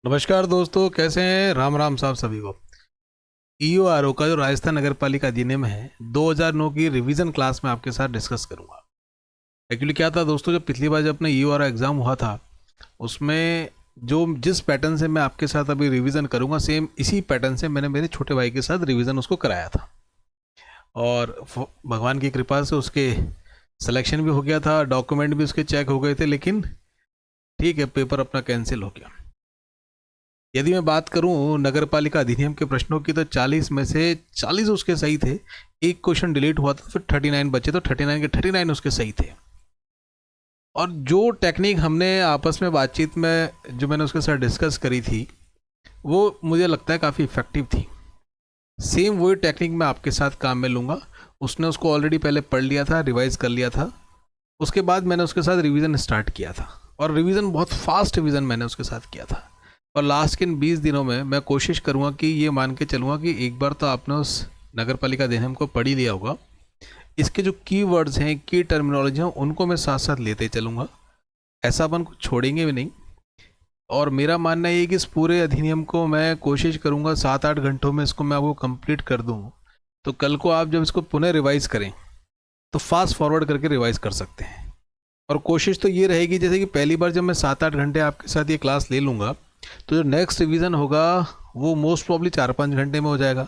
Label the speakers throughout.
Speaker 1: नमस्कार दोस्तों, कैसे हैं? राम राम साहब सभी को। ईओआरओ का जो राजस्थान नगर पालिका अधिनियम है 2009 की रिवीजन क्लास में आपके साथ डिस्कस करूंगा। एक्चुअली क्या था दोस्तों, जब पिछली बार जब अपना ईओआरओ एग्ज़ाम हुआ था उसमें जो जिस पैटर्न से मैं आपके साथ अभी रिवीजन करूंगा सेम इसी पैटर्न से मैंने मेरे छोटे भाई के साथ रिवीजन उसको कराया था और भगवान की कृपा से उसके सिलेक्शन भी हो गया था, डॉक्यूमेंट भी उसके चेक हो गए थे, लेकिन ठीक है, पेपर अपना कैंसिल हो गया। यदि मैं बात करूं नगर पालिका अधिनियम के प्रश्नों की तो 40 में से 40 उसके सही थे। एक क्वेश्चन डिलीट हुआ था, फिर 39 बचे, तो 39 के 39 उसके सही थे। और जो टेक्निक हमने आपस में बातचीत में जो मैंने उसके साथ डिस्कस करी थी वो मुझे लगता है काफ़ी इफेक्टिव थी। सेम वही टेक्निक मैं आपके साथ काम में लूँगा। उसने उसको ऑलरेडी पहले पढ़ लिया था, रिवाइज कर लिया था, उसके बाद मैंने उसके साथ रिवीजन स्टार्ट किया था और रिवीजन बहुत फास्ट रिवीजन मैंने उसके साथ किया था। और लास्ट के इन 20 दिनों में मैं कोशिश करूंगा कि ये मान के चलूँगा कि एक बार तो आपने उस नगर पालिका अधिनियम को पढ़ ही लिया होगा। इसके जो की वर्ड्स हैं, की टर्मिनोलॉजी हैं, उनको मैं साथ साथ लेते चलूँगा। ऐसा अपन को छोड़ेंगे भी नहीं। और मेरा मानना ये है कि इस पूरे अधिनियम को मैं कोशिश करूँगा 7-8 घंटों में इसको मैं आपको कंप्लीट कर दूँ। तो कल को आप जब इसको पुनः रिवाइज़ करें तो फास्ट फॉरवर्ड करके रिवाइज़ कर सकते हैं। और कोशिश तो ये रहेगी, जैसे कि पहली बार जब मैं 7-8 घंटे आपके साथ ये क्लास ले लूँगा तो जो नेक्स्ट रिवीजन होगा वो मोस्ट प्रॉब्ली 4-5 घंटे में हो जाएगा।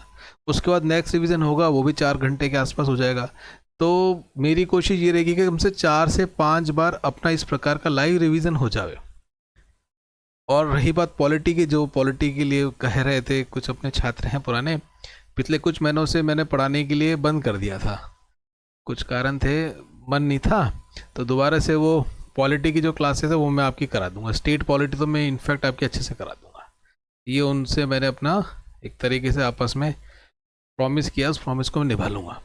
Speaker 1: उसके बाद नेक्स्ट रिवीजन होगा वो भी 4 घंटे के आसपास हो जाएगा। तो मेरी कोशिश ये रहेगी कि हमसे 4 से 5 बार अपना इस प्रकार का लाइव रिवीजन हो जाए। और रही बात पॉलिटी की, जो पॉलिटी के लिए कह रहे थे कुछ अपने छात्र हैं पुराने, पिछले कुछ महीनों से मैंने पढ़ाने के लिए बंद कर दिया था, कुछ कारण थे, मन नहीं था। तो दोबारा से वो पॉलिटी की जो क्लासेस है वो मैं आपकी करा दूंगा। स्टेट पॉलिटी तो मैं इनफैक्ट आपकी अच्छे से करा दूंगा। ये उनसे मैंने अपना एक तरीके से आपस में प्रॉमिस किया, उस प्रॉमिस को मैं निभा लूँगा।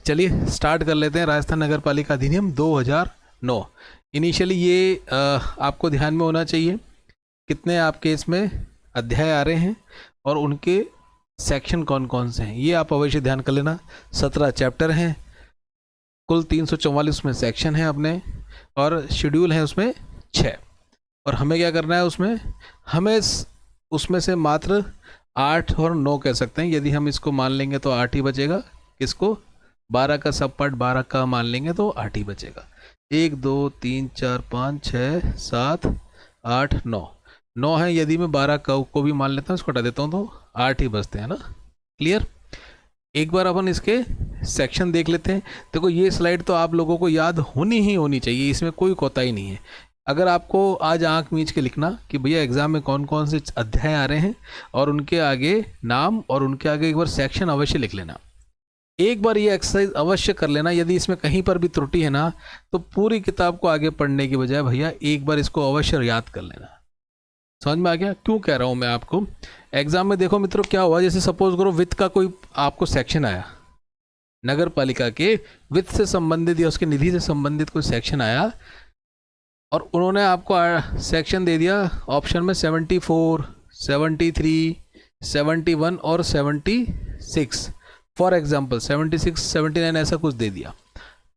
Speaker 1: चलिए स्टार्ट कर लेते हैं। राजस्थान नगर पालिका अधिनियम 2009। इनिशियली ये आपको ध्यान में होना चाहिए कितने आपके इसमें अध्याय आ रहे हैं और उनके सेक्शन कौन कौन से हैं, ये आप अवश्य ध्यान कर लेना। 17 चैप्टर हैं, कुल 344 में सेक्शन है अपने, और शेड्यूल है उसमें 6। और हमें क्या करना है उसमें, हमें उसमें से मात्र 8 और 9 कह सकते हैं। यदि हम इसको मान लेंगे तो 8 ही बचेगा। किसको? 12 का सब पार्ट 12 का मान लेंगे तो 8 ही बचेगा। 1 2 3 4 5 6 7 8 9 है। यदि मैं 12 को भी मान लेता हूँ, इसको हटा देता हूँ, तो 8 ही बचते हैं ना। क्लियर? एक बार अपन इसके सेक्शन देख लेते हैं। देखो ये स्लाइड तो आप लोगों को याद होनी ही होनी चाहिए, इसमें कोई कोताही नहीं है। अगर आपको आज आंख मींच के लिखना कि भैया एग्जाम में कौन कौन से अध्याय आ रहे हैं और उनके आगे नाम और उनके आगे एक बार सेक्शन अवश्य लिख लेना। एक बार ये एक्सरसाइज अवश्य कर लेना। यदि इसमें कहीं पर भी त्रुटि है ना तो पूरी किताब को आगे पढ़ने की बजाय भैया एक बार इसको अवश्य याद कर लेना। समझ में आ गया क्यों कह रहा हूँ मैं आपको? एग्जाम में देखो मित्रों क्या हुआ, जैसे सपोज करो वित्त का कोई आपको सेक्शन आया, नगर पालिका के वित्त से संबंधित या उसके निधि से संबंधित कोई सेक्शन आया और उन्होंने आपको सेक्शन दे दिया ऑप्शन में 74, 73, 71 और 76। फॉर एग्जाम्पल 76, 79 ऐसा कुछ दे दिया,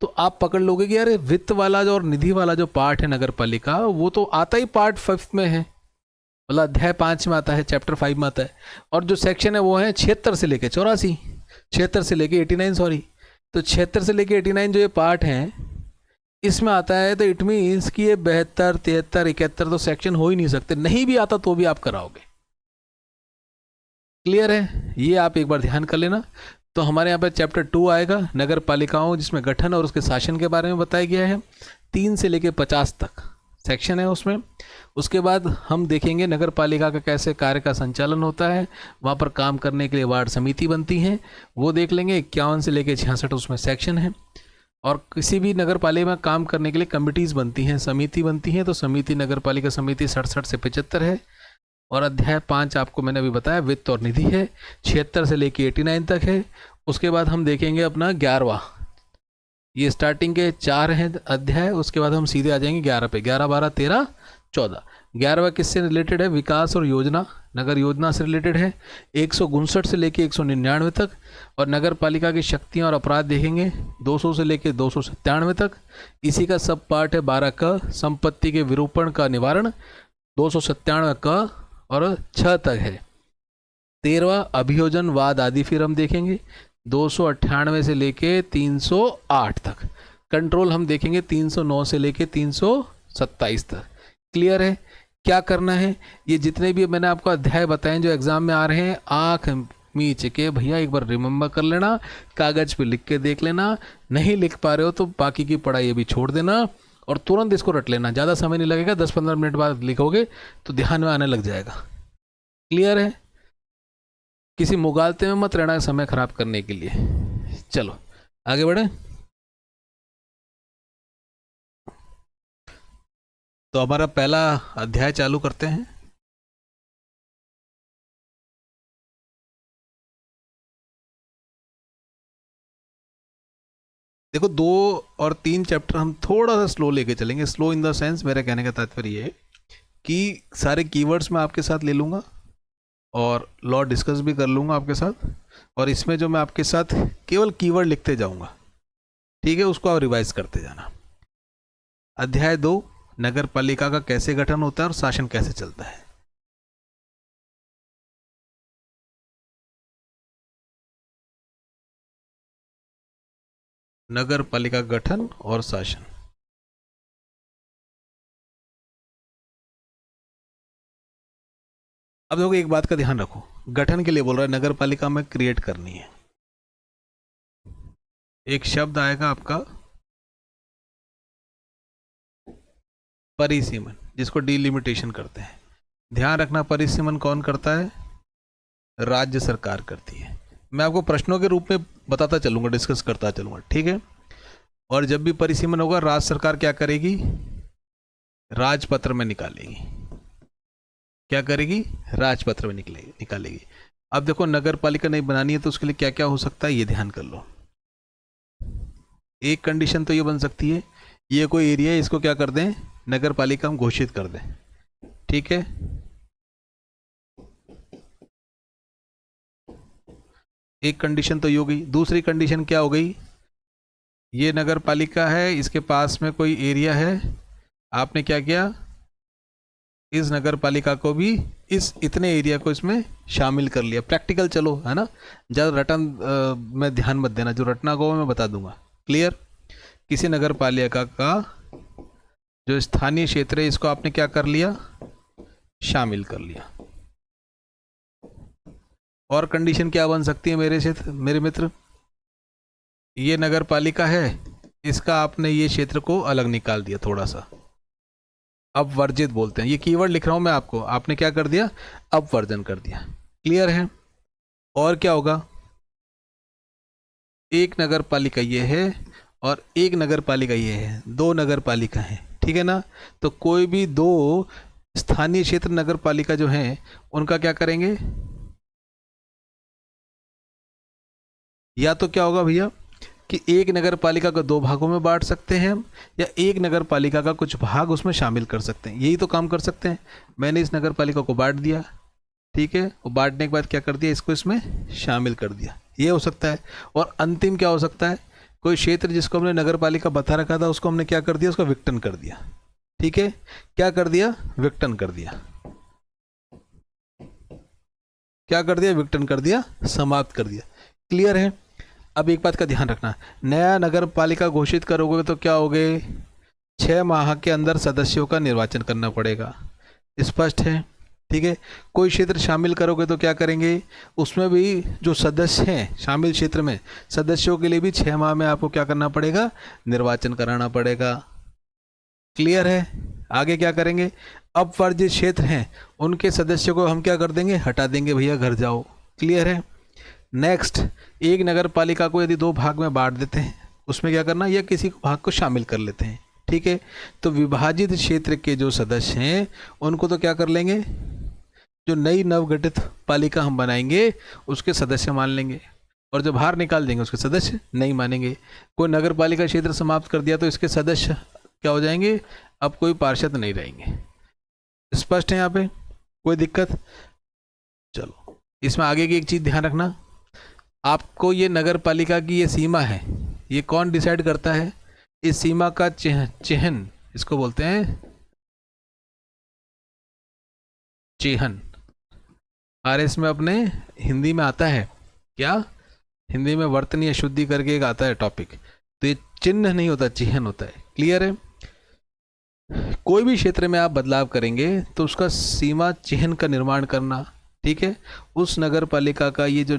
Speaker 1: तो आप पकड़ लोगे कि यार वित्त वाला जो और निधि वाला जो पार्ट है नगर पालिका, वो तो आता ही पार्ट 5 में है, मतलब अध्याय 5 में आता है, चैप्टर 5 में आता है। और जो सेक्शन है वो है 76 से लेके 84, 76 से लेके 89 सॉरी। तो 76 से लेके 89 जो ये पार्ट हैं इसमें आता है, तो इट मीन्स कि ये 72, 73, 71 तो सेक्शन हो ही नहीं सकते। नहीं भी आता तो भी आप कराओगे। क्लियर है? ये आप एक बार ध्यान कर लेना। तो हमारे यहाँ पर चैप्टर 2 आएगा नगर पालिकाओं, जिसमें गठन और उसके शासन के बारे में बताया गया है। 3 से लेके 50 तक सेक्शन है उसमें। उसके बाद हम देखेंगे नगर पालिका का कैसे कार्य का संचालन होता है, वहाँ पर काम करने के लिए वार्ड समिति बनती हैं, वो देख लेंगे। 51 से लेके 66 उसमें सेक्शन है। और किसी भी नगर पालिका में काम करने के लिए कमिटीज़ बनती हैं, समिति बनती हैं, तो समिति नगर पालिका समिति 67 से 75 है। और अध्याय 5 आपको मैंने अभी बताया वित्त और निधि है, 76 से लेके 89 तक है। उसके बाद हम देखेंगे अपना 11वां, ये स्टार्टिंग के 4 हैं अध्याय, उसके बाद हम सीधे आ जाएंगे 11 पे। 11, 12, 13, 14। 11वां किससे रिलेटेड है? विकास और योजना, नगर योजना से रिलेटेड है, 159 से लेके 199 तक। और नगर पालिका की शक्तियां और अपराध देखेंगे 200 से लेके 297 तक। इसी का सब पार्ट है 12 का, संपत्ति के विरूपण का निवारण, 297 का। और 6 तक है। 13वां अभियोजनवाद आदि फिर हम देखेंगे 298 से लेके 308 तक। कंट्रोल हम देखेंगे 309 से लेके 327 तक। क्लियर है? क्या करना है, ये जितने भी मैंने आपको अध्याय बताए जो एग्जाम में आ रहे हैं, आँख मीच के भैया एक बार रिमेंबर कर लेना, कागज पे लिख के देख लेना। नहीं लिख पा रहे हो तो बाकी की पढ़ाई अभी छोड़ देना और तुरंत इसको रट लेना। ज़्यादा समय नहीं लगेगा, 10-15 मिनट बाद लिखोगे तो ध्यान में आने लग जाएगा। क्लियर है? किसी मुगालते में मत रहना समय खराब करने के लिए। चलो आगे बढ़े। तो हमारा पहला अध्याय चालू करते हैं। देखो 2 और 3 चैप्टर हम थोड़ा सा स्लो लेके चलेंगे। स्लो इन द सेंस, मेरा कहने का तात्पर्य ये है कि सारे कीवर्ड्स मैं आपके साथ ले लूँगा और लॉ डिस्कस भी कर लूँगा आपके साथ, और इसमें जो मैं आपके साथ केवल कीवर्ड लिखते जाऊँगा, ठीक है, उसको आप रिवाइज करते जाना। अध्याय 2, नगर पालिका का कैसे गठन होता है और शासन कैसे चलता है। नगर पालिका गठन और शासन। अब देखो एक बात का ध्यान रखो, गठन के लिए बोल रहा है नगर पालिका में क्रिएट करनी है। एक शब्द आएगा आपका परिसीमन, जिसको डिलिमिटेशन करते हैं। ध्यान रखना परिसीमन कौन करता है? राज्य सरकार करती है। मैं आपको प्रश्नों के रूप में बताता चलूंगा, डिस्कस करता चलूंगा, ठीक है। और जब भी परिसीमन होगा राज्य सरकार क्या करेगी? राजपत्र में निकालेगी। क्या करेगी? राजपत्र में निकालेगी। अब देखो नगर पालिका नहीं बनानी है तो उसके लिए क्या क्या हो सकता है ये ध्यान कर लो। एक कंडीशन तो ये बन सकती है, ये कोई एरिया है इसको क्या कर दें, नगर पालिका हम घोषित कर दें, ठीक है। एक कंडीशन तो ये हो गई। दूसरी कंडीशन क्या हो गई? ये नगर पालिका है, इसके पास में कोई एरिया है, आपने क्या किया, इस नगर पालिका को भी इस इतने एरिया को इसमें शामिल कर लिया। प्रैक्टिकल चलो, है ना, ज़्यादा रटन में ध्यान मत देना, जो रटना को मैं बता दूंगा। क्लियर? किसी नगर पालिका का जो स्थानीय क्षेत्र है इसको आपने क्या कर लिया, शामिल कर लिया। और कंडीशन क्या बन सकती है मेरे मित्र? ये नगर पालिका है, इसका आपने ये क्षेत्र को अलग निकाल दिया थोड़ा सा, अपवर्जित बोलते हैं। ये कीवर्ड लिख रहा हूं मैं आपको, आपने क्या कर दिया, अपवर्जन कर दिया। क्लियर है? और क्या होगा, एक नगर पालिका ये है और एक नगर पालिका ये है, 2 नगर पालिका है, ठीक है ना। तो कोई भी 2 स्थानीय क्षेत्र नगर पालिका जो हैं उनका क्या करेंगे, या तो क्या होगा भैया कि एक नगर पालिका को 2 भागों में बांट सकते हैं हम, या एक नगर पालिका का कुछ भाग उसमें शामिल कर सकते हैं। यही तो काम कर सकते हैं। मैंने इस नगर पालिका को बांट दिया, ठीक है, और बांटने के बाद क्या कर दिया, इसको इसमें शामिल कर दिया, ये हो सकता है। और अंतिम क्या हो सकता है, कोई क्षेत्र जिसको हमने नगर पालिका बता रखा था उसको हमने क्या कर दिया, उसको विघटन कर दिया, ठीक है। क्या कर दिया, विघटन कर दिया। क्या कर दिया, विघटन कर दिया, समाप्त कर दिया। क्लियर है? अब एक बात का ध्यान रखना, नया नगर पालिका घोषित करोगे तो क्या होगे, 6 माह के अंदर सदस्यों का निर्वाचन करना पड़ेगा। स्पष्ट है? ठीक है। कोई क्षेत्र शामिल करोगे तो क्या करेंगे, उसमें भी जो सदस्य हैं शामिल क्षेत्र में, सदस्यों के लिए भी 6 माह में आपको क्या करना पड़ेगा, निर्वाचन कराना पड़ेगा। क्लियर है? आगे क्या करेंगे, अपवर्जित क्षेत्र हैं उनके सदस्यों को हम क्या कर देंगे, हटा देंगे, भैया घर जाओ। क्लियर है? नेक्स्ट, एक नगर पालिका को यदि 2 भाग में बांट देते हैं, उसमें क्या करना, या किसी भाग को शामिल कर लेते हैं, ठीक है। तो विभाजित क्षेत्र के जो सदस्य हैं उनको तो क्या कर लेंगे, जो नई नवगठित पालिका हम बनाएंगे उसके सदस्य मान लेंगे, और जो बाहर निकाल देंगे उसके सदस्य नहीं मानेंगे। कोई नगर पालिका क्षेत्र समाप्त कर दिया तो इसके सदस्य क्या हो जाएंगे, अब कोई पार्षद नहीं रहेंगे। स्पष्ट है यहाँ पे, कोई दिक्कत? चलो, इसमें आगे की एक चीज ध्यान रखना, आपको ये नगर पालिका की ये सीमा है, ये कौन डिसाइड करता है, इस सीमा का चयन इसको बोलते हैं चेहन। RS में अपने हिंदी में आता है क्या, हिंदी में वर्तनीय अशुद्धि करके एक आता है टॉपिक, तो ये चिन्ह नहीं होता, चिह्न होता है। क्लियर है? कोई भी क्षेत्र में आप बदलाव करेंगे तो उसका सीमा चिह्न का निर्माण करना, ठीक है। उस नगर पालिका का ये जो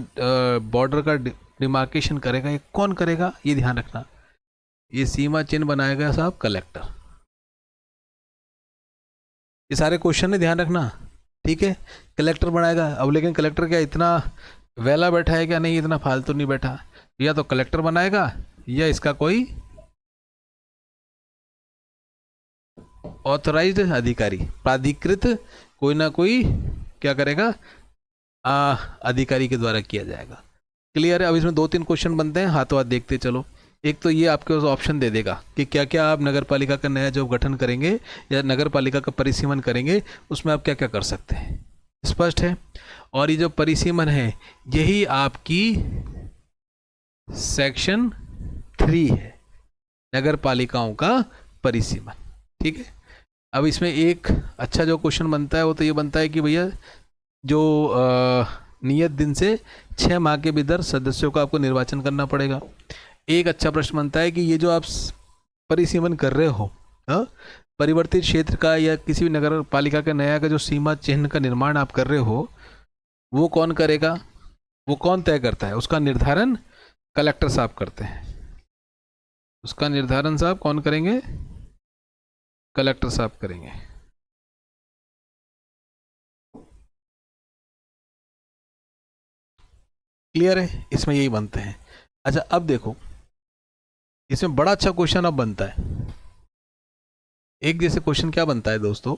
Speaker 1: बॉर्डर का डिमार्केशन करेगा, ये कौन करेगा, ये ध्यान रखना। ये सीमा चिन्ह बनाएगा साहब कलेक्टर। ये सारे क्वेश्चन ने ध्यान रखना, ठीक है। कलेक्टर बनाएगा। अब लेकिन कलेक्टर क्या इतना वेला बैठा है क्या? नहीं, इतना फालतू नहीं बैठा। या तो कलेक्टर बनाएगा या इसका कोई ऑथराइज्ड अधिकारी, प्राधिकृत कोई ना कोई क्या करेगा, अधिकारी के द्वारा किया जाएगा। क्लियर है? अब इसमें 2-3 क्वेश्चन बनते हैं, हाथों हाथ देखते चलो। एक तो ये आपके ऑप्शन दे देगा कि क्या क्या आप नगर पालिका का नया जो गठन करेंगे या नगर पालिका का परिसीमन करेंगे, उसमें आप क्या क्या कर सकते हैं। स्पष्ट है? और ये जो परिसीमन है यही आपकी सेक्शन 3 है, नगर पालिकाओं का परिसीमन। ठीक है। अब इसमें एक अच्छा जो क्वेश्चन बनता है वो तो ये बनता है कि भैया जो नियत दिन से 6 माह के भीतर सदस्यों का आपको निर्वाचन करना पड़ेगा। एक अच्छा प्रश्न बनता है कि ये जो आप परिसीमन कर रहे हो, परिवर्तित क्षेत्र का या किसी भी नगर पालिका के नया का जो सीमा चिन्ह का निर्माण आप कर रहे हो, वो कौन करेगा, वो कौन तय करता है? उसका निर्धारण कलेक्टर साहब करते हैं। उसका निर्धारण साहब कौन करेंगे? कलेक्टर साहब करेंगे। क्लियर है? इसमें यही बनते हैं। अच्छा, अब देखो इसमें बड़ा अच्छा क्वेश्चन अब बनता है। एक जैसे क्वेश्चन क्या बनता है दोस्तों,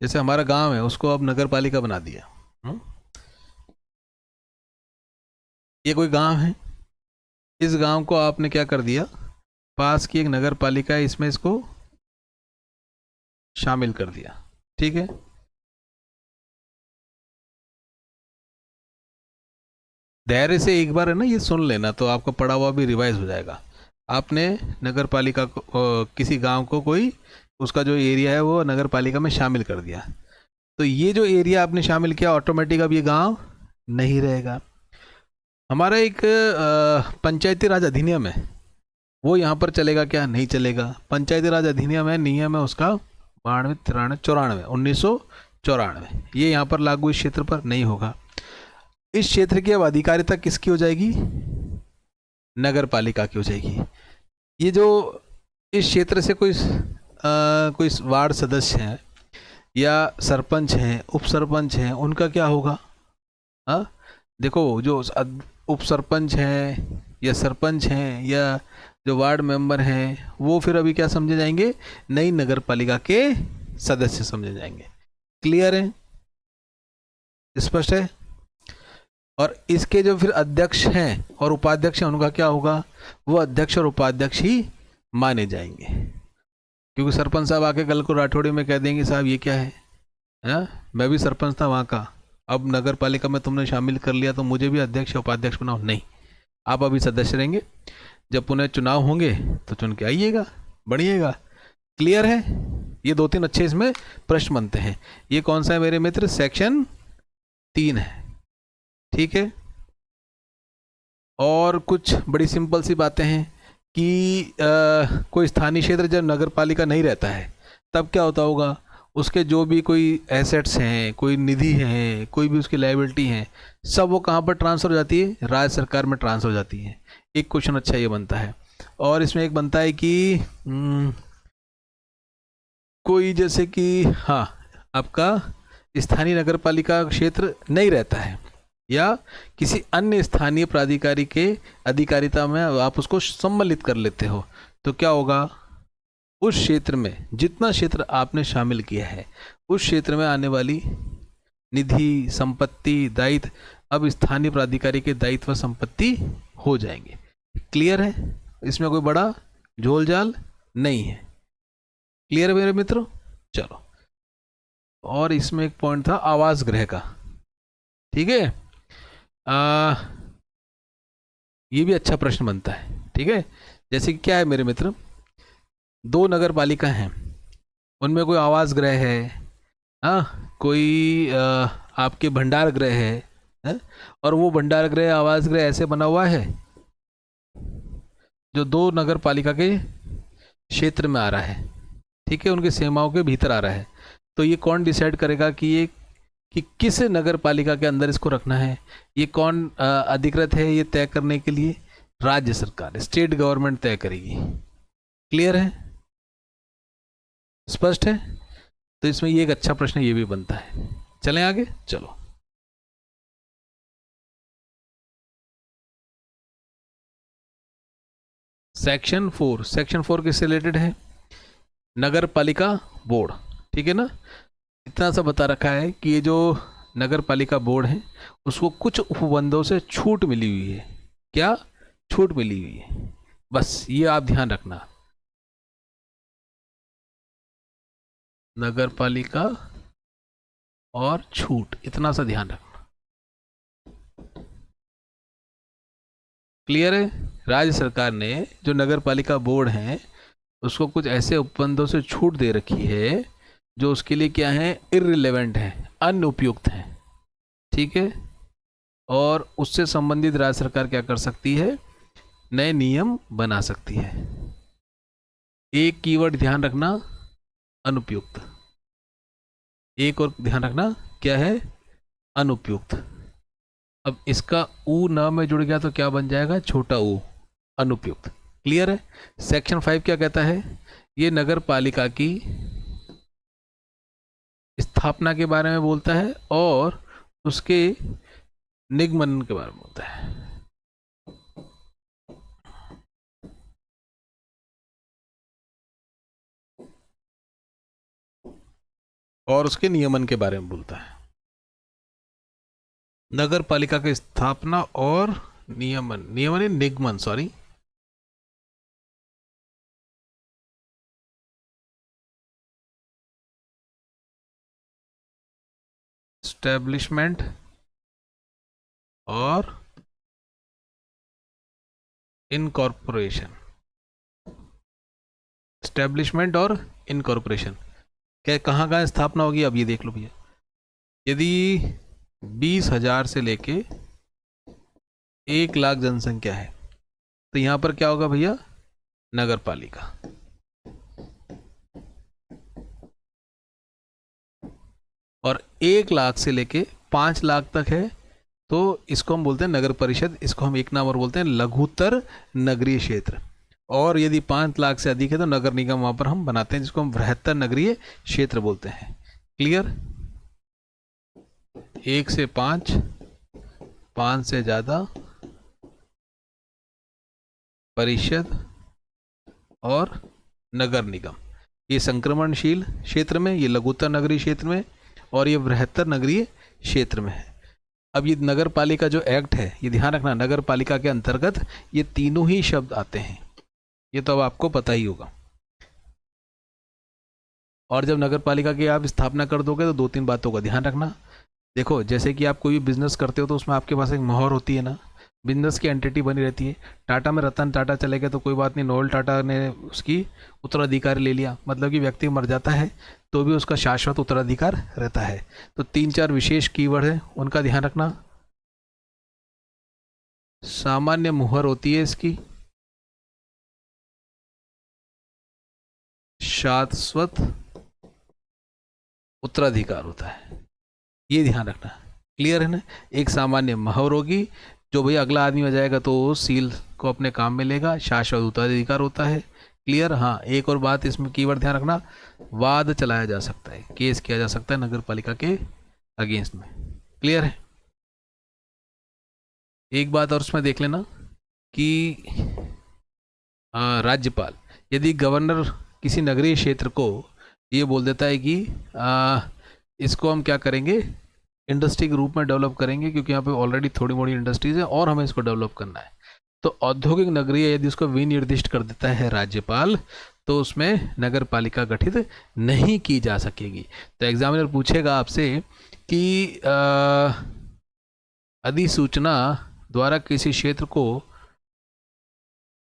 Speaker 1: जैसे हमारा गांव है उसको अब नगर पालिका बना दिया। ये कोई गांव है, इस गांव को आपने क्या कर दिया, पास की एक नगर पालिका है, इसमें इसको शामिल कर दिया। ठीक है। धैर्य से एक बार है ना ये सुन लेना, तो आपका पढ़ा हुआ भी रिवाइज हो जाएगा। आपने नगर पालिका को किसी गांव को कोई उसका जो एरिया है वो नगर पालिका में शामिल कर दिया, तो ये जो एरिया आपने शामिल किया ऑटोमेटिक अब ये गांव नहीं रहेगा। हमारा एक पंचायती राज अधिनियम है, वो यहाँ पर चलेगा क्या? नहीं चलेगा। पंचायती राज अधिनियम है, नियम है उसका 1994, ये यहाँ पर लागू इस क्षेत्र पर नहीं होगा। इस क्षेत्र की अब अधिकारिता किसकी हो जाएगी? नगर पालिका की हो जाएगी। ये जो इस क्षेत्र से कोई वार्ड सदस्य हैं या सरपंच हैं, उप सरपंच हैं, उनका क्या होगा? देखो जो उप सरपंच हैं या सरपंच हैं या जो वार्ड मेंबर हैं, वो फिर अभी क्या समझे जाएंगे? नई नगर पालिका के सदस्य समझे जाएंगे। क्लियर है? स्पष्ट है? और इसके जो फिर अध्यक्ष हैं और उपाध्यक्ष हैं, उनका क्या होगा? वो अध्यक्ष और उपाध्यक्ष ही माने जाएंगे, क्योंकि सरपंच साहब आके कल को राठौड़ी में कह देंगे साहब ये क्या है, मैं भी सरपंच था वहाँ का, अब नगर पालिका में तुमने शामिल कर लिया तो मुझे भी अध्यक्ष या उपाध्यक्ष बनाओ। नहीं, आप अभी सदस्य रहेंगे, जब पुनः चुनाव होंगे तो चुन के आइएगा, बढ़िएगा। क्लियर है? ये 2-3 अच्छे इसमें प्रश्न बनते हैं। ये कौन सा है मेरे मित्र? सेक्शन 3 है। ठीक है। और कुछ बड़ी सिंपल सी बातें हैं कि कोई स्थानीय क्षेत्र जब नगर पालिका नहीं रहता है तब क्या होता होगा, उसके जो भी कोई एसेट्स हैं, कोई निधि हैं, कोई भी उसकी लायबिलिटी हैं, सब वो कहाँ पर ट्रांसफ़र हो जाती है? राज्य सरकार में ट्रांसफ़र हो जाती है। एक क्वेश्चन अच्छा ये बनता है। और इसमें एक बनता है कि कोई जैसे कि आपका स्थानीय नगर पालिका क्षेत्र नहीं रहता है या किसी अन्य स्थानीय प्राधिकारी के अधिकारिता में आप उसको सम्मिलित कर लेते हो, तो क्या होगा? उस क्षेत्र में जितना क्षेत्र आपने शामिल किया है उस क्षेत्र में आने वाली निधि, संपत्ति, दायित्व अब स्थानीय प्राधिकारी के दायित्व संपत्ति हो जाएंगे। क्लियर है? इसमें कोई बड़ा झोल झाल नहीं है। क्लियर है मेरे मित्रों? चलो, और इसमें एक पॉइंट था आवास गृह का। ठीक है। ये भी अच्छा प्रश्न बनता है। ठीक है। जैसे कि क्या है मेरे मित्र, 2 नगर पालिका हैं, उनमें कोई आवास गृह है, हाँ, कोई आपके भंडार गृह है, और वो भंडार गृह आवास गृह ऐसे बना हुआ है जो दो नगर पालिका के क्षेत्र में आ रहा है, ठीक है, उनकी सीमाओं के भीतर आ रहा है। तो ये कौन डिसाइड करेगा कि ये कि किस नगर पालिका के अंदर इसको रखना है, ये कौन अधिकृत है ये तय करने के लिए? राज्य सरकार, स्टेट गवर्नमेंट तय करेगी। क्लियर है? स्पष्ट है? तो इसमें ये एक अच्छा प्रश्न ये भी बनता है। चलें आगे, चलो। सेक्शन 4 किससे रिलेटेड है? नगर पालिका बोर्ड, ठीक है ना। इतना सा बता रखा है कि ये जो नगर पालिका बोर्ड है उसको कुछ उपबंधों से छूट मिली हुई है। क्या छूट मिली हुई है? बस ये आप ध्यान रखना। नगर पालिका और छूट, इतना सा ध्यान रखना। क्लियर है? राज्य सरकार ने जो नगर पालिका बोर्ड है उसको कुछ ऐसे उपबंधों से छूट दे रखी है जो उसके लिए क्या है, इररिलेवेंट है, अनुपयुक्त है, ठीक है। और उससे संबंधित राज्य सरकार क्या कर सकती है, नए नियम बना सकती है। एक कीवर्ड ध्यान रखना, अनुपयुक्त। एक और ध्यान रखना, क्या है, अनुपयुक्त। अब इसका ऊ न में जुड़ गया तो क्या बन जाएगा, छोटा ऊ, अनुपयुक्त। क्लियर है? सेक्शन 5 क्या कहता है, ये नगर पालिका की स्थापना के बारे में बोलता है और उसके निगमन के बारे में बोलता है। और उसके नियमन के बारे में बोलता है। नगर पालिका की स्थापना और नियमन, नियमन निगमन, सॉरी, एस्टेब्लिशमेंट और इनकॉर्पोरेशन। एस्टेब्लिशमेंट और इनकॉर्पोरेशन क्या, कहाँ स्थापना होगी, अब ये देख लो भैया। यदि 20,000 से लेके 1 लाख जनसंख्या है तो यहां पर क्या होगा भैया, नगर पालिका। और 1 लाख से लेके 5 लाख तक है तो इसको हम बोलते हैं नगर परिषद, इसको हम एक नाम और बोलते हैं लघुत्तर नगरीय क्षेत्र। और यदि 5 लाख से अधिक है तो नगर निगम वहां पर हम बनाते हैं, जिसको हम बृहत्तर नगरीय क्षेत्र बोलते हैं। क्लियर? 1 से 5, 5 से ज्यादा, परिषद और नगर निगम। ये संक्रमणशील क्षेत्र में, ये लघुत्तर नगरीय क्षेत्र में, और ये बृहत्तर नगरीय क्षेत्र में है। अब ये नगर पालिका जो एक्ट है, ये ध्यान रखना, नगर पालिका के अंतर्गत ये तीनों ही शब्द आते हैं, ये तो अब आपको पता ही होगा। और जब नगर पालिका की आप स्थापना कर दोगे तो 2-3 बातों का ध्यान रखना। देखो, जैसे कि आप कोई भी बिजनेस करते हो तो उसमें आपके पास एक मोहर होती है ना, बिजनेस की एंटिटी बनी रहती है। टाटा में रतन टाटा चले गए तो कोई बात नहीं, नोएल टाटा ने उसकी उत्तराधिकार ले लिया, मतलब कि व्यक्ति मर जाता है तो भी उसका शाश्वत उत्तराधिकार रहता है। तो 3-4 विशेष कीवर्ड है, उनका ध्यान रखना। सामान्य मुहर होती है इसकी, शाश्वत उत्तराधिकार होता है, ये ध्यान रखना। क्लियर है ना? एक सामान्य मोहर होगी, जो भाई अगला आदमी आ जाएगा तो सील को अपने काम में लेगा, शाश्वत उत्तराधिकार होता है। क्लियर? हाँ, एक और बात इसमें कीवर्ड ध्यान रखना, वाद चलाया जा सकता है, केस किया जा सकता है नगर पालिका के अगेंस्ट में। क्लियर है? एक बात और उसमें देख लेना कि राज्यपाल, यदि गवर्नर किसी नगरीय क्षेत्र को ये बोल देता है कि इसको हम क्या करेंगे, इंडस्ट्री के रूप में डेवलप करेंगे, क्योंकि यहाँ पे ऑलरेडी थोड़ी मोड़ी इंडस्ट्रीज है और हमें इसको डेवलप करना है, तो औद्योगिक नगरीय यदि उसको विनिर्दिष्ट कर देता है राज्यपाल, तो उसमें नगर पालिका गठित नहीं की जा सकेगी। तो एग्जामिनर पूछेगा आपसे कि अधिसूचना द्वारा किसी क्षेत्र को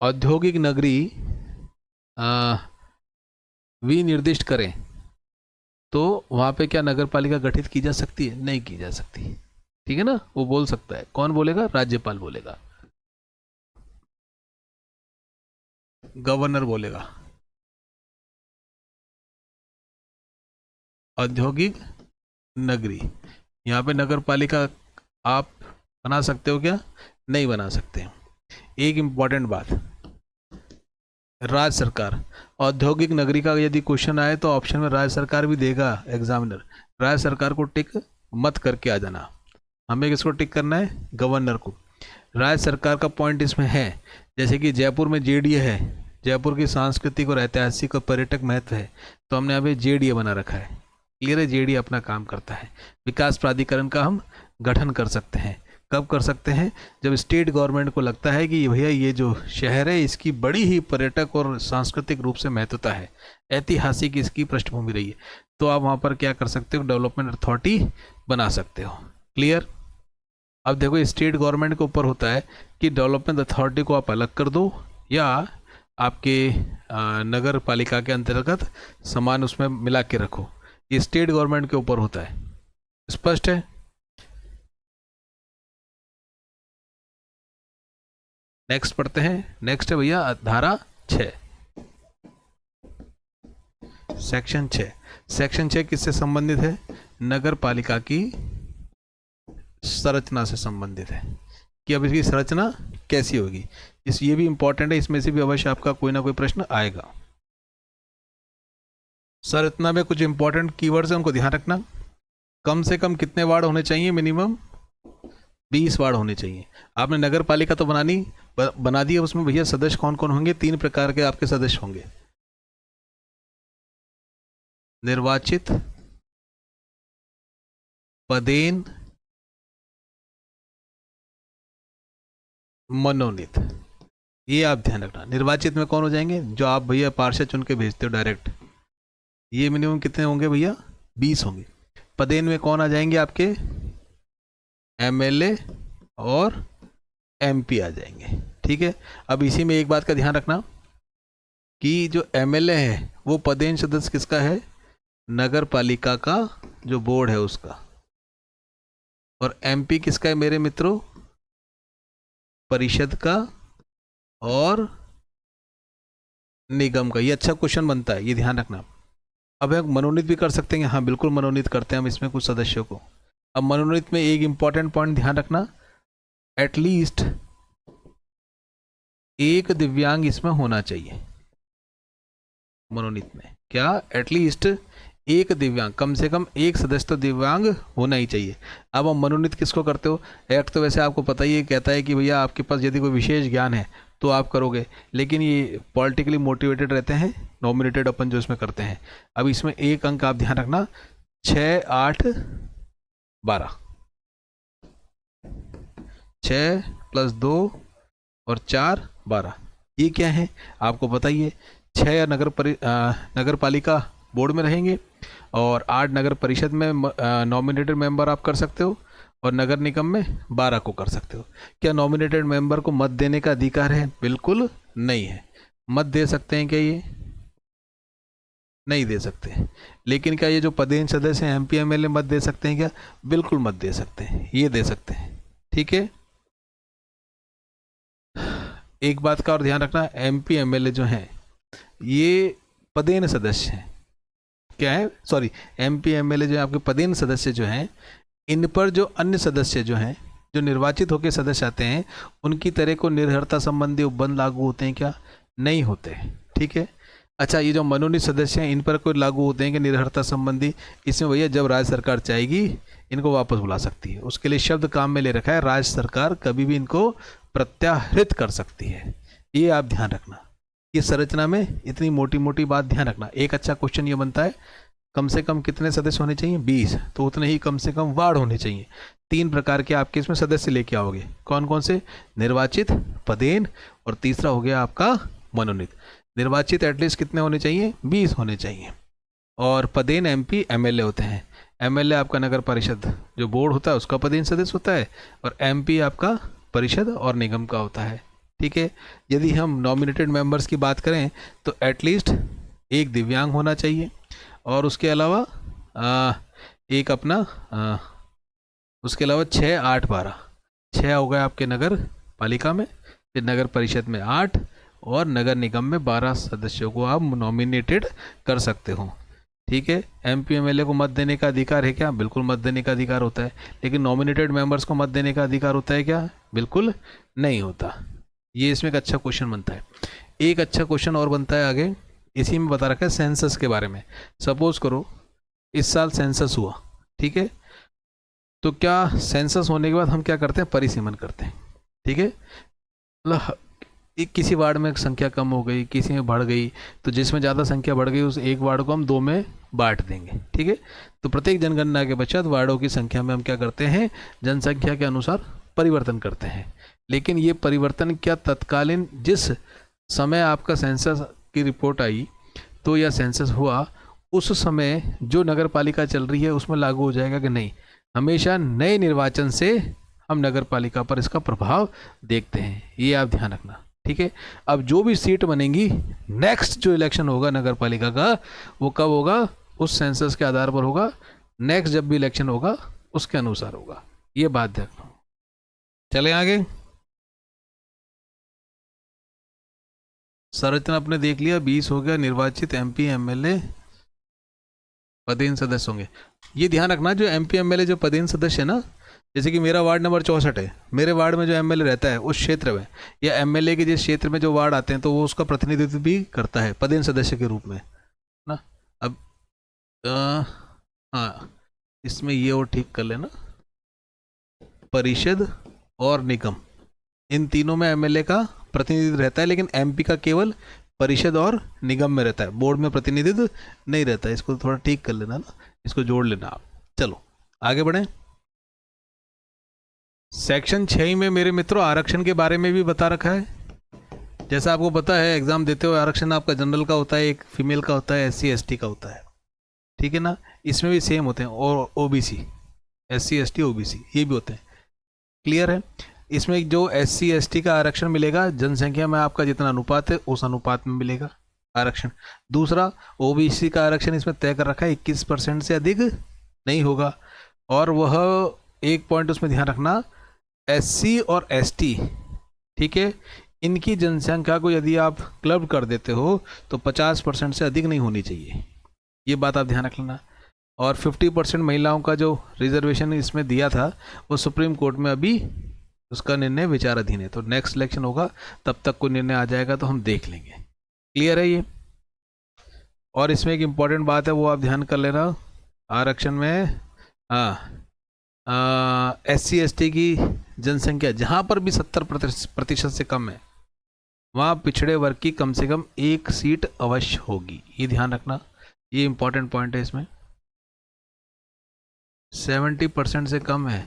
Speaker 1: औद्योगिक नगरी विनिर्दिष्ट करें, तो वहाँ पे क्या नगर पालिका गठित की जा सकती है? नहीं की जा सकती। ठीक है ना, वो बोल सकता है। कौन बोलेगा? राज्यपाल बोलेगा, गवर्नर बोलेगा। औद्योगिक नगरी, यहाँ पे नगर पालिका आप बना सकते हो क्या? नहीं बना सकते। एक इम्पॉर्टेंट बात, राज्य सरकार, औद्योगिक नगरी का यदि क्वेश्चन आए तो ऑप्शन में राज्य सरकार भी देगा एग्जामिनर। राज्य सरकार को टिक मत करके आ जाना, हमें किसको टिक करना है? गवर्नर को। राज्य सरकार का पॉइंट इसमें है, जैसे कि जयपुर में जेडीए है, जयपुर की सांस्कृतिक और ऐतिहासिक और पर्यटक महत्व है, तो हमने यहाँ पे जेडीए बना रखा है। क्लियर है? जेडीए अपना काम करता है। विकास प्राधिकरण का हम गठन कर सकते हैं। कब कर सकते हैं? जब स्टेट गवर्नमेंट को लगता है कि भैया ये जो शहर है इसकी बड़ी ही पर्यटक और सांस्कृतिक रूप से महत्वता है, ऐतिहासिक इसकी पृष्ठभूमि रही है, तो आप वहाँ पर क्या कर सकते हो? डेवलपमेंट अथॉरिटी बना सकते हो। क्लियर? अब देखो, स्टेट गवर्नमेंट के ऊपर होता है कि डेवलपमेंट अथॉरिटी को आप अलग कर दो या आपके नगर पालिका के अंतर्गत समान उसमें मिला के रखो। ये स्टेट गवर्नमेंट के ऊपर होता है। स्पष्ट है? नेक्स्ट पढ़ते हैं। नेक्स्ट है भैया धारा 6, सेक्शन 6। सेक्शन 6 किससे संबंधित है? नगर पालिका की संरचना से संबंधित है, कि अब इसकी संरचना कैसी होगी। ये भी इंपॉर्टेंट है, इसमें से भी अवश्य आपका कोई ना कोई प्रश्न आएगा। संरचना में कुछ इंपॉर्टेंट कीवर्ड्स हैं, उनको ध्यान रखना। कम से कम कितने वार्ड होने चाहिए? मिनिमम 20 वार्ड होने चाहिए। आपने नगर पालिका तो बना दी है, उसमें भैया सदस्य कौन कौन होंगे? 3 प्रकार के आपके सदस्य होंगे, निर्वाचित, पदेन, मनोनीत। ये आप ध्यान रखना। निर्वाचित में कौन हो जाएंगे? जो आप भैया पार्षद चुन के भेजते हो डायरेक्ट, ये मिनिमम कितने होंगे भैया? 20 होंगे। पदेन में कौन आ जाएंगे? आपके एमएलए और एमपी आ जाएंगे। ठीक है। अब इसी में एक बात का ध्यान रखना कि जो एमएलए है वो पदेन सदस्य किसका है? नगर पालिका का जो बोर्ड है उसका। और एमपी किसका है मेरे मित्रों? परिषद का और निगम का। ये अच्छा क्वेश्चन बनता है, ये ध्यान रखना। अब हम मनोनीत भी कर सकते हैं। हाँ बिल्कुल मनोनीत करते हैं हम इसमें कुछ सदस्यों को। अब मनोनीत में एक इंपॉर्टेंट पॉइंट ध्यान रखना, एटलीस्ट एक दिव्यांग इसमें होना चाहिए। मनोनीत में क्या? एटलीस्ट एक दिव्यांग, कम से कम एक सदस्य तो दिव्यांग होना ही चाहिए। अब हम मनोनीत किसको करते हो? एक्ट तो वैसे आपको पता ही है, कहता है कि भैया आपके पास यदि कोई विशेष ज्ञान है तो आप करोगे, लेकिन ये पॉलिटिकली मोटिवेटेड रहते हैं, नॉमिनेटेड अपन जो इसमें करते हैं। अब इसमें एक अंक आप ध्यान रखना, 6, 8, 12, 6 + 2 और 4, 12। ये क्या है आपको पता ही है। 6 नगर पालिका बोर्ड में रहेंगे और 8 नगर परिषद में नॉमिनेटेड मेंबर आप कर सकते हो, और नगर निगम में 12 को कर सकते हो। क्या नॉमिनेटेड मेंबर को मत देने का अधिकार है? बिल्कुल नहीं है। मत दे सकते हैं क्या? ये नहीं दे सकते। लेकिन क्या ये जो पदेन सदस्य हैं एमपी एमएलए मत दे सकते हैं क्या? बिल्कुल मत दे सकते हैं, ये दे सकते हैं। ठीक है। एक बात का और ध्यान रखना, एमपी एमएलए जो हैं ये पदेन सदस्य हैं। क्या है? सॉरी, एमपी एमएलए जो है आपके पदेन सदस्य जो हैं, इन पर जो अन्य सदस्य जो हैं, जो निर्वाचित होकर सदस्य आते हैं, उनकी तरह को निर्भरता संबंधी उपबंध लागू होते हैं क्या? नहीं होते। ठीक है। अच्छा, ये जो मनोनीत सदस्य हैं इन पर कोई लागू होते हैं कि निर्भरता संबंधी? इसमें भैया जब राज्य सरकार चाहेगी इनको वापस बुला सकती है। उसके लिए शब्द काम में ले रखा है, राज्य सरकार कभी भी इनको प्रत्याहृत कर सकती है। ये आप ध्यान रखना। ये संरचना में इतनी मोटी मोटी बात ध्यान रखना। एक अच्छा क्वेश्चन ये बनता है, कम से कम कितने सदस्य होने चाहिए? 20। तो उतने ही कम से कम वार्ड होने चाहिए। 3 प्रकार के आपके इसमें सदस्य लेके आओगे। कौन कौन से? निर्वाचित, पदेन, और तीसरा हो गया आपका मनोनीत। निर्वाचित एटलीस्ट कितने होने चाहिए? 20 होने चाहिए। और पदेन एमपी एमएलए होते हैं। एमएलए आपका नगर परिषद जो बोर्ड होता है उसका पदेन सदस्य होता है, और एमपी आपका परिषद और निगम का होता है। ठीक है। यदि हम नॉमिनेटेड मेंबर्स की बात करें तो एटलीस्ट एक दिव्यांग होना चाहिए, और उसके अलावा एक अपना उसके अलावा 6, 8, 12, 6 हो गए आपके नगर पालिका में, फिर नगर परिषद में 8 और नगर निगम में 12 सदस्यों को आप नॉमिनेटेड कर सकते हो। ठीक है, एमपी एमएलए को मत देने का अधिकार है क्या? बिल्कुल मत देने का अधिकार होता है। लेकिन नॉमिनेटेड मेंबर्स को मत देने का अधिकार होता है क्या? बिल्कुल नहीं होता। ये इसमें एक अच्छा क्वेश्चन बनता है। एक अच्छा क्वेश्चन और बनता है आगे, इसी में बता रखा है सेंसस के बारे में। सपोज करो इस साल सेंसस हुआ, ठीक है, तो क्या सेंसस होने के बाद हम क्या करते हैं? परिसीमन करते हैं। ठीक है, मतलब एक किसी वार्ड में संख्या कम हो गई, किसी में बढ़ गई, तो जिसमें ज़्यादा संख्या बढ़ गई उस एक वार्ड को हम 2 में बांट देंगे। ठीक है, तो प्रत्येक जनगणना के पश्चात वार्डों की संख्या में हम क्या करते हैं? जनसंख्या के अनुसार परिवर्तन करते हैं। लेकिन ये परिवर्तन क्या तत्कालीन जिस समय आपका सेंसस की रिपोर्ट आई तो या सेंसस हुआ उस समय जो नगर पालिका चल रही है उसमें लागू हो जाएगा कि नहीं? हमेशा नए निर्वाचन से हम नगर पालिका पर इसका प्रभाव देखते हैं, ये आप ध्यान रखना। ठीक है, अब जो भी सीट बनेंगी, नेक्स्ट जो इलेक्शन होगा नगर पालिका का वो कब होगा? उस सेंसस के आधार पर होगा। नेक्स्ट जब भी इलेक्शन होगा उसके अनुसार होगा, ये बात देखना। चले आगे। संरचना आपने देख लिया, 20 हो गया निर्वाचित एमपी एमएलए पदेन सदस्य होंगे। ये ध्यान रखना जो एमपी एमएलए जो पदेन सदस्य है ना, जैसे कि मेरा वार्ड नंबर 64 है, मेरे वार्ड में जो एमएलए रहता है उस क्षेत्र में या एमएलए के जिस क्षेत्र में जो वार्ड आते हैं तो वो उसका प्रतिनिधित्व भी करता है पदेन सदस्य के रूप में ना। अब हाँ, इसमें ये और ठीक कर लेना, परिषद और निगम इन तीनों में एमएलए का प्रतिनिधित्व रहता है, लेकिन एमपी का केवल परिषद और निगम में रहता है, बोर्ड में प्रतिनिधित्व नहीं रहता है। इसको थोड़ा ठीक कर लेना ना, इसको जोड़ लेना आप। चलो आगे बढ़ें। सेक्शन 6 में मेरे मित्रों आरक्षण के बारे में भी बता रखा है। जैसा आपको पता है एग्जाम देते हुए आरक्षण आपका जनरल का होता है, एक फीमेल का होता है, एससी एसटी का होता है। ठीक है ना, इसमें भी सेम होते हैं, और ओबीसी, एससी एसटी ओबीसी ये भी होते हैं। क्लियर है? इसमें जो एससी एसटी का आरक्षण मिलेगा जनसंख्या में आपका जितना अनुपात है उस अनुपात में मिलेगा आरक्षण। दूसरा, ओबीसी का आरक्षण इसमें तय कर रखा है 21% से अधिक नहीं होगा। और वह एक पॉइंट उसमें ध्यान रखना, एससी और एसटी, ठीक है, इनकी जनसंख्या को यदि आप क्लब कर देते हो तो 50% से अधिक नहीं होनी चाहिए, ये बात आप ध्यान रख लेना। और 50% महिलाओं का जो रिजर्वेशन इसमें दिया था वो सुप्रीम कोर्ट में अभी उसका निर्णय विचाराधीन है, तो नेक्स्ट इलेक्शन होगा तब तक कोई निर्णय आ जाएगा तो हम देख लेंगे। क्लियर है ये? और इसमें एक इम्पॉर्टेंट बात है वो आप ध्यान कर लेना, आरक्षण में हाँ एससी एसटी की जनसंख्या जहाँ पर भी 70% से कम है वहाँ पिछड़े वर्ग की कम से कम एक सीट अवश्य होगी, ये ध्यान रखना, ये इंपॉर्टेंट पॉइंट है। इसमें 70% से कम है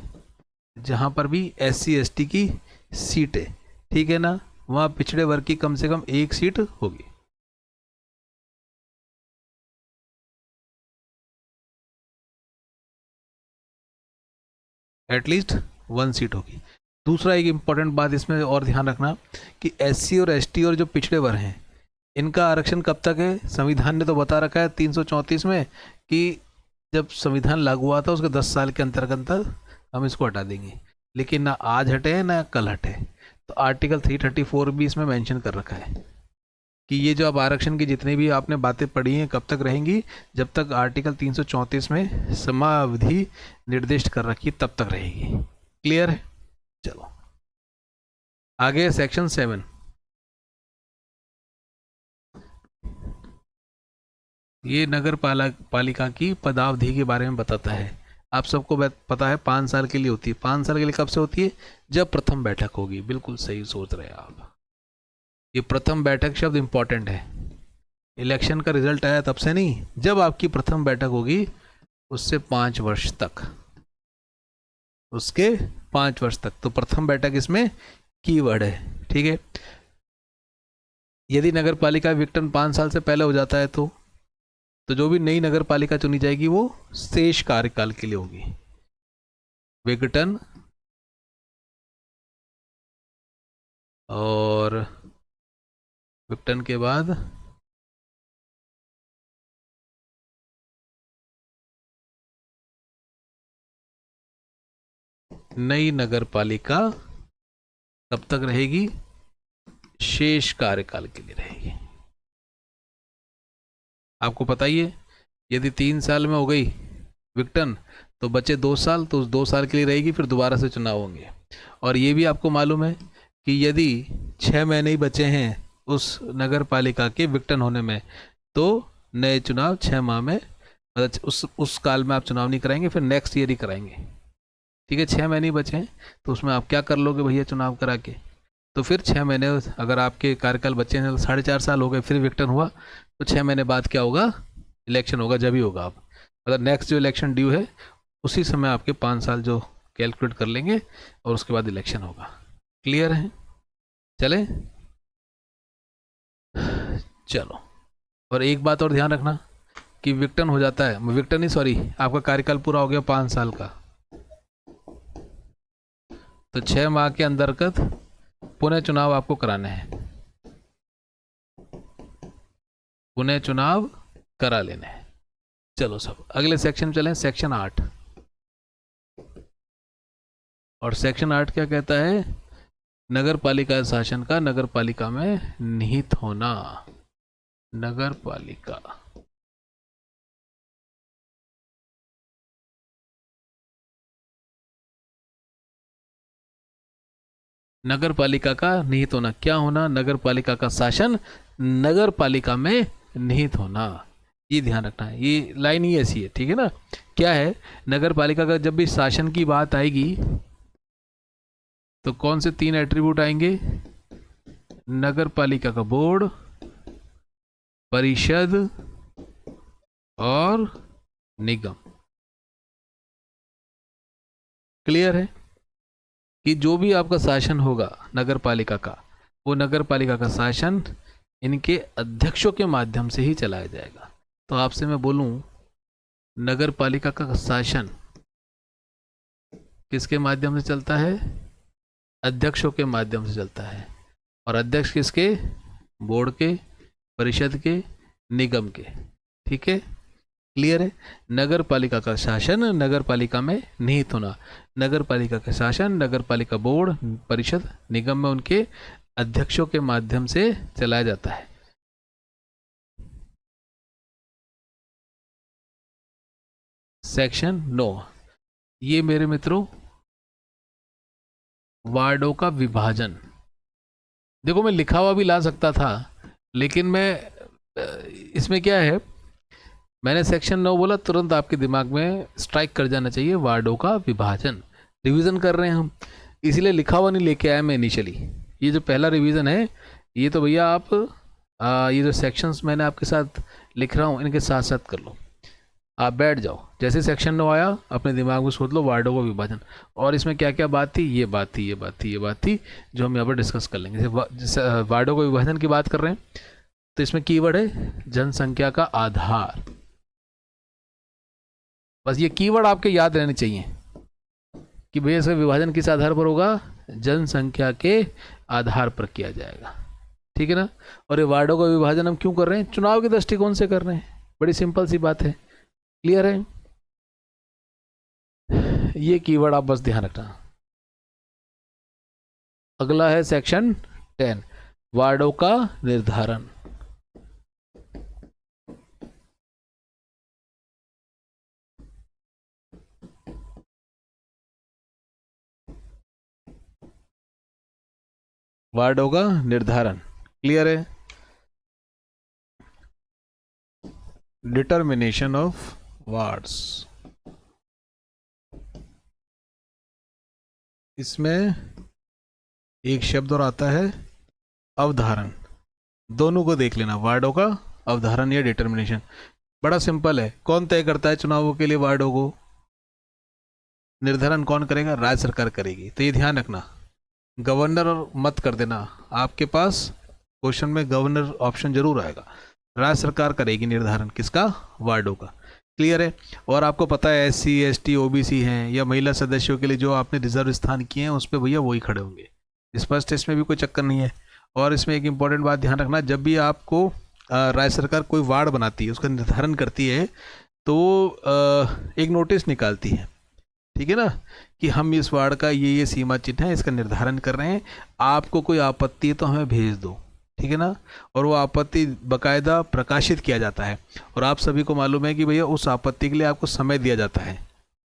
Speaker 1: जहाँ पर भी एससी एसटी की सीट है, ठीक है ना, वहाँ पिछड़े वर्ग की कम से कम एक सीट होगी। एटलीस्ट 1 सीट होगी। दूसरा एक इम्पॉर्टेंट बात इसमें और ध्यान रखना कि एससी और एसटी और जो पिछड़े वर्ग हैं इनका आरक्षण कब तक है? संविधान ने तो बता रखा है 334 में कि जब संविधान लागू हुआ था उसके 10 साल के अंतर्गत हम इसको हटा देंगे, लेकिन ना आज हटे ना कल हटे। तो आर्टिकल 334 भी इसमें मेंशन कर रखा है कि ये जो अब आरक्षण की जितनी भी आपने बातें पढ़ी हैं कब तक रहेंगी? जब तक आर्टिकल 334 में समावधि निर्दिष्ट कर रखी तब तक रहेगी। क्लियर है? चलो आगे सेक्शन 7, ये नगर पालिका की पदावधि के बारे में बताता है। आप सबको पता है 5 साल के लिए होती है। 5 साल के लिए कब से होती है? जब प्रथम बैठक होगी। बिल्कुल सही सोच रहे हैं आप। ये प्रथम बैठक शब्द इंपॉर्टेंट है, इलेक्शन का रिजल्ट आया तब से नहीं, जब आपकी प्रथम बैठक होगी उससे 5 वर्ष तक, उसके 5 वर्ष तक। तो प्रथम बैठक इसमें कीवर्ड है। ठीक है, यदि नगर पालिका विघटन 5 साल से पहले हो जाता है तो जो भी नई नगर पालिका चुनी जाएगी वो शेष कार्यकाल के लिए होगी। विघटन और विघटन के बाद नई नगर पालिका कब तक रहेगी? शेष कार्यकाल के लिए रहेगी। आपको पता ही है, यदि 3 साल में हो गई विघटन तो बचे 2 साल, तो उस 2 साल के लिए रहेगी, फिर दोबारा से चुनाव होंगे। और ये भी आपको मालूम है कि यदि 6 महीने ही बचे हैं उस नगर पालिका के विघटन होने में, तो नए चुनाव 6 माह में, मतलब उस काल में आप चुनाव नहीं कराएंगे, फिर नेक्स्ट ईयर ही कराएंगे। ठीक है, 6 महीने ही बचे हैं तो उसमें आप क्या कर लोगे भैया चुनाव करा के? तो फिर 6 महीने अगर आपके कार्यकाल बचे हैं तो 4.5 साल हो गए, फिर विघटन हुआ तो 6 महीने बाद क्या होगा? इलेक्शन होगा, जब ही होगा। आप मतलब नेक्स्ट जो इलेक्शन ड्यू है उसी समय आपके 5 साल जो कैलकुलेट कर लेंगे और उसके बाद इलेक्शन होगा। क्लियर है? चले, चलो। और एक बात और ध्यान रखना कि विघटन हो जाता है, विघटन नहीं सॉरी, आपका कार्यकाल पूरा हो गया 5 साल का, तो 6 माह के अंतर्गत पुनः चुनाव आपको कराने हैं, पुनः चुनाव करा लेने हैं। चलो सब अगले सेक्शन चलें, सेक्शन 8। और सेक्शन 8 क्या कहता है? नगर पालिका शासन का नगर पालिका में निहित होना। नगर पालिका नगर पालिका का निहित होना, क्या होना? नगर पालिका का शासन नगर पालिका में निहित होना। ये ध्यान रखना है, ये लाइन ही ऐसी है, ठीक है ना? क्या है, नगर पालिका का जब भी शासन की बात आएगी तो कौन से 3 एट्रीब्यूट आएंगे? नगर पालिका का बोर्ड, परिषद और निगम। क्लियर है कि जो भी आपका शासन होगा नगर पालिका का, वो नगर पालिका का शासन इनके अध्यक्षों के माध्यम से ही चलाया जाएगा। तो आपसे मैं बोलूं, नगर पालिका का शासन किसके माध्यम से चलता है? अध्यक्षों के माध्यम से चलता है। और अध्यक्ष किसके? बोर्ड के, परिषद के, निगम के। ठीक है, क्लियर है? नगर पालिका का शासन नगर पालिका में निहित होना। नगर पालिका का शासन नगर पालिका बोर्ड, परिषद, निगम में उनके अध्यक्षों के माध्यम से चलाया जाता है। सेक्शन 9, ये मेरे मित्रों वार्डों का विभाजन। देखो मैं लिखा हुआ भी ला सकता था, लेकिन मैं इसमें क्या है, मैंने सेक्शन 9 बोला, तुरंत आपके दिमाग में स्ट्राइक कर जाना चाहिए वार्डों का विभाजन। रिवीजन कर रहे हैं हम, इसलिए लिखा हुआ नहीं लेके आया मैं इनिशियली। ये जो पहला रिवीजन है, ये तो भैया आप ये जो सेक्शंस मैंने आपके साथ लिख रहा हूँ इनके साथ साथ कर लो। आप बैठ जाओ, जैसे सेक्शन 9 आया अपने दिमाग में सोच लो वार्डों का विभाजन, और इसमें क्या क्या बात थी, ये बात थी, ये बात थी, ये बात थी, जो हम यहाँ पर डिस्कस कर लेंगे। जैसे वार्डों का विभाजन की बात कर रहे हैं तो इसमें कीवर्ड है जनसंख्या का आधार। बस ये कीवर्ड आपके याद रहने चाहिए कि भैया इसका विभाजन किस आधार पर होगा? जनसंख्या के आधार पर किया जाएगा। ठीक है ना? और ये वार्डों का विभाजन हम क्यों कर रहे हैं? चुनाव के दृष्टिकोण से कर रहे हैं। बड़ी सिंपल सी बात है। क्लियर है? ये कीवर्ड आप बस ध्यान रखना। अगला है सेक्शन 10, वार्डों का निर्धारण। वार्डों का निर्धारण क्लियर है? डिटर्मिनेशन ऑफ वार्ड्स, इसमें एक शब्द और आता है अवधारण। दोनों को देख लेना, वार्डों का अवधारण या डिटर्मिनेशन। बड़ा सिंपल है। कौन तय करता है चुनावों के लिए वार्डों को? निर्धारण कौन करेगा? राज्य सरकार करेगी। तो ये ध्यान रखना, गवर्नर मत कर देना। आपके पास क्वेश्चन में गवर्नर ऑप्शन जरूर आएगा। राज्य सरकार करेगी निर्धारण किसका? वार्डों का। क्लियर है? और आपको पता है SC ST OBC हैं या महिला सदस्यों के लिए जो आपने रिजर्व स्थान किए हैं उस पर भैया वही खड़े होंगे। स्पष्ट, इसमें भी कोई चक्कर नहीं है। और इसमें एक इंपॉर्टेंट बात ध्यान रखना, जब भी आपको राज्य सरकार कोई वार्ड बनाती है, उसका निर्धारण करती है, तो एक नोटिस निकालती है ठीक है ना, कि हम इस वार्ड का ये सीमा चिन्ह है, इसका निर्धारण कर रहे हैं, आपको कोई आपत्ति है तो हमें भेज दो, ठीक है ना। और वो आपत्ति बकायदा प्रकाशित किया जाता है, और आप सभी को मालूम है कि भैया उस आपत्ति के लिए आपको समय दिया जाता है,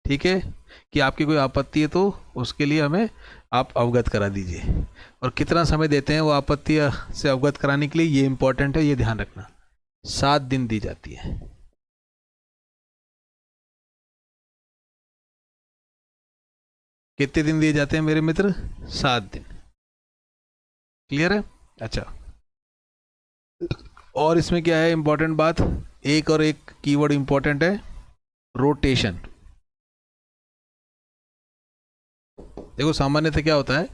Speaker 1: ठीक है, कि आपकी कोई आपत्ति है तो उसके लिए हमें आप अवगत करा दीजिए। और कितना समय देते हैं वो आपत्ति से अवगत कराने के लिए, ये इंपॉर्टेंट है, ये ध्यान रखना। 7 दिन दी जाती है। कितने दिन दिए जाते हैं मेरे मित्र? 7 दिन। क्लियर है? अच्छा, और इसमें क्या है इंपॉर्टेंट बात, एक कीवर्ड इंपॉर्टेंट है, रोटेशन। देखो सामान्यतः क्या होता है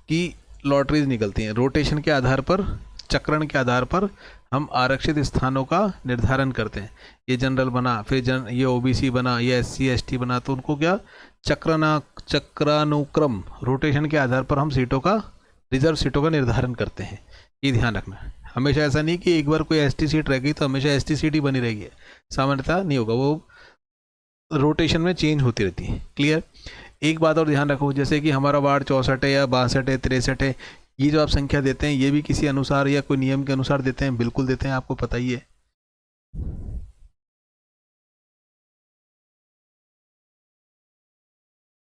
Speaker 1: कि लॉटरीज निकलती हैं, रोटेशन के आधार पर, चक्रण के आधार पर हम आरक्षित स्थानों का निर्धारण करते हैं। ये जनरल बना, फिर ये ओबीसी बना, ये एससी एसटी बना, तो उनको क्या चक्रानुक्रम, रोटेशन के आधार पर हम सीटों का, रिजर्व सीटों का निर्धारण करते हैं। ये ध्यान रखना, हमेशा ऐसा नहीं कि एक बार कोई एसटी सीट रह गई तो हमेशा एसटी सीट ही बनी रहेगी, सामान्यतः नहीं होगा, वो रोटेशन में चेंज होती रहती है। क्लियर? एक बात और ध्यान रखो, जैसे कि हमारा वार्ड 64 है या 62 है, 63 है, ये जो आप संख्या देते हैं ये भी किसी अनुसार या कोई नियम के अनुसार देते हैं? बिल्कुल देते हैं, आपको पता ही है।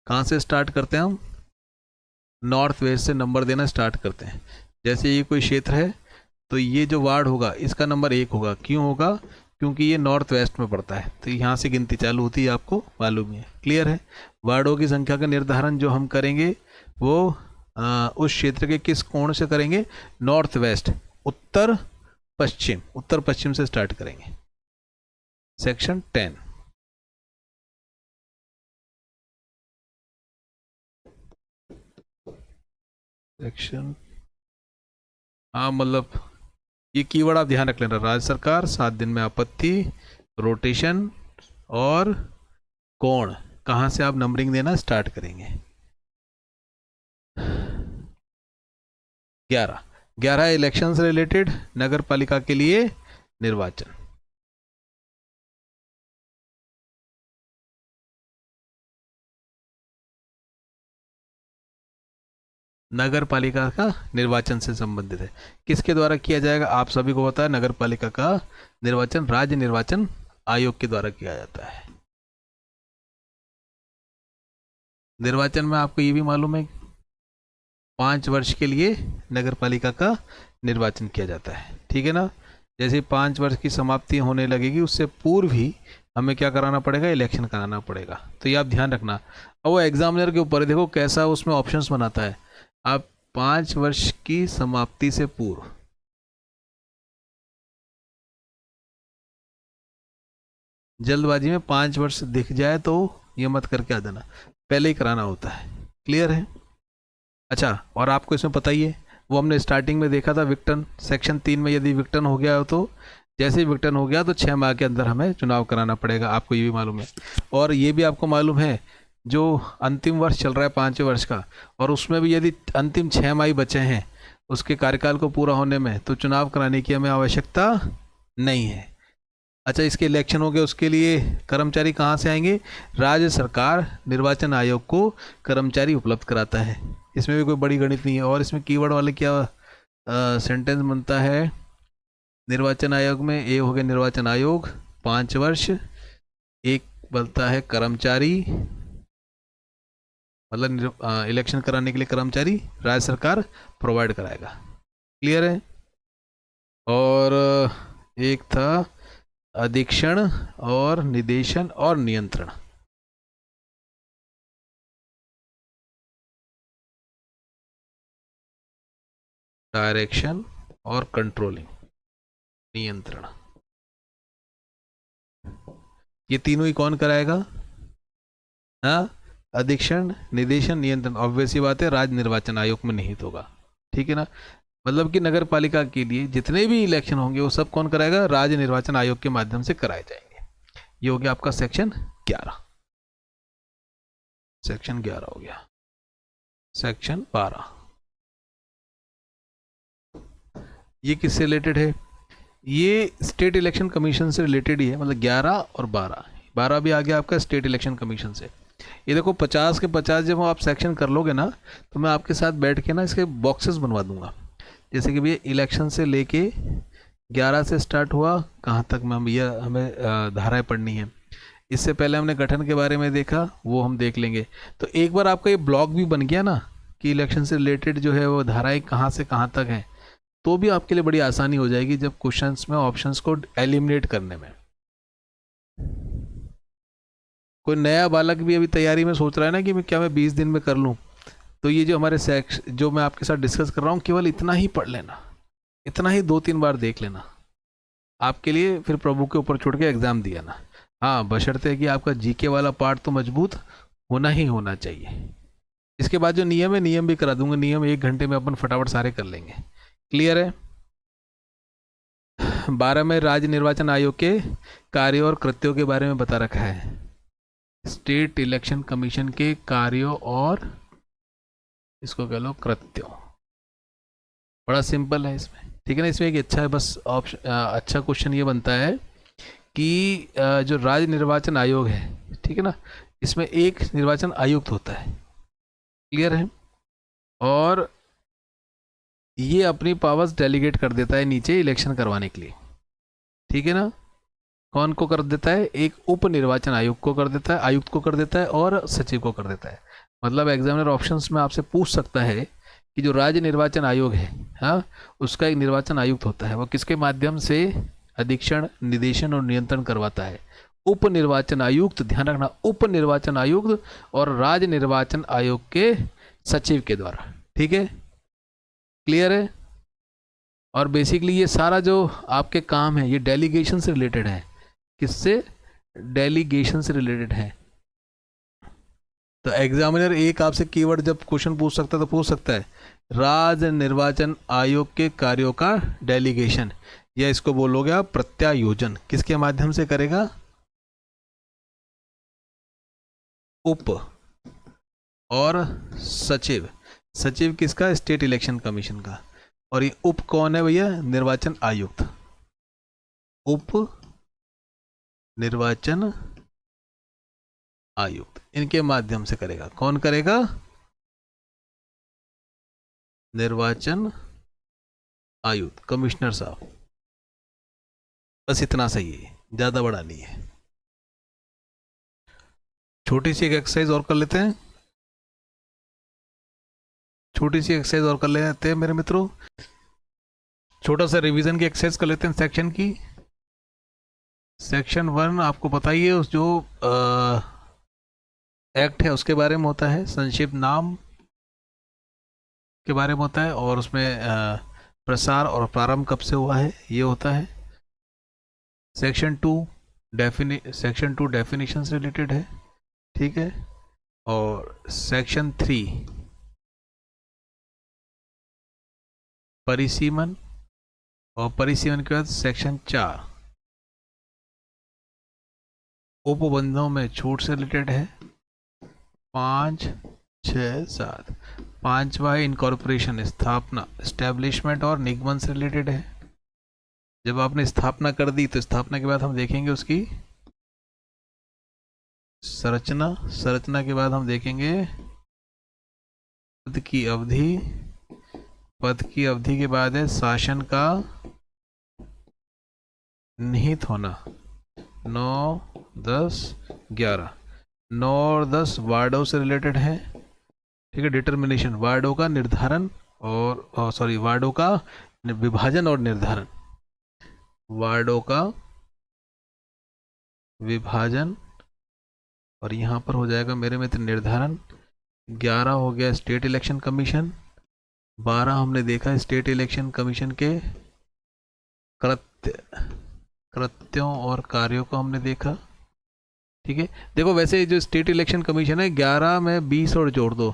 Speaker 1: कहाँ से स्टार्ट करते हैं हम? नॉर्थ वेस्ट से नंबर देना स्टार्ट करते हैं। जैसे ये कोई क्षेत्र है तो ये जो वार्ड होगा इसका नंबर 1 होगा। क्यों होगा? क्योंकि ये नॉर्थ वेस्ट में पड़ता है, तो यहाँ से गिनती चालू होती है, आपको मालूम है। क्लियर है? वार्डों की संख्या का निर्धारण जो हम करेंगे वो उस क्षेत्र के किस कोण से करेंगे? नॉर्थ वेस्ट, उत्तर पश्चिम, उत्तर पश्चिम से स्टार्ट करेंगे। सेक्शन 10। सेक्शन, हाँ मतलब ये कीवर्ड आप ध्यान रख लेना, राज्य सरकार, 7 दिन में आपत्ति, रोटेशन और कोण, कहाँ से आप नंबरिंग देना स्टार्ट करेंगे। 11 इलेक्शन से रिलेटेड, नगर पालिका के लिए निर्वाचन। नगर पालिका का निर्वाचन से संबंधित है। किसके द्वारा किया जाएगा? आप सभी को पता है, नगर पालिका का निर्वाचन राज्य निर्वाचन आयोग के द्वारा किया जाता है। निर्वाचन में आपको ये भी मालूम है 5 वर्ष के लिए नगर पालिका का निर्वाचन किया जाता है, ठीक है ना। जैसे 5 वर्ष की समाप्ति होने लगेगी उससे पूर्व ही हमें क्या कराना पड़ेगा? इलेक्शन कराना पड़ेगा। तो ये आप ध्यान रखना। अब वो एग्जामिनर के ऊपर देखो कैसा उसमें ऑप्शंस बनाता है। आप 5 वर्ष की समाप्ति से पूर्व, जल्दबाजी में 5 वर्ष दिख जाए तो ये मत करके आ देना, पहले ही कराना होता है। क्लियर है? अच्छा, और आपको इसमें पता ही है, वो हमने स्टार्टिंग में देखा था विघटन, सेक्शन 3 में यदि विघटन हो गया हो तो, जैसे ही विघटन हो गया तो 6 माह के अंदर हमें चुनाव कराना पड़ेगा, आपको ये भी मालूम है। और ये भी आपको मालूम है जो अंतिम वर्ष चल रहा है 5 वर्ष का, और उसमें भी यदि अंतिम 6 माह बचे हैं उसके कार्यकाल को पूरा होने में, तो चुनाव कराने की हमें आवश्यकता नहीं है। अच्छा, इसके इलेक्शन हो गए, उसके लिए कर्मचारी कहाँ से आएंगे? राज्य सरकार निर्वाचन आयोग को कर्मचारी उपलब्ध कराता है। इसमें भी कोई बड़ी गणित नहीं है। और इसमें कीवर्ड वाले क्या सेंटेंस बनता है निर्वाचन आयोग में? ए हो गया निर्वाचन आयोग 5 वर्ष, एक बनता है कर्मचारी, मतलब इलेक्शन कराने के लिए कर्मचारी राज्य सरकार प्रोवाइड कराएगा। क्लियर है? और एक था अधीक्षण और निदेशन और नियंत्रण। डायरेक्शन और कंट्रोलिंग, नियंत्रण, ये तीनों ही कौन कराएगा? हाँ, अधीक्षण, निदेशन, नियंत्रण। ऑब्वियस ही बात है, राज्य निर्वाचन आयोग में निहित होगा, ठीक है ना। मतलब कि नगर पालिका के लिए जितने भी इलेक्शन होंगे वो सब कौन कराएगा? राज्य निर्वाचन आयोग के माध्यम से कराए जाएंगे। ये हो गया आपका सेक्शन 11। सेक्शन 11 हो गया। सेक्शन 12, ये किससे रिलेटेड है? ये स्टेट इलेक्शन कमीशन से रिलेटेड ही है, मतलब 11 और 12 भी आ गया आपका स्टेट इलेक्शन कमीशन से। ये देखो 50 के 50 जब आप सेक्शन कर लोगे ना, तो मैं आपके साथ बैठ के ना इसके बॉक्सेस बनवा दूंगा। जैसे कि भैया इलेक्शन से लेके 11 से स्टार्ट हुआ, कहाँ तक में भैया हमें धाराएं पढ़नी है। इससे पहले हमने गठन के बारे में देखा, वो हम देख लेंगे। तो एक बार आपका ये ब्लॉक भी बन गया ना कि इलेक्शन से रिलेटेड जो है वो धाराएं कहाँ से कहाँ तक हैं, तो भी आपके लिए बड़ी आसानी हो जाएगी जब क्वेश्चंस में ऑप्शंस को एलिमिनेट करने में। कोई नया बालक भी अभी तैयारी में सोच रहा है ना कि मैं 20 दिन में कर लूँ, तो ये जो हमारे सेक्शन जो मैं आपके साथ डिस्कस कर रहा हूँ, केवल इतना ही पढ़ लेना, इतना ही 2-3 बार देख लेना, आपके लिए फिर प्रभु के ऊपर छोड़ के एग्ज़ाम दिया ना। हाँ, बशर्ते कि आपका जीके वाला पार्ट तो मजबूत होना ही होना चाहिए। इसके बाद जो नियम है, नियम भी करा दूंगा, नियम 1 घंटे में अपन फटाफट सारे कर लेंगे। क्लियर है? 12 में राज्य निर्वाचन आयोग के कार्यों और कृत्यों के बारे में बता रखा है। स्टेट इलेक्शन कमीशन के कार्यों और इसको कह लो कृत्यों। बड़ा सिंपल है इसमें, ठीक है ना। इसमें एक अच्छा है बस ऑप्शन, अच्छा क्वेश्चन ये बनता है कि जो राज्य निर्वाचन आयोग है, ठीक है ना, इसमें एक निर्वाचन आयुक्त होता है। क्लियर है? और ये अपनी पावर्स डेलीगेट कर देता है नीचे इलेक्शन करवाने के लिए, ठीक है ना। कौन को कर देता है? एक उप निर्वाचन आयुक्त को कर देता है, आयुक्त को कर देता है और सचिव को कर देता है। मतलब एग्जामिनर ऑप्शंस में आपसे पूछ सकता है कि जो राज्य निर्वाचन आयोग है, हाँ, उसका एक निर्वाचन आयुक्त होता है, वो किसके माध्यम से अधीक्षण, निदेशन और नियंत्रण करवाता है? उप निर्वाचन आयुक्त, ध्यान रखना, उप निर्वाचन आयुक्त और राज्य निर्वाचन आयोग के सचिव के द्वारा, ठीक है। क्लियर है? और बेसिकली ये सारा जो आपके काम है ये डेलीगेशन से रिलेटेड है। किससे? डेलीगेशन से रिलेटेड है। तो एग्जामिनर एक आपसे कीवर्ड जब क्वेश्चन पूछ सकता है तो पूछ सकता है राज्य निर्वाचन आयोग के कार्यों का डेलीगेशन, या इसको बोलोगे आप प्रत्यायोजन। किसके माध्यम से करेगा? उप और सचिव। सचिव किसका? स्टेट इलेक्शन कमीशन का। और ये उप कौन है भैया? निर्वाचन आयुक्त। उप निर्वाचन आयुक्त, इनके माध्यम से करेगा। कौन करेगा? निर्वाचन आयुक्त, कमिश्नर साहब। बस इतना सही है, ज्यादा बड़ा नहीं है। छोटी सी एक एक्सरसाइज और कर लेते हैं, छोटी सी एक्सरसाइज और कर लेते हैं मेरे मित्रों। छोटा सा रिवीजन की एक्सरसाइज कर लेते हैं सेक्शन की। सेक्शन 1 आपको पता ही है, उस जो एक्ट है उसके बारे में होता है, संक्षिप्त नाम के बारे में होता है, और उसमें प्रसार और प्रारंभ कब से हुआ है ये होता है। सेक्शन 2 डेफिनेशन से रिलेटेड है, ठीक है। और सेक्शन 3 परिसीमन, और परिसीमन के बाद सेक्शन 4 उपबंधों में छूट से रिलेटेड है। 5, 6, 7 पांचवा है इनकॉर्पोरेशन, स्थापना, एस्टेब्लिशमेंट और निगमन से रिलेटेड है। जब आपने स्थापना कर दी तो स्थापना के बाद हम देखेंगे उसकी संरचना, संरचना के बाद हम देखेंगे पद की अवधि, पद की अवधि के बाद है शासन का निहित होना। 9, 10, 11, 9 और 10 वार्डों से रिलेटेड है, ठीक है। डिटर्मिनेशन, वार्डों का निर्धारण और सॉरी वार्डों का विभाजन और निर्धारण, वार्डों का विभाजन, और यहाँ पर हो जाएगा मेरे मित्र निर्धारण। 11 हो गया स्टेट इलेक्शन कमीशन। 12 हमने देखा स्टेट इलेक्शन कमीशन के कृत्य, कृत्यों और कार्यों को हमने देखा, ठीक है। देखो वैसे जो स्टेट इलेक्शन कमीशन है 11 में 20 और जोड़ दो,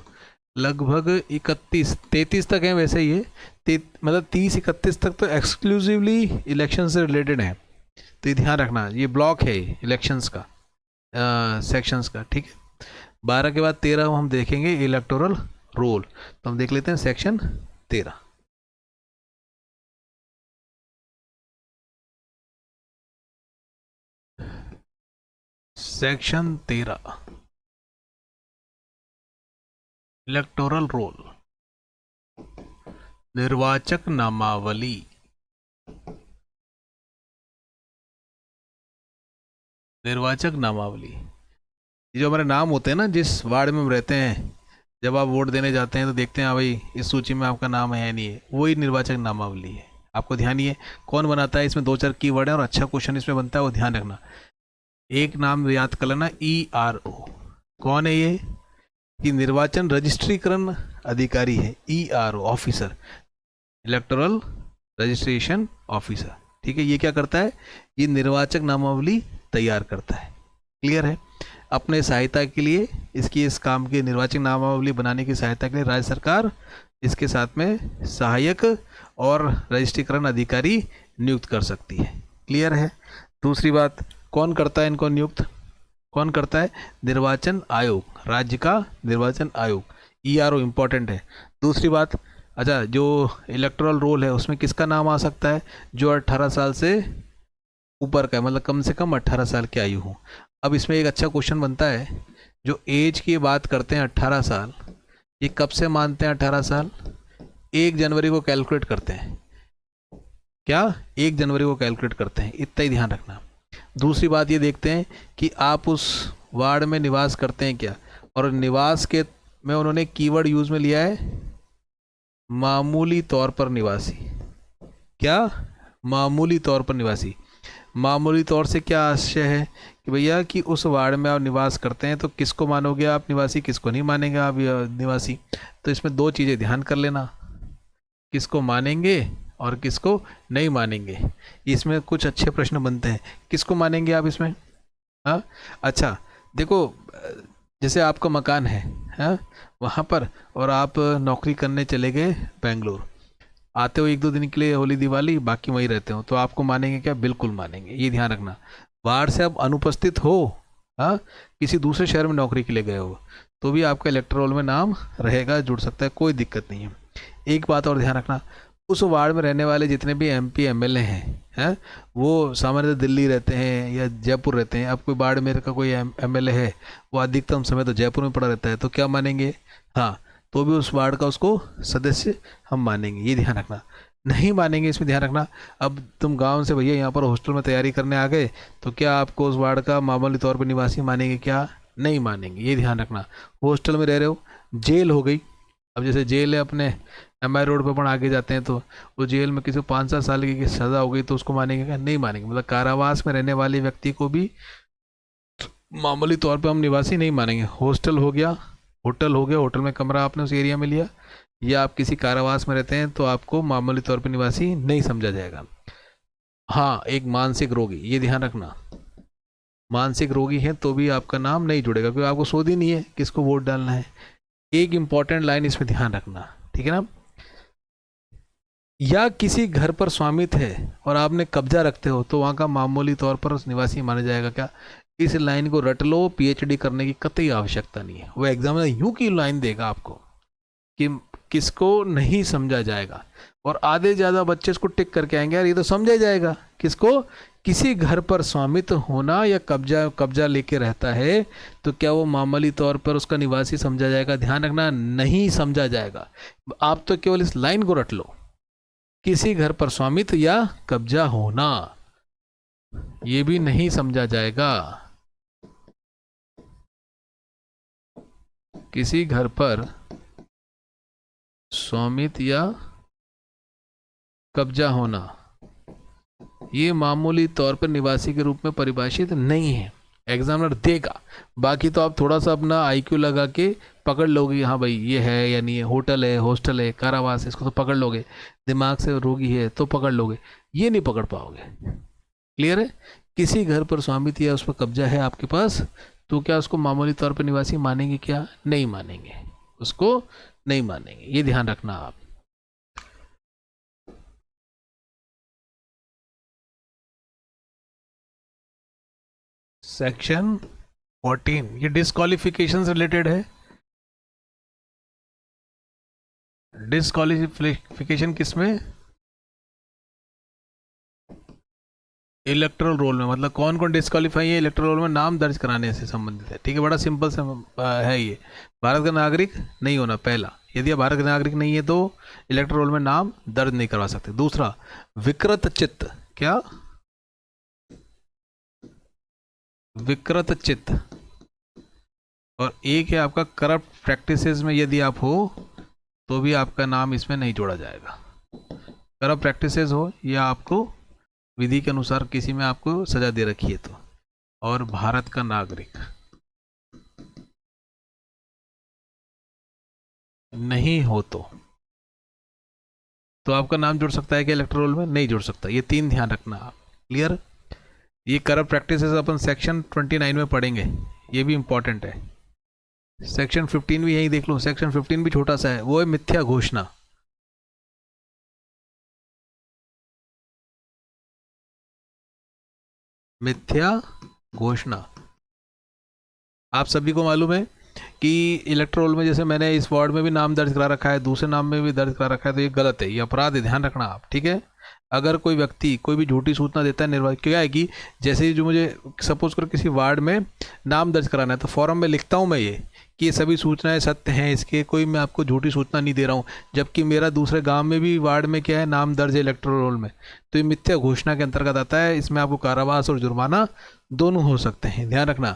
Speaker 1: लगभग 33 तक है वैसे ये, मतलब 30-31 तक तो एक्सक्लूसिवली इलेक्शन से रिलेटेड है। तो ये ध्यान रखना, ये ब्लॉक है इलेक्शंस का, सेक्शंस का, ठीक है। 12 के बाद 13 हम देखेंगे इलेक्टोरल रोल। तो हम देख लेते हैं सेक्शन 13। सेक्शन 13 इलेक्टोरल रोल, निर्वाचक नामावली, निर्वाचक नामावली। ये जो हमारे नाम होते हैं ना, जिस वार्ड में हम रहते हैं, जब आप वोट देने जाते हैं तो देखते हैं हाँ भाई इस सूची में आपका नाम है नहीं है, वही निर्वाचक नामावली है। आपको ध्यान ये कौन बनाता है, इसमें दो चार कीवर्ड है और अच्छा क्वेश्चन इसमें बनता है, वो ध्यान रखना। एक नाम याद कर लेना, ERO। कौन है ये? कि निर्वाचन रजिस्ट्रीकरण अधिकारी है, ERO officer, electoral registration officer. ठीक है, ये क्या करता है? ये निर्वाचक नामावली तैयार करता है। क्लियर है? अपने सहायता के लिए इस काम की निर्वाचक नामावली बनाने की सहायता के लिए राज्य सरकार इसके साथ में सहायक और रजिस्ट्रीकरण अधिकारी नियुक्त कर सकती है। क्लियर है? दूसरी बात, कौन करता है इनको नियुक्त? कौन करता है? निर्वाचन आयोग, राज्य का निर्वाचन आयोग। ERO इंपॉर्टेंट है। दूसरी बात, अच्छा, जो इलेक्टोरल रोल है उसमें किसका नाम आ सकता है? जो 18 साल से ऊपर का है, मतलब कम से कम 18 साल की आयु हो। अब इसमें एक अच्छा क्वेश्चन बनता है, जो एज की बात करते हैं 18 साल, ये कब से मानते हैं 18 साल? 1 जनवरी को कैलकुलेट करते हैं। क्या? 1 जनवरी को कैलकुलेट करते हैं, इतना ही ध्यान रखना। दूसरी बात ये देखते हैं कि आप उस वार्ड में निवास करते हैं क्या, और निवास के में उन्होंने कीवर्ड यूज में लिया है मामूली तौर पर निवासी। क्या? मामूली तौर पर निवासी। मामूली तौर से क्या आशय है कि भैया कि उस वार्ड में आप निवास करते हैं तो किसको मानोगे आप निवासी, किसको नहीं मानेंगे आप निवासी। तो इसमें दो चीज़ें ध्यान कर लेना, किसको मानेंगे और किसको नहीं मानेंगे। इसमें कुछ अच्छे प्रश्न बनते हैं, किसको मानेंगे आप इसमें? हाँ, अच्छा देखो, जैसे आपका मकान है, हाँ, वहाँ पर, और आप नौकरी करने चले गए बेंगलोर, आते हो 1-2 दिन के लिए होली दिवाली, बाकी वहीं रहते हो, तो आपको मानेंगे क्या? बिल्कुल मानेंगे। ये ध्यान रखना। बाहर से आप अनुपस्थित हो, हाँ, किसी दूसरे शहर में नौकरी के लिए गए हो, तो भी आपका इलेक्टोरल रोल में नाम रहेगा, जुड़ सकता है, कोई दिक्कत नहीं है। एक बात और ध्यान रखना, उस वार्ड में रहने वाले जितने भी MP MLA हैं, वो सामान्यतः दिल्ली रहते हैं या जयपुर रहते हैं। अब कोई बाड़मेर का कोई MLA है, वो अधिकतम समय तो जयपुर में पड़ा रहता है, तो क्या मानेंगे? हाँ, तो भी उस वार्ड का उसको सदस्य हम मानेंगे, ये ध्यान रखना। नहीं मानेंगे, इसमें ध्यान रखना। अब तुम गांव से भैया यहाँ पर हॉस्टल में तैयारी करने आ गए, तो क्या आपको उस वार्ड का मामूली तौर पर निवासी मानेंगे? क्या? नहीं मानेंगे, ये ध्यान रखना। हॉस्टल में रह रहे हो, जेल हो गई, अब जैसे जेल है अपने MI रोड पर अपन आगे जाते हैं, तो वो जेल में किसी को 5-7 साल की सज़ा हो गई, तो उसको मानेंगे क्या? नहीं मानेंगे। मतलब कारावास में रहने वाले व्यक्ति को भी मामूली तौर पे हम निवासी नहीं मानेंगे। हॉस्टल हो गया, होटल हो गया, होटल में कमरा आपने उस एरिया में लिया, या आप किसी कारावास में रहते हैं, तो आपको मामूली तौर पे निवासी नहीं समझा जाएगा। हाँ, एक मानसिक रोगी, ये ध्यान रखना, मानसिक रोगी है तो भी आपका नाम नहीं जुड़ेगा, क्योंकि आपको सोच ही नहीं है किसको वोट डालना है। एक इंपॉर्टेंट लाइन इसमें ध्यान रखना, ठीक है ना? या किसी घर पर स्वामित्व है और आपने कब्जा रखते हो, तो वहाँ का मामूली तौर पर उस निवासी माना जाएगा। क्या? इस लाइन को रट लो, PhD करने की कतई आवश्यकता नहीं है। वो एग्जाम में यूं की लाइन देगा आपको कि किसको नहीं समझा जाएगा, और आधे ज़्यादा बच्चे इसको टिक करके आएंगे, यार ये तो समझा जाएगा। किसको? किसी घर पर स्वामित्व होना या कब्जा कब्जा लेके रहता है, तो क्या वो मामूली तौर पर उसका निवासी समझा जाएगा? ध्यान रखना, नहीं समझा जाएगा। आप तो केवल इस लाइन को रट लो, किसी घर पर स्वामित्व या कब्जा होना, ये भी नहीं समझा जाएगा। किसी घर पर स्वामित्व या कब्जा होना, ये मामूली तौर पर निवासी के रूप में परिभाषित नहीं है। एग्जामिनर देगा, बाकी तो आप थोड़ा सा अपना IQ लगा के पकड़ लोगे, हाँ भाई ये है या नहीं है, होटल है, हॉस्टल है, कारावास है, इसको तो पकड़ लोगे। दिमाग से रोगी है तो पकड़ लोगे, ये नहीं पकड़ पाओगे। क्लियर है? किसी घर पर स्वामित्व या उस पर कब्जा है आपके पास, तो क्या उसको मामूली तौर पर निवासी मानेंगे? क्या? नहीं मानेंगे, उसको नहीं मानेंगे, ये ध्यान रखना आप। सेक्शन 14 ये डिस्क्वालिफिकेशन से रिलेटेड है। डिस्क्वालिफिकेशन किसमें? इलेक्टोरल रोल में मतलब कौन कौन डिस्क्वालीफाई है इलेक्टोरल रोल में, नाम दर्ज कराने से संबंधित है। ठीक है, बड़ा सिंपल से है ये। भारत का नागरिक नहीं होना पहला, यदि आप भारत का नागरिक नहीं है तो इलेक्टोरल रोल में नाम दर्ज नहीं करवा सकते। दूसरा, विकृत चित्त, क्या विकृत चित्त। और एक है आपका करप्ट प्रैक्टिसेस में यदि आप हो तो भी आपका नाम इसमें नहीं जोड़ा जाएगा। करप्ट प्रैक्टिसेस हो या आपको विधि के अनुसार किसी में आपको सजा दे रखी है तो, और भारत का नागरिक नहीं हो तो आपका नाम जुड़ सकता है कि इलेक्टोरल रोल में नहीं जुड़ सकता। ये तीन ध्यान रखना आप। क्लियर। ये करप्ट प्रैक्टिसेस अपन सेक्शन 29 में पढ़ेंगे, ये भी इंपॉर्टेंट है। सेक्शन 15 भी यही देख लो, सेक्शन 15 भी छोटा सा है, वो है मिथ्या घोषणा। मिथ्या घोषणा आप सभी को मालूम है कि इलेक्टोरल में जैसे मैंने इस वार्ड में भी नाम दर्ज करा रखा है, दूसरे नाम में भी दर्ज करा रखा है, तो ये गलत है, ये अपराध है, ध्यान रखना आप। ठीक है, अगर कोई व्यक्ति कोई भी झूठी सूचना देता है निर्वाचन, क्या है कि जैसे जो मुझे सपोज करो किसी वार्ड में नाम दर्ज कराना है तो फॉर्म में लिखता हूँ मैं ये कि ये सभी सूचनाएं सत्य हैं, इसके कोई मैं आपको झूठी सूचना नहीं दे रहा हूँ, जबकि मेरा दूसरे गांव में भी वार्ड में क्या है नाम दर्ज है इलेक्टोरल रोल में, तो ये मिथ्या घोषणा के अंतर्गत आता है। इसमें आपको कारावास और जुर्माना दोनों हो सकते हैं, ध्यान रखना।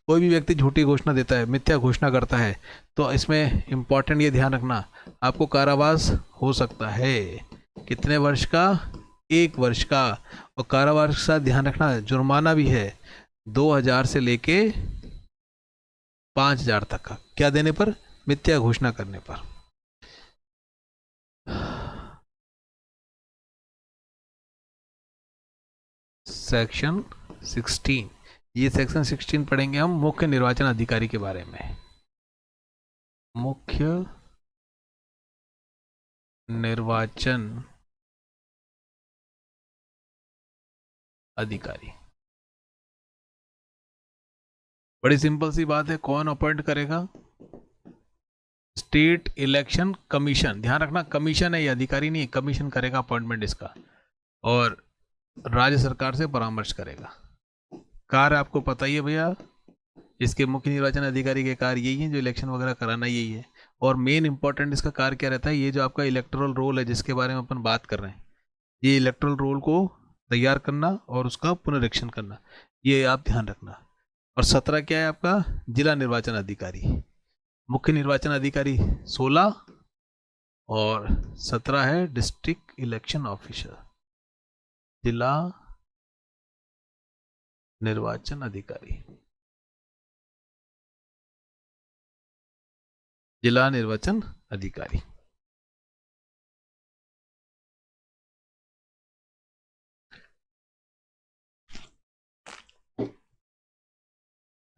Speaker 1: कोई भी व्यक्ति झूठी घोषणा देता है, मिथ्या घोषणा करता है, तो इसमें इंपॉर्टेंट ये ध्यान रखना आपको कारावास हो सकता है। कितने वर्ष का? 1 वर्ष का। और कारावास के साथ ध्यान रखना जुर्माना भी है 2000 से लेके 5000 तक का। क्या देने पर? मिथ्या घोषणा करने पर। सेक्शन 16, ये सेक्शन 16 पढ़ेंगे हम मुख्य निर्वाचन अधिकारी के बारे में। मुख्य निर्वाचन अधिकारी, बड़ी सिंपल सी बात है, कौन अपॉइंट करेगा? State election commission. ध्यान रखना कमीशन है, ये अधिकारी नहीं है, कमीशन करेगा अपॉइंटमेंट इसका, और राज्य सरकार से परामर्श करेगा। कार्य आपको पता ही है भैया, इसके मुख्य निर्वाचन अधिकारी के कार्य यही है, जो इलेक्शन वगैरह कराना यही है। और मेन इंपॉर्टेंट इसका कार्य क्या रहता है, ये जो आपका इलेक्टोरल रोल है जिसके बारे में अपन बात कर रहे हैं, ये इलेक्टोरल रोल को तैयार करना और उसका पुनरीक्षण करना, ये आप ध्यान रखना। और 17 क्या है आपका? जिला निर्वाचन अधिकारी। मुख्य निर्वाचन अधिकारी 16 और 17 है डिस्ट्रिक्ट इलेक्शन ऑफिसर, जिला निर्वाचन अधिकारी। जिला निर्वाचन अधिकारी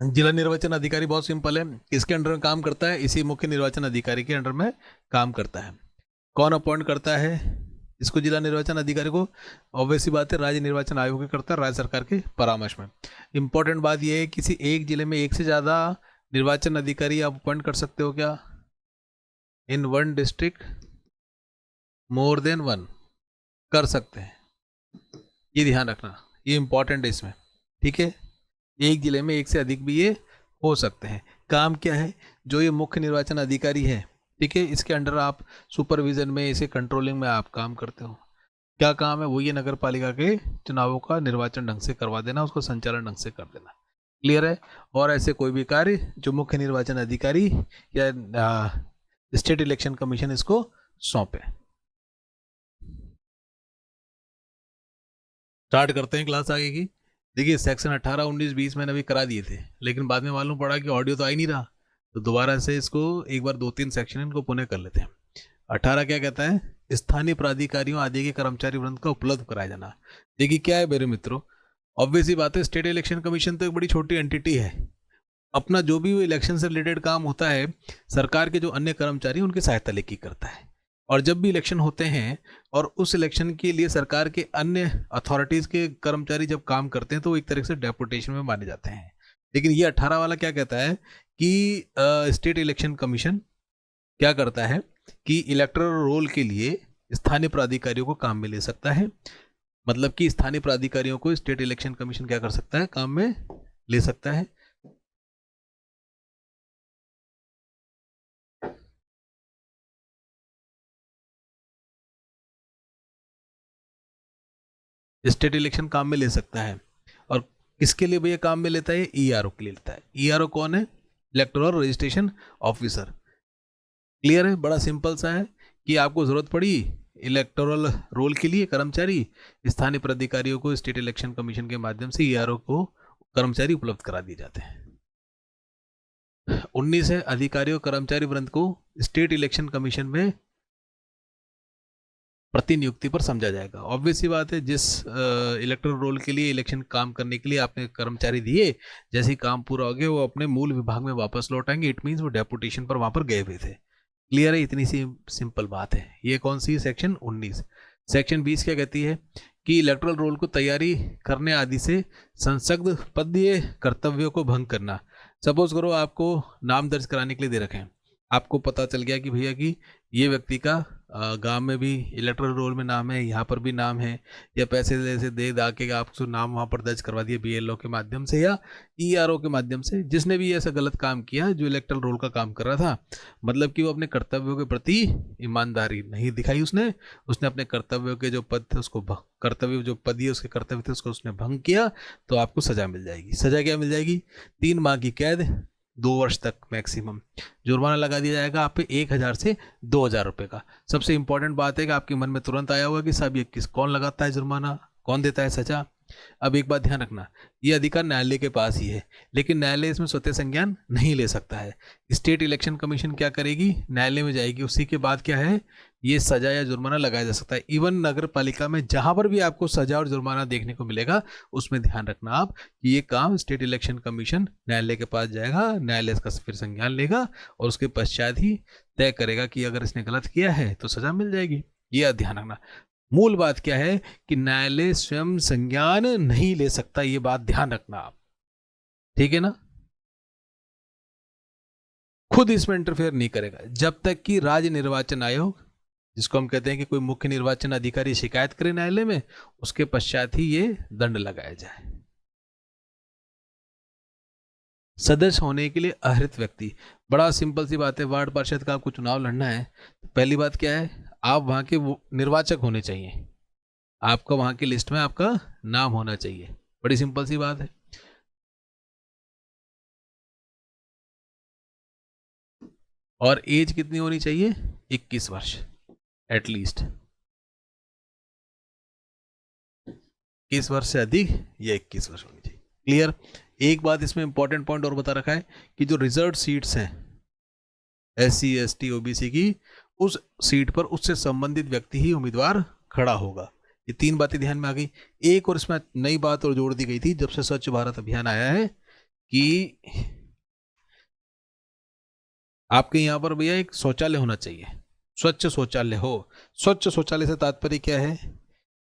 Speaker 1: जिला निर्वाचन अधिकारी बहुत सिंपल है, किसके अंडर में काम करता है? इसी मुख्य निर्वाचन अधिकारी के अंडर में काम करता है। कौन अपॉइंट करता है इसको, जिला निर्वाचन अधिकारी को? ऑब्वियस सी बात है, राज्य निर्वाचन आयोग करता है, राज्य सरकार के परामर्श में। इंपॉर्टेंट बात यह है किसी एक जिले में एक से ज़्यादा निर्वाचन अधिकारी आप अपॉइंट कर सकते हो क्या? In one district more than one, कर सकते हैं, ये ध्यान रखना, ये इंपॉर्टेंट है इसमें। ठीक है, एक जिले में एक से अधिक भी ये हो सकते हैं। काम क्या है? जो ये मुख्य निर्वाचन अधिकारी है, ठीक है, इसके अंडर आप सुपरविजन में, इसे कंट्रोलिंग में आप काम करते हो। क्या काम है? वो ये नगर पालिका के चुनावों का निर्वाचन ढंग से करवा देना, उसको संचालन ढंग से कर देना। क्लियर है? और ऐसे कोई भी कार्य जो मुख्य निर्वाचन अधिकारी या स्टेट इलेक्शन कमीशन इसको सौंपे। स्टार्ट करते हैं क्लास आगे की। देखिए सेक्शन 18, 19, 20 मैंने अभी करा दिए थे, लेकिन बाद में मालूम पड़ा कि ऑडियो तो आ ही नहीं रहा, तो दोबारा से इसको एक बार 2-3 सेक्शन इनको पुनः कर लेते हैं। 18 क्या कहता है? स्थानीय प्राधिकारियों आदि के कर्मचारी वृंद का उपलब्ध कराया जाना। देखिए क्या है मेरे मित्रों, ऑब्वियस ही बात है, स्टेट इलेक्शन कमीशन तो एक बड़ी छोटी एंटिटी है, अपना जो भी इलेक्शन से रिलेटेड काम होता है सरकार के जो अन्य कर्मचारी उनकी सहायता लेके करता है। और जब भी इलेक्शन होते हैं और उस इलेक्शन के लिए सरकार के अन्य अथॉरिटीज़ के कर्मचारी जब काम करते हैं तो वो एक तरह से डेपुटेशन में माने जाते हैं। लेकिन ये 18 वाला क्या कहता है कि स्टेट इलेक्शन कमीशन क्या करता है कि इलेक्टोरल रोल के लिए स्थानीय प्राधिकारियों को काम में ले सकता है। मतलब कि स्थानीय प्राधिकारियों को स्टेट इलेक्शन कमीशन क्या कर सकता है, काम में ले सकता है। स्टेट इलेक्शन काम में ले सकता है। और किसके लिए भैया काम में लेता है? ईआरओ के लिए लेता है। ईआरओ कौन है? Electoral registration officer. क्लियर है? बड़ा सिंपल सा है कि आपको जरूरत पड़ी इलेक्टोरल रोल के लिए कर्मचारी, स्थानीय प्राधिकारियों को स्टेट इलेक्शन कमीशन के माध्यम से ईआरओ को कर्मचारी उपलब्ध करा दिए जाते हैं। 19 है, अधिकारियों कर्मचारी वृंद को स्टेट इलेक्शन कमीशन में प्रतिनियुक्ति पर समझा जाएगा। ऑब्वियस सी बात है, जिस इलेक्टोरल रोल के लिए इलेक्शन काम करने के लिए आपने कर्मचारी दिए, जैसे ही काम पूरा हो गया वो अपने मूल विभाग में वापस लौट आएंगे। इट मीन्स वो डेपुटेशन पर वहां पर गए हुए थे। क्लियर है? इतनी सी सिंपल बात है। ये कौन सी? सेक्शन 19। सेक्शन 20 क्या कहती है कि इलेक्टोरल रोल को तैयारी करने आदि से संसद पदीय कर्तव्यों को भंग करना। सपोज करो आपको नाम दर्ज कराने के लिए दे रखे हैं, आपको पता चल गया कि भैया कि ये व्यक्ति का गांव में भी इलेक्टोरल रोल में नाम है, यहाँ पर भी नाम है, या पैसे से दे दा के आपको नाम वहाँ पर दर्ज करवा दिया बीएलओ के माध्यम से या ईआरओ के माध्यम से। जिसने भी ऐसा गलत काम किया जो इलेक्टोरल रोल का काम कर रहा था, मतलब कि वो अपने कर्तव्यों के प्रति ईमानदारी नहीं दिखाई, उसने अपने कर्तव्यों के जो पद थे उसको कर्तव्य जो पद उसके कर्तव्य थे उसको उसने भंग किया, तो आपको सजा मिल जाएगी। सजा क्या मिल जाएगी? 3 माह की कैद, 2 वर्ष तक मैक्सिमम। जुर्माना लगा दिया जाएगा आप पे 1000 से 2000 रुपए का। सबसे इंपॉर्टेंट बात है कि आपके मन में तुरंत आया होगा कि साहब ये कौन लगाता है जुर्माना, कौन देता है सजा। अब एक बात ध्यान रखना, ये अधिकार न्यायालय के पास ही है, लेकिन न्यायालय इसमें स्वतः संज्ञान नहीं ले सकता है। स्टेट इलेक्शन कमीशन क्या करेगी? न्यायालय में जाएगी, उसी के बाद क्या है, ये सजा या जुर्माना लगाया जा सकता है। इवन नगर पालिका में जहां पर भी आपको सजा और जुर्माना देखने को मिलेगा, उसमें ध्यान रखना आप कि ये काम स्टेट इलेक्शन कमीशन न्यायालय के पास जाएगा, न्यायालय इसका फिर संज्ञान लेगा और उसके पश्चात ही तय करेगा कि अगर इसने गलत किया है तो सजा मिल जाएगी। ये ध्यान रखना। मूल बात क्या है कि न्यायालय स्वयं संज्ञान नहीं ले सकता, ये बात ध्यान रखना आप, ठीक है ना? खुद इसमें इंटरफेयर नहीं करेगा जब तक कि राज्य निर्वाचन आयोग, जिसको हम कहते हैं कि कोई मुख्य निर्वाचन अधिकारी शिकायत करे न्यायालय में, उसके पश्चात ही ये दंड लगाया जाए। सदस्य होने के लिए अहरित व्यक्ति, बड़ा सिंपल सी बात है। वार्ड पार्षद का आपको चुनाव लड़ना है, तो पहली बात क्या है, आप वहां के निर्वाचक होने चाहिए, आपका वहां की लिस्ट में आपका नाम होना चाहिए। बड़ी सिंपल सी बात है। और एज कितनी होनी चाहिए? 21 वर्ष एटलीस्ट। 21 वर्ष से अधिक या 21 वर्ष होनी चाहिए। क्लियर? एक बात इसमें इंपॉर्टेंट पॉइंट और बता रखा है कि जो रिजर्व सीट्स हैं SC ST OBC की, उस सीट पर उससे संबंधित व्यक्ति ही उम्मीदवार खड़ा होगा। ये 3 बातें ध्यान में आ गई। एक और इसमें नई बात और जोड़ दी गई थी जब से स्वच्छ भारत अभियान आया है कि आपके यहाँ पर भैया एक शौचालय होना चाहिए, स्वच्छ शौचालय हो। स्वच्छ शौचालय से तात्पर्य क्या है?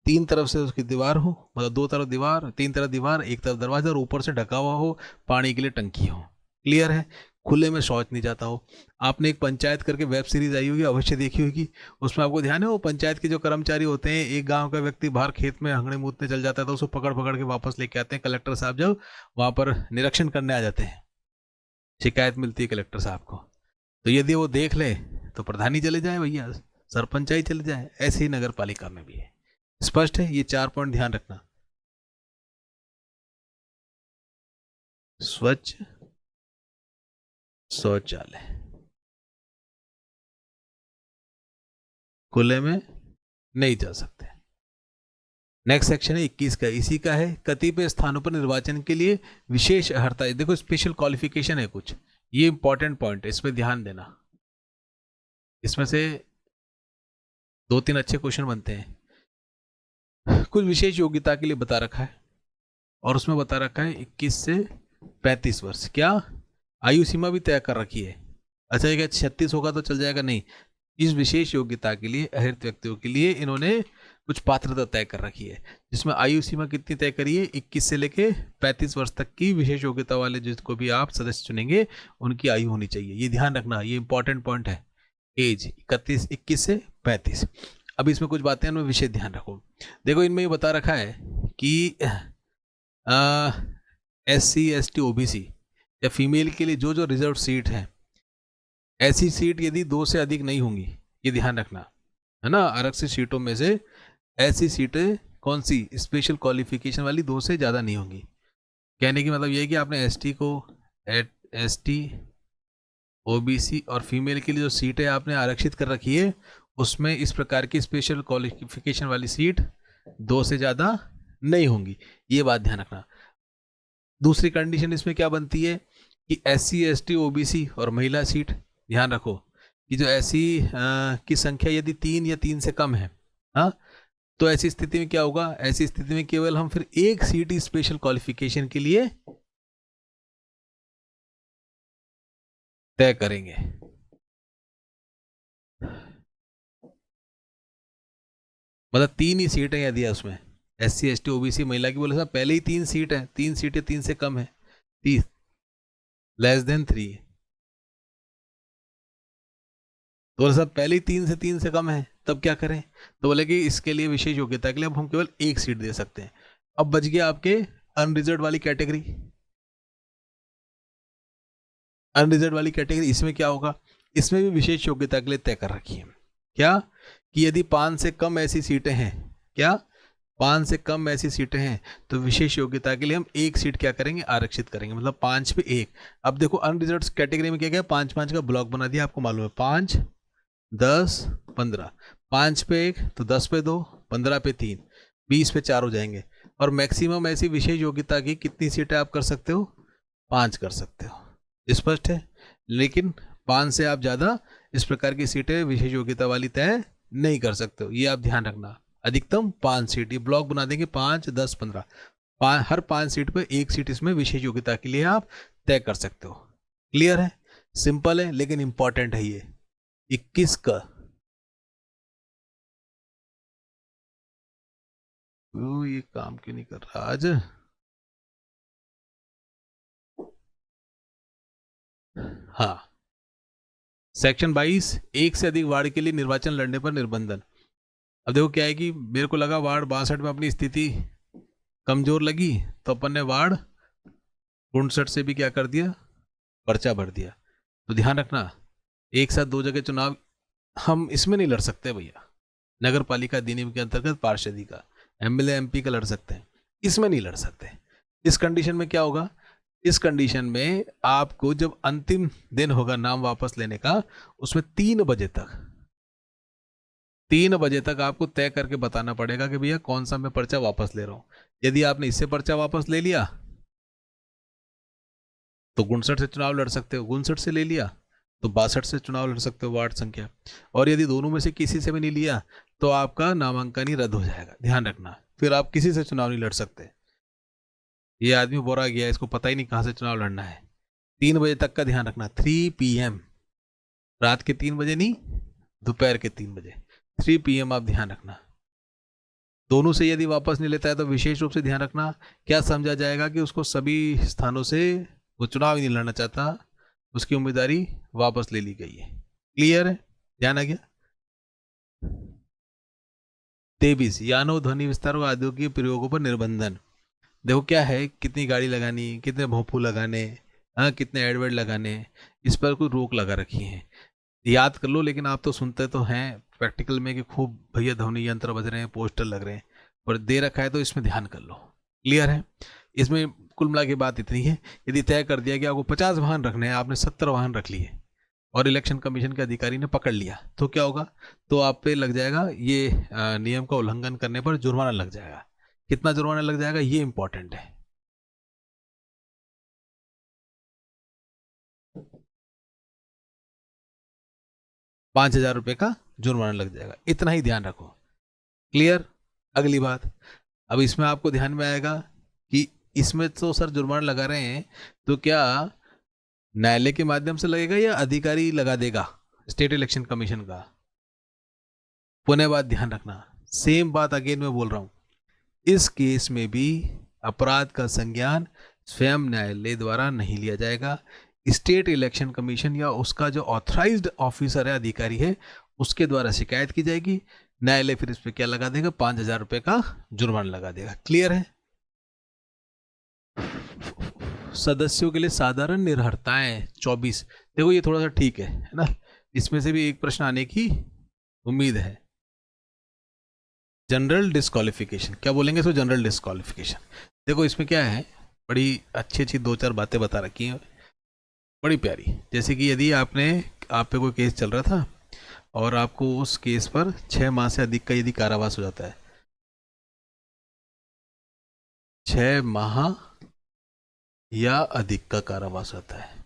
Speaker 1: 3 तरफ से उसकी दीवार हो, मतलब 2 तरफ दीवार, 3 तरफ दीवार, 1 तरफ दरवाजा और ऊपर से ढका हुआ हो, पानी के लिए टंकी हो। क्लियर है? खुले में शौच नहीं जाता हो। आपने एक पंचायत करके वेब सीरीज आई होगी, अवश्य देखी होगी। उसमें आपको ध्यान है वो पंचायत के जो कर्मचारी होते हैं, एक गांव का व्यक्ति बाहर खेत में हंगड़े मूतने चल जाता है तो उसको पकड़ पकड़ के वापस लेके आते हैं कलेक्टर साहब, जब वहां पर निरीक्षण करने आ जाते हैं, शिकायत मिलती है कलेक्टर साहब को, तो यदि वो देख ले तो प्रधान ही चले जाए भैया, सरपंच ही चले जाए। ऐसे ही नगर पालिका में भी है। स्पष्ट है? ये 4 पॉइंट ध्यान रखना। स्वच्छ शौचालय, खुले में नहीं जा सकते। नेक्स्ट सेक्शन है 21 का, इसी का है कतिपय स्थानों पर निर्वाचन के लिए विशेष अर्हता। देखो स्पेशल क्वालिफिकेशन है कुछ, ये इंपॉर्टेंट पॉइंट है, इसमें ध्यान देना। इसमें से 2-3 अच्छे क्वेश्चन बनते हैं। कुछ विशेष योग्यता के लिए बता रखा है और उसमें बता रखा है 21 से 35 वर्ष। क्या आयु सीमा भी तय कर रखी है? अच्छा ये 36 होगा तो चल जाएगा? नहीं, इस विशेष योग्यता के लिए अहरित व्यक्तियों के लिए इन्होंने कुछ पात्रता तय कर रखी है, जिसमें आयु सीमा कितनी तय करी है? 21 से लेके 35 वर्ष तक की विशेष योग्यता वाले जिसको भी आप सदस्य चुनेंगे उनकी आयु होनी चाहिए। ये ध्यान रखना, ये इंपॉर्टेंट पॉइंट है। एज 21 से 35। अब इसमें कुछ बातें इनमें विशेष ध्यान रखो। देखो इनमें ये बता रखा है कि SC ST OBC या फीमेल के लिए जो जो रिजर्व सीट है, ऐसी सीट यदि 2 से अधिक नहीं होंगी, ये ध्यान रखना है ना। आरक्षित सीटों में से ऐसी सीटें कौन सी स्पेशल क्वालिफिकेशन वाली 2 से ज़्यादा नहीं होंगी। कहने की मतलब ये है कि आपने ST को ST OBC और फीमेल के लिए जो सीटें आपने आरक्षित कर रखी है, उसमें इस प्रकार की स्पेशल क्वालिफिकेशन वाली सीट 2 से ज़्यादा नहीं होंगी, ये बात ध्यान रखना। दूसरी कंडीशन इसमें क्या बनती है कि SC ST OBC और महिला सीट, ध्यान रखो कि जो SC की संख्या यदि 3 या 3 से कम है, हाँ, तो ऐसी स्थिति में क्या होगा, ऐसी स्थिति में केवल हम फिर एक सीट ही स्पेशल क्वालिफिकेशन के लिए तय करेंगे। मतलब 3 ही सीट है यदि है उसमें, SC ST OBC महिला की बोले साहब पहले ही 3 सीट है, 3 सीटें 3 से कम है, 3 <3 तो बोले साहब पहले ही 3 से कम है, तब क्या करें। तो बोले कि इसके लिए विशेष योग्यता के लिए अब हम केवल एक सीट दे सकते हैं। अब बच गया आपके अनरिजर्व वाली कैटेगरी। अनरिजर्व वाली कैटेगरी इसमें क्या होगा, इसमें भी विशेष योग्यता के लिए तय कर रखी है। क्या कि यदि 5 से कम ऐसी सीटें हैं, क्या 5 से कम ऐसी सीटें हैं, तो विशेष योग्यता के लिए हम एक सीट क्या करेंगे, आरक्षित करेंगे, मतलब 5 पे 1। अब देखो अनरिजर्व कैटेगरी में क्या क्या 5-5 का ब्लॉक बना दिया, आपको मालूम है 5 10 15, 5 पे 1 तो 10 पे 2, 15 पे 3, 20 पे 4 हो जाएंगे। और मैक्सिमम ऐसी विशेष योग्यता की कितनी सीटें आप कर सकते हो, 5 कर सकते हो, स्पष्ट है। लेकिन 5 से आप ज़्यादा इस प्रकार की सीटें विशेष योग्यता वाली तय नहीं कर सकते हो, ये आप ध्यान रखना। अधिकतम 5 सीट, ये ब्लॉक बना देंगे 5 10 15, हर 5 सीट पे एक सीट इसमें विशेष योग्यता के लिए आप तय कर सकते हो। क्लियर है, सिंपल है, लेकिन इंपॉर्टेंट है ये। 21 का ये काम क्यों नहीं कर रहा आज। हाँ, सेक्शन 22 एक से अधिक वार्ड के लिए निर्वाचन लड़ने पर निर्बंधन। अब देखो क्या है कि मेरे को लगा वार्ड 62 में अपनी स्थिति कमजोर लगी, तो अपन ने वार्ड 59 से भी क्या कर दिया, पर्चा भर दिया। तो ध्यान रखना, एक साथ 2 जगह चुनाव हम इसमें नहीं लड़ सकते भैया। नगर पालिका अधिनियम के अंतर्गत पार्षदी का, MLA MP का लड़ सकते हैं, इसमें नहीं लड़ सकते। इस कंडीशन में क्या होगा, इस कंडीशन में आपको जब अंतिम दिन होगा नाम वापस लेने का, उसमें 3 बजे तक आपको तय करके बताना पड़ेगा कि भैया कौन सा मैं पर्चा वापस ले रहा हूं। यदि आपने इससे पर्चा वापस ले लिया तो 59 से चुनाव लड़ सकते हो, 59 से ले लिया तो 62 से चुनाव लड़ सकते हो वार्ड संख्या, और यदि दोनों में से किसी से भी नहीं लिया तो आपका नामांकन ही रद्द हो जाएगा। ध्यान रखना, फिर आप किसी से चुनाव नहीं लड़ सकते। ये आदमी बोरा गया, इसको पता ही नहीं कहाँ से चुनाव लड़ना है। 3 बजे तक का ध्यान रखना, 3 PM, रात के 3 बजे नहीं, दोपहर के 3 बजे, 3 PM आप ध्यान रखना। दोनों से यदि वापस नहीं लेता है तो विशेष रूप से ध्यान रखना, क्या समझा जाएगा कि उसको सभी स्थानों से वो चुनाव ही नहीं लड़ना चाहता, उसकी उम्मीदवारी वापस ले ली गई है। क्लियर है, ध्यान आ गया। 23 यानो ध्वनि विस्तार आदियों के प्रयोगों पर निर्बंधन। देखो क्या है, कितनी गाड़ी लगानी, कितने भोंपू लगाने, हाँ कितने एडवर्ड लगाने, इस पर कोई रोक लगा रखी है। याद कर लो, लेकिन आप तो सुनते तो हैं प्रैक्टिकल में कि खूब भैया ध्वनि यंत्र बज रहे हैं, पोस्टर लग रहे हैं, पर दे रखा है तो इसमें ध्यान कर लो। क्लियर है, इसमें कुल मिला के बात इतनी है, यदि तय कर दिया कि आपको 50 वाहन रखने हैं, आपने 70 वाहन रख लिए और इलेक्शन कमीशन के अधिकारी ने पकड़ लिया, तो क्या होगा, तो आप पे लग जाएगा ये नियम का उल्लंघन करने पर जुर्माना लग जाएगा। कितना जुर्माना लग जाएगा ये इंपॉर्टेंट है। ₹5,000 का जुर्माना लग जाएगा, इतना ही ध्यान रखो। क्लियर। अगली बात, अब इसमें आपको ध्यान में आएगा कि इसमें तो सर जुर्माना लगा रहे हैं, तो क्या न्यायालय के माध्यम से लगेगा या अधिकारी लगा देगा, स्टेट इलेक्शन कमीशन का। पुनः बात ध्यान रखना, सेम बात अगेन मैं बोल रहा हूं, इस केस में भी अपराध का संज्ञान स्वयं न्यायालय द्वारा नहीं लिया जाएगा। स्टेट इलेक्शन कमीशन या उसका जो ऑथराइज्ड ऑफिसर है, अधिकारी है, उसके द्वारा शिकायत की जाएगी। न्यायालय फिर इस पर क्या लगा देगा, 5,000 रुपये का जुर्माना लगा देगा। क्लियर है। सदस्यों के लिए साधारण निर्हरताएं 24। देखो ये थोड़ा सा ठीक है ना, इसमें से भी एक प्रश्न आने की उम्मीद है। जनरल डिस्क्वालिफिकेशन, क्या बोलेंगे इसको, जनरल डिस्क्वालिफिकेशन। देखो इसमें क्या है, बड़ी अच्छी अच्छी 2-4 बातें बता रखी हैं, बड़ी प्यारी। जैसे कि यदि आप पे कोई केस चल रहा था और आपको उस केस पर 6 माह से अधिक का यदि कारावास हो जाता है, 6 माह या अधिक का कारावास होता है,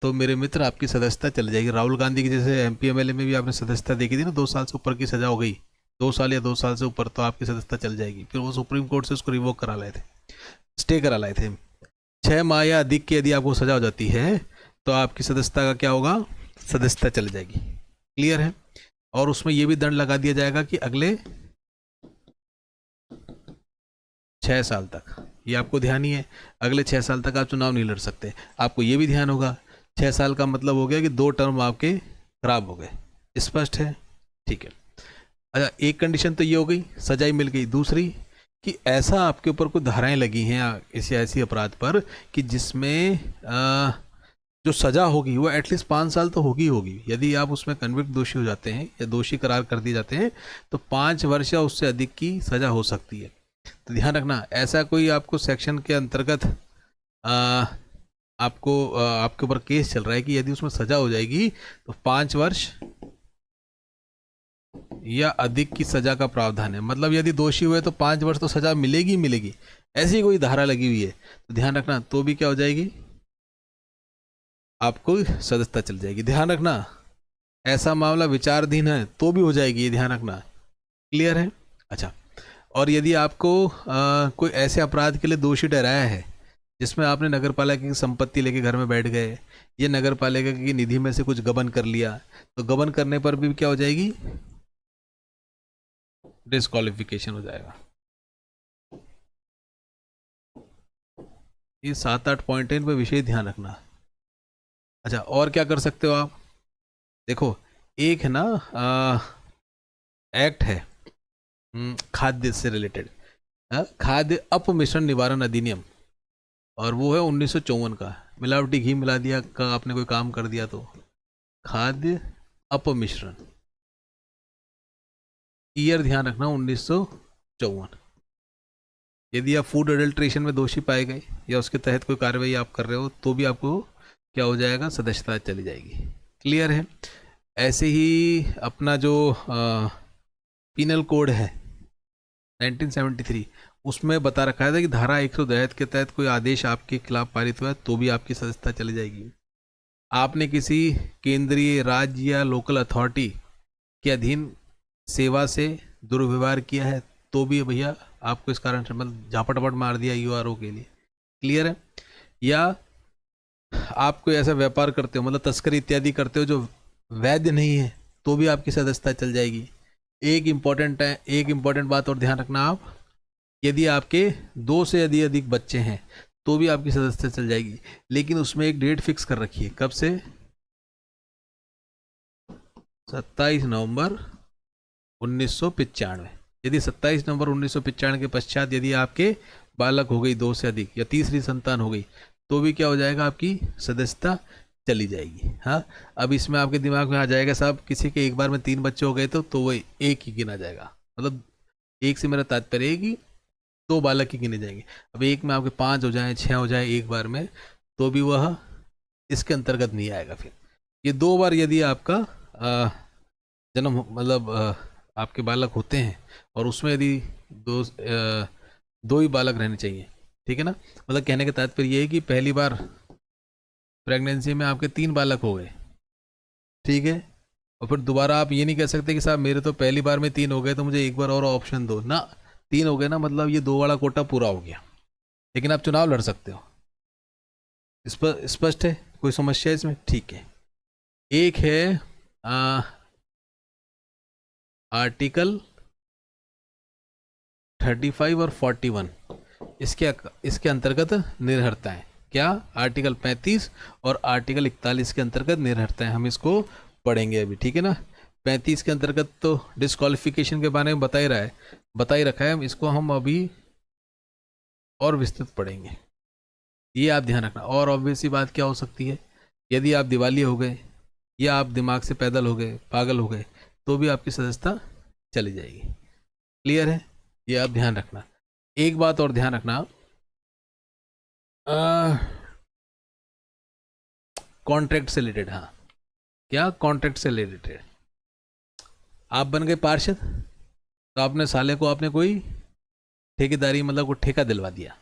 Speaker 1: तो मेरे मित्र आपकी सदस्यता चली जाएगी। राहुल गांधी की जैसे एमपी एमएलए में भी आपने सदस्यता देखी थी ना, 2 साल से ऊपर की सजा हो गई, 2 साल या 2 साल से ऊपर, तो आपकी सदस्यता चल जाएगी। फिर वो सुप्रीम कोर्ट से उसको रिवोक करा लाए थे, स्टे करा लाए थे। 6 माह या अधिक की यदि आपको सजा हो जाती है तो आपकी सदस्यता का क्या होगा, सदस्यता चल जाएगी। क्लियर है। और उसमें यह भी दंड लगा दिया जाएगा कि अगले 6 साल तक, ये आपको ध्यान ही है, अगले 6 साल तक आप चुनाव नहीं लड़ सकते। आपको ये भी ध्यान होगा 6 साल का मतलब हो गया कि 2 टर्म आपके खराब हो गए। स्पष्ट है, ठीक है। अच्छा, एक कंडीशन तो ये हो गई, सजाई मिल गई। दूसरी कि ऐसा आपके ऊपर कोई धाराएं लगी हैं ऐसी अपराध पर कि जिसमें जो सजा होगी वो एटलीस्ट 5 साल तो होगी। यदि आप उसमें कन्विक्ट दोषी हो जाते हैं या दोषी करार कर दिए जाते हैं तो 5 वर्ष या उससे अधिक की सजा हो सकती है। तो ध्यान रखना, ऐसा कोई आपको सेक्शन के अंतर्गत आपके ऊपर केस चल रहा है कि यदि उसमें सजा हो जाएगी तो 5 वर्ष या अधिक की सजा का प्रावधान है। मतलब यदि दोषी हुए तो 5 वर्ष तो सजा मिलेगी। ऐसी कोई धारा लगी हुई है तो ध्यान रखना, तो भी क्या हो जाएगी, आपको सदस्यता चल जाएगी। ध्यान रखना, ऐसा मामला विचाराधीन है तो भी हो जाएगी, ये ध्यान रखना। क्लियर है। अच्छा, और यदि आपको कोई ऐसे अपराध के लिए दोषी ठहराया है जिसमें आपने नगरपालिका की संपत्ति लेके घर में बैठ गए या नगरपालिका की निधि में से कुछ गबन कर लिया, तो गबन करने पर भी क्या हो जाएगी, डिस्क्वालिफिकेशन हो जाएगा। ये 7-8 पॉइंट है, इन पर विशेष ध्यान रखना। अच्छा, और क्या कर सकते हो आप, देखो एक है ना एक्ट है खाद्य से रिलेटेड, खाद्य अपमिश्रण निवारण अधिनियम, और वो है 1954 का। मिलावटी घी मिला दिया का आपने कोई काम कर दिया तो खाद्य अपमिश्रण, ईयर ध्यान रखना 1954। यदि आप फूड अडल्ट्रेशन में दोषी पाए गए या उसके तहत कोई कार्रवाई आप कर रहे हो तो भी आपको क्या हो जाएगा, सदस्यता चली जाएगी। क्लियर है। ऐसे ही अपना जो पीनल कोड है 1973, उसमें बता रखा था कि धारा 110 के तहत कोई आदेश आपके खिलाफ पारित हुआ तो भी आपकी सदस्यता चली जाएगी। आपने किसी केंद्रीय, राज्य या लोकल अथॉरिटी के अधीन सेवा से दुर्व्यवहार किया है तो भी भैया आपको इस कारण से मतलब झापट मार दिया यूआरओ के लिए। क्लियर है। या आप कोई ऐसा व्यापार करते हो, मतलब तस्करी इत्यादि करते हो जो वैध नहीं है, तो भी आपकी सदस्यता चल जाएगी। एक इम्पॉर्टेंट बात और ध्यान रखना आप, यदि आपके 2 से अधिक बच्चे हैं तो भी आपकी सदस्यता चल जाएगी, लेकिन उसमें एक डेट फिक्स कर रखी है, कब से, 27 नवंबर 1995। यदि 27 नवंबर 1995 के पश्चात यदि आपके बालक हो गई 2 से अधिक या तीसरी संतान हो गई तो भी क्या हो जाएगा, आपकी सदस्यता चली जाएगी। हाँ, अब इसमें आपके दिमाग में आ जाएगा साहब किसी के एक बार में 3 बच्चे हो गए तो वो एक ही गिना जाएगा, मतलब एक से मेरा तात्पर्य है कि 2 बालक ही गिने जाएंगे। अब एक में आपके 5 हो जाए, 6 हो जाए एक बार में, तो भी वह इसके अंतर्गत नहीं आएगा। फिर ये 2 बार यदि आपका जन्म मतलब आपके बालक होते हैं और उसमें यदि 2 ही बालक रहने चाहिए, ठीक है ना, मतलब कहने का तात्पर्य ये है कि पहली बार प्रेगनेंसी में आपके 3 बालक हो गए, ठीक है, और फिर दोबारा आप ये नहीं कह सकते कि साहब मेरे तो पहली बार में 3 हो गए तो मुझे एक बार और ऑप्शन दो ना। 3 हो गए ना, मतलब ये 2 वाला कोटा पूरा हो गया, लेकिन आप चुनाव लड़ सकते हो। इस पर स्पष्ट है, कोई समस्या है इसमें, ठीक है। एक है आर्टिकल 35 और 41, इसके अंतर्गत निर्भरताएं, क्या, आर्टिकल 35 और आर्टिकल 41 के अंतर्गत निर्भरताएं, हम इसको पढ़ेंगे अभी, ठीक है ना। 35 के अंतर्गत तो डिस्क्वालिफिकेशन के बारे में बता ही रखा है, इसको हम अभी और विस्तृत पढ़ेंगे, ये आप ध्यान रखना। और ऑब्वियस सी बात क्या हो सकती है, यदि आप दिवालिया हो गए या आप दिमाग से पैदल हो गए, पागल हो गए, तो भी आपकी सदस्यता चली जाएगी। क्लियर है, ये आप ध्यान रखना। एक बात और ध्यान रखना, कॉन्ट्रैक्ट से रिलेटेड, हाँ क्या कॉन्ट्रैक्ट से रिलेटेड, आप बन गए पार्षद तो आपने साले को आपने कोई ठेकेदारी मतलब कोई ठेका दिलवा दिया,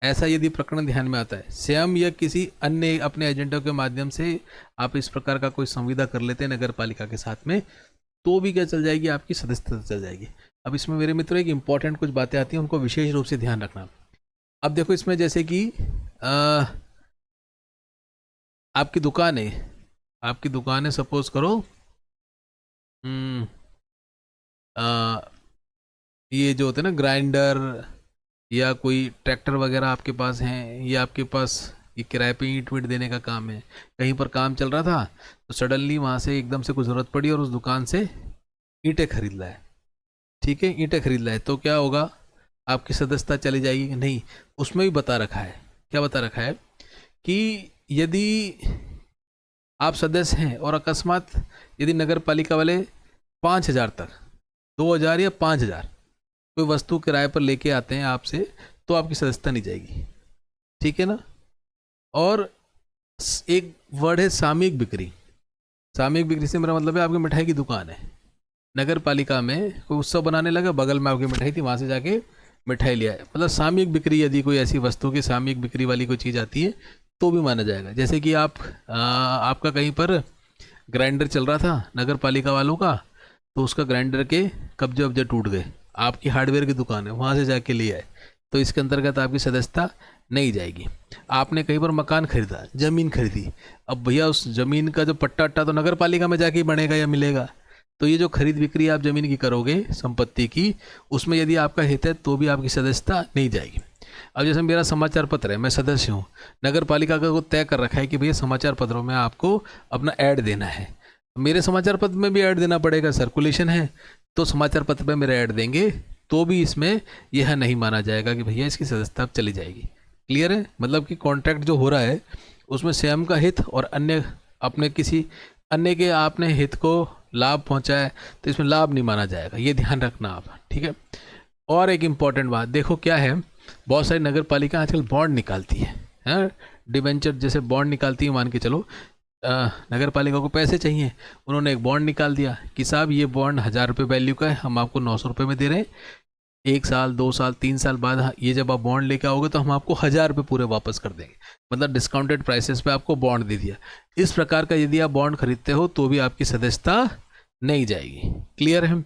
Speaker 1: ऐसा यदि प्रकरण ध्यान में आता है, स्वयं या किसी अन्य अपने एजेंटों के माध्यम से आप इस प्रकार का कोई संविदा कर लेते हैं नगर पालिका के साथ में, तो भी क्या चल जाएगी, आपकी सदस्यता चल जाएगी। अब इसमें मेरे मित्रों एक इंपॉर्टेंट कुछ बातें आती हैं, उनको विशेष रूप से ध्यान रखना। अब देखो इसमें जैसे कि आपकी दुकान है सपोज करो, ये जो होते हैं ना ग्राइंडर या कोई ट्रैक्टर वगैरह आपके पास हैं, या आपके पास ये किराए पे ईंट वीट देने का काम है, कहीं पर काम चल रहा था तो सडनली वहाँ से एकदम से कुछ ज़रूरत पड़ी और उस दुकान से ईंटें खरीद लाए, ठीक है, ईंटें खरीद लाए, तो क्या होगा, आपकी सदस्यता चली जाएगी? नहीं, उसमें भी बता रखा है, क्या बता रखा है कि यदि आप सदस्य हैं और अकस्मात यदि नगर पालिका वाले 5,000 तक, 2,000 या 5,000 कोई वस्तु किराए पर लेके आते हैं आपसे, तो आपकी सदस्यता नहीं जाएगी, ठीक है ना। और एक वर्ड है सामयिक बिक्री। सामयिक बिक्री से मेरा मतलब है आपकी मिठाई की दुकान है, नगर पालिका में कोई उत्सव बनाने लगा, बगल में आपकी मिठाई थी, वहाँ से जाके मिठाई लिया है, मतलब सामयिक बिक्री, यदि कोई ऐसी वस्तु की सामयिक बिक्री वाली कोई चीज़ आती है तो भी माना जाएगा। जैसे कि आपका कहीं पर ग्राइंडर चल रहा था नगर पालिका वालों का, तो उसका ग्राइंडर के कब्जे वब्जे टूट गए, आपकी हार्डवेयर की दुकान है, वहाँ से जाके ले आए, तो इसके अंतर्गत आपकी सदस्यता नहीं जाएगी। आपने कहीं पर मकान खरीदा, ज़मीन खरीदी, अब भैया उस ज़मीन का जो पट्टा अट्टा तो नगर पालिका में जाके ही बनेगा या मिलेगा, तो ये जो खरीद बिक्री आप ज़मीन की करोगे संपत्ति की, उसमें यदि आपका हित है तो भी आपकी सदस्यता नहीं जाएगी। अब जैसे मेरा समाचार पत्र है, मैं सदस्य हूँ, नगर पालिका का को तय कर रखा है कि भैया समाचार पत्रों में आपको अपना ऐड देना है, मेरे समाचार पत्र में भी ऐड देना पड़ेगा, सर्कुलेशन है तो समाचार पत्र में मेरा ऐड देंगे, तो भी इसमें यह नहीं माना जाएगा कि भैया इसकी सदस्यता चली जाएगी। क्लियर है, मतलब कि कॉन्ट्रैक्ट जो हो रहा है उसमें स्वयं का हित और अन्य अपने किसी अन्य के आपने हित को लाभ पहुंचाया है, तो इसमें लाभ नहीं माना जाएगा, ये ध्यान रखना आप, ठीक है। और एक इम्पॉर्टेंट बात देखो क्या है, बहुत सारी नगर पालिका आजकल बॉन्ड निकालती है, डिबेंचर जैसे बॉन्ड निकालती है, मान के चलो नगर पालिका को पैसे चाहिए, उन्होंने एक बॉन्ड निकाल दिया कि साहब ये बॉन्ड 1,000 रुपये वैल्यू का है, हम आपको 900 रुपये में दे रहे हैं, 1 साल 2 साल 3 साल बाद ये जब आप बॉन्ड लेके आओगे तो हम आपको 1,000 रुपये पूरे वापस कर देंगे, मतलब डिस्काउंटेड प्राइसेस पे आपको बॉन्ड दे दिया। इस प्रकार का यदि आप बॉन्ड खरीदते हो तो भी आपकी सदस्यता नहीं जाएगी। क्लियर है।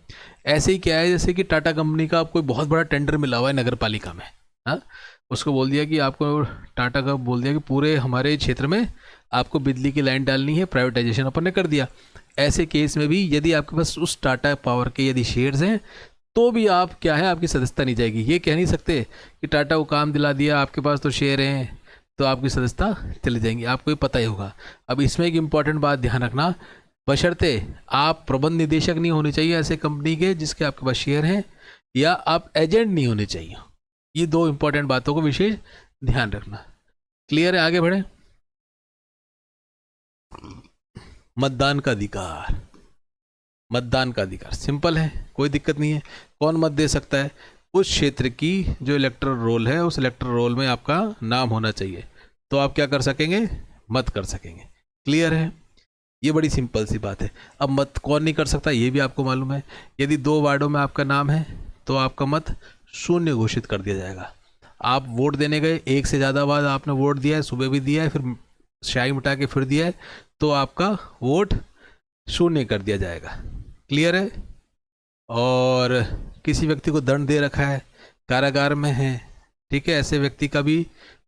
Speaker 1: ऐसे ही क्या है, जैसे कि टाटा कंपनी का कोई बहुत बड़ा टेंडर मिला हुआ है नगर पालिका में, हाँ, उसको बोल दिया कि आपको, टाटा का बोल दिया कि पूरे हमारे क्षेत्र में आपको बिजली की लाइन डालनी है, प्राइवेटाइजेशन अपन ने कर दिया। ऐसे केस में भी यदि आपके पास उस टाटा पावर के यदि शेयर्स हैं तो भी आप क्या है, आपकी सदस्यता नहीं जाएगी। ये कह नहीं सकते कि टाटा को काम दिला दिया, आपके पास तो शेयर हैं तो आपकी सदस्यता चली जाएंगी, आपको ये पता ही होगा। अब इसमें एक इम्पॉर्टेंट बात ध्यान रखना, बशर्ते आप प्रबंध निदेशक नहीं होने चाहिए ऐसे कंपनी के जिसके आपके पास शेयर हैं, या आप एजेंट नहीं होने चाहिए। ये 2 इंपॉर्टेंट बातों को विशेष ध्यान रखना। क्लियर है, आगे बढ़े। मतदान का अधिकार, मतदान का अधिकार सिंपल है, कोई दिक्कत नहीं है। कौन मत दे सकता है? उस क्षेत्र की जो इलेक्टोरल रोल है, उस इलेक्टोरल रोल में आपका नाम होना चाहिए, तो आप क्या कर सकेंगे, मत कर सकेंगे। क्लियर है, ये बड़ी सिंपल सी बात है। अब मत कौन नहीं कर सकता ये भी आपको मालूम है। यदि 2 वार्डों में आपका नाम है तो आपका मत शून्य घोषित कर दिया जाएगा। आप वोट देने गए, 1 से ज़्यादा बार आपने वोट दिया है, सुबह भी दिया है, फिर स्याही मिटा के फिर दिया है, तो आपका वोट शून्य कर दिया जाएगा। क्लियर है। और किसी व्यक्ति को दंड दे रखा है, कारागार में है, ठीक है, ऐसे व्यक्ति का भी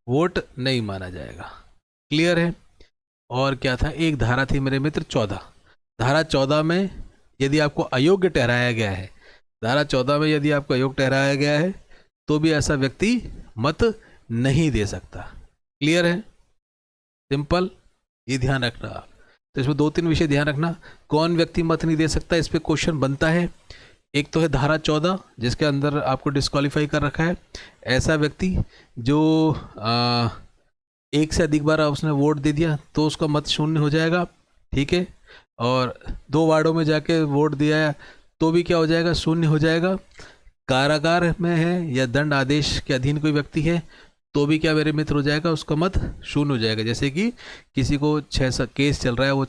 Speaker 1: वोट नहीं माना जाएगा। क्लियर है। और क्या था, एक धारा थी मेरे मित्र 14, धारा 14 में यदि आपको अयोग्य ठहराया गया है, धारा 14 में यदि आपको अयोग्य ठहराया गया है तो भी ऐसा व्यक्ति मत नहीं दे सकता। क्लियर है, सिंपल, ये ध्यान रखना आप। तो इसमें 2-3 विषय ध्यान रखना। कौन व्यक्ति मत नहीं दे सकता, इस पर क्वेश्चन बनता है। एक तो है धारा 14 जिसके अंदर आपको डिस्क्वालीफाई कर रखा है। ऐसा व्यक्ति जो एक से अधिक बार उसने वोट दे दिया तो उसका मत शून्य हो जाएगा, ठीक है। और 2 वार्डों में जाके वोट दिया है तो भी क्या हो जाएगा, शून्य हो जाएगा। कारागार में है या दंड आदेश के अधीन कोई व्यक्ति है तो भी क्या मेरे मित्र हो जाएगा, उसका मत शून्य हो जाएगा। जैसे कि किसी को 6 साल केस चल रहा है, वो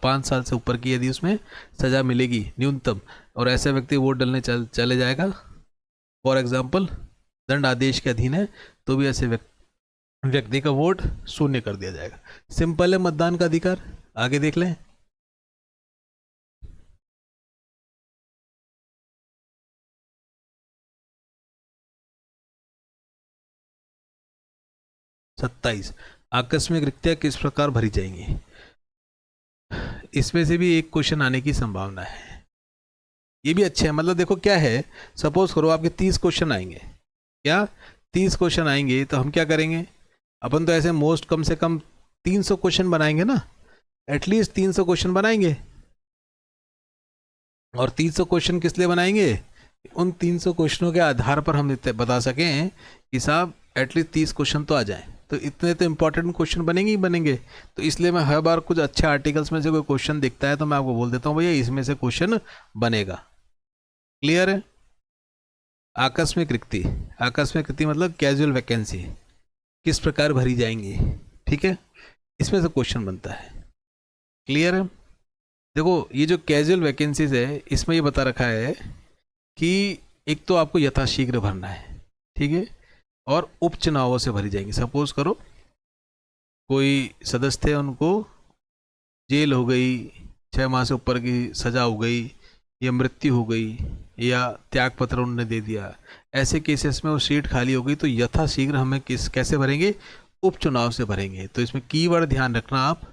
Speaker 1: 5 साल से ऊपर की यदि उसमें सज़ा मिलेगी न्यूनतम, और ऐसा व्यक्ति वोट डालने चले जाएगा, फॉर एग्जाम्पल दंड आदेश के अधीन है, तो भी ऐसे व्यक्ति का वोट शून्य कर दिया जाएगा। सिंपल है मतदान का अधिकार। आगे देख लें। सत्ताईस, आकस्मिक रिक्तियां किस प्रकार भरी जाएंगी। इसमें से भी एक क्वेश्चन आने की संभावना है। ये भी अच्छा है, मतलब देखो क्या है, सपोज करो आपके 30 क्वेश्चन आएंगे, क्या 30 क्वेश्चन आएंगे, तो हम क्या करेंगे, अपन तो ऐसे मोस्ट कम से कम 300 क्वेश्चन बनाएंगे ना, एटलीस्ट 300 क्वेश्चन बनाएंगे। और 300 क्वेश्चन किस लिए बनाएंगे, उन 300 क्वेश्चनों के आधार पर हम बता सकें कि साहब एटलीस्ट 30 क्वेश्चन तो आ जाएं, तो इतने तो इंपॉर्टेंट क्वेश्चन बनेंगे ही बनेंगे। तो इसलिए मैं हर बार कुछ अच्छे आर्टिकल्स में से कोई क्वेश्चन दिखता है तो मैं आपको बोल देता हूँ भैया इसमें से क्वेश्चन बनेगा। क्लियर है। आकस्मिक रिक्ति, आकस्मिक रिक्ति मतलब कैजुअल वैकेंसी किस प्रकार भरी जाएंगी, ठीक है, इसमें से क्वेश्चन बनता है। क्लियर है। देखो ये जो कैजुअल वैकेंसीज है इसमें ये बता रखा है कि एक तो आपको यथाशीघ्र भरना है, ठीक है, और उपचुनावों से भरी जाएंगी। सपोज करो कोई सदस्य थे, उनको जेल हो गई, 6 माह से ऊपर की सजा हो गई, या मृत्यु हो गई, या त्यागपत्र उन्होंने दे दिया, ऐसे केसेस में वो सीट खाली हो गई, तो यथाशीघ्र हमें कैसे भरेंगे, उपचुनाव से भरेंगे। तो इसमें कीवर्ड ध्यान रखना आप,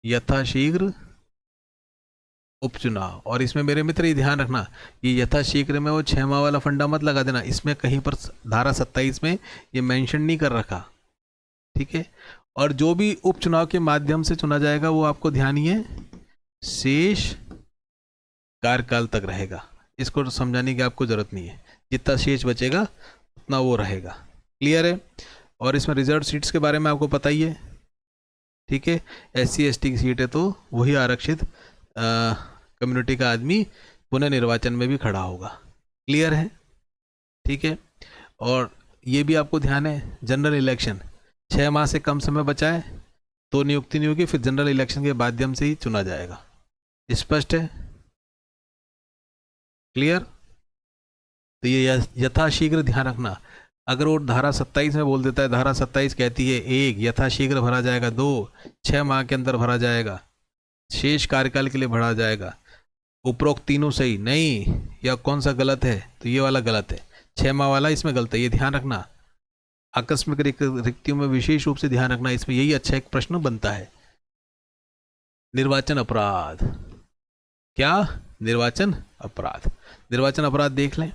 Speaker 1: यथाशीघ्र उपचुनाव। और इसमें मेरे मित्र ये ध्यान रखना, ये यथाशीघ्र में वो 6 माह वाला फंडा मत लगा देना, इसमें कहीं पर धारा 27 में ये मेंशन नहीं कर रखा, ठीक है। और जो भी उपचुनाव के माध्यम से चुना जाएगा वो आपको ध्यान ही है शेष कार्यकाल तक रहेगा। इसको समझाने की आपको जरूरत नहीं है, जितना शेष बचेगा उतना वो रहेगा। क्लियर है। और इसमें रिजर्व सीट्स के बारे में आपको पता ही है, ठीक है, SC ST की सीट है तो वही आरक्षित कम्युनिटी का आदमी पुनः निर्वाचन में भी खड़ा होगा। क्लियर है, ठीक है। और ये भी आपको ध्यान है, जनरल इलेक्शन 6 माह से कम समय बचा है तो नियुक्ति नहीं होगी, फिर जनरल इलेक्शन के माध्यम से ही चुना जाएगा। स्पष्ट है। क्लियर। तो ये यथाशीघ्र ध्यान रखना। अगर वो धारा 27 में बोल देता है, धारा 27 कहती है 1 यथाशीघ्र भरा जाएगा, 2 6 माह के अंदर भरा जाएगा, शेष कार्यकाल के लिए भरा जाएगा, उपरोक्त तीनों सही नहीं, या कौन सा गलत है, तो ये वाला गलत है, 6 माह वाला इसमें गलत है, ये ध्यान रखना। आकस्मिक रिक्तियों में विशेष रूप से ध्यान रखना, इसमें यही अच्छा एक प्रश्न बनता है। निर्वाचन अपराध, क्या निर्वाचन अपराध, निर्वाचन अपराध देख लें।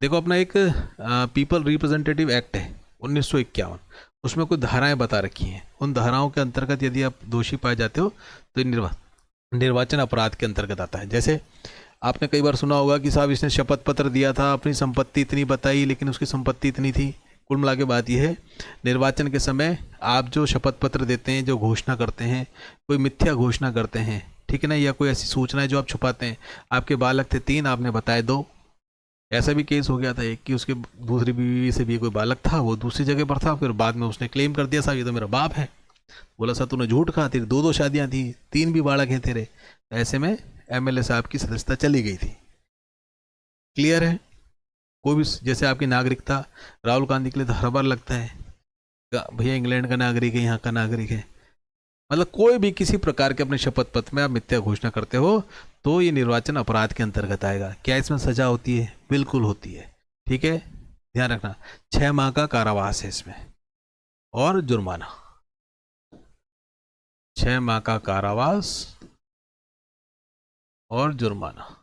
Speaker 1: देखो अपना एक पीपल रिप्रेजेंटेटिव एक्ट है 1951, उसमें कुछ धाराएं बता रखी हैं, उन धाराओं के अंतर्गत यदि आप दोषी पाए जाते हो तो निर्वाचन अपराध के अंतर्गत आता है। जैसे आपने कई बार सुना होगा कि साहब इसने शपथ पत्र दिया था, अपनी संपत्ति इतनी बताई लेकिन उसकी संपत्ति इतनी थी। कुल मिला के बात यह है, निर्वाचन के समय आप जो शपथ पत्र देते हैं, जो घोषणा करते हैं, कोई मिथ्या घोषणा करते हैं, ठीक है ना, या कोई ऐसी सूचना है जो आप छुपाते हैं। आपके बालक थे 3, आपने बताए 2। ऐसा भी केस हो गया था एक कि उसके दूसरी बीवी से भी कोई बालक था, वो दूसरी जगह पर था, फिर बाद में उसने क्लेम कर दिया साहब ये तो मेरा बाप है। बोला साहब तूने झूठ कहा, तेरी 2 शादियां थी, 3 भी बालक हैं तेरे। ऐसे में MLA साहब की सदस्यता चली गई थी। क्लियर है। कोई भी जैसे आपकी नागरिकता राहुल गांधी के लिए तो हर बार लगता है भैया इंग्लैंड का नागरिक है, यहाँ का नागरिक है, मतलब कोई भी किसी प्रकार के अपने शपथ पत्र में आप मिथ्या घोषणा करते हो तो ये निर्वाचन अपराध के अंतर्गत आएगा। क्या इसमें सजा होती है? बिल्कुल होती है, ठीक है, ध्यान रखना। 6 माह का कारावास है इसमें, और जुर्माना, 6 माह का कारावास और जुर्माना।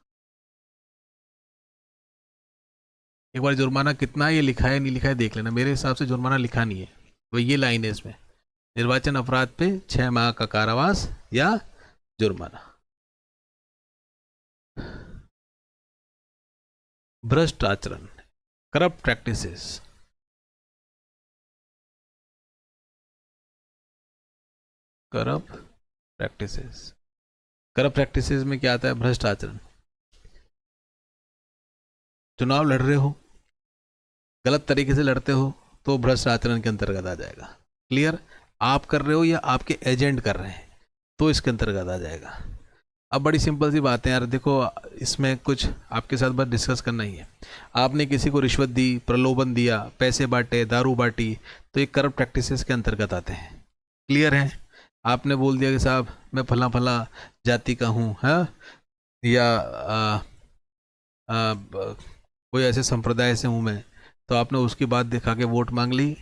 Speaker 1: एक बार जुर्माना कितना ये लिखा है नहीं लिखा है देख लेना, मेरे हिसाब से जुर्माना लिखा नहीं है, वो ये लाइन है इसमें, निर्वाचन अपराध पे 6 माह का कारावास या जुर्माना। भ्रष्ट आचरण, corrupt practices, corrupt practices, corrupt practices में क्या आता है? भ्रष्ट आचरण। चुनाव लड़ रहे हो, गलत तरीके से लड़ते हो तो भ्रष्ट आचरण के अंतर्गत आ जाएगा। क्लियर? आप कर रहे हो या आपके एजेंट कर रहे हैं तो इसके अंतर्गत आ जाएगा। अब बड़ी सिंपल सी बात है यार, देखो इसमें कुछ आपके साथ बस डिस्कस करना ही है। आपने किसी को रिश्वत दी, प्रलोभन दिया, पैसे बांटे, दारू बांटी, तो ये करप्ट प्रैक्टिसेस के अंतर्गत आते हैं। क्लियर है? आपने बोल दिया कि साहब मैं फला फला जाति का हूँ, हाँ, या कोई ऐसे संप्रदाय से हूँ मैं, तो आपने उसकी बात दिखा के वोट मांग ली,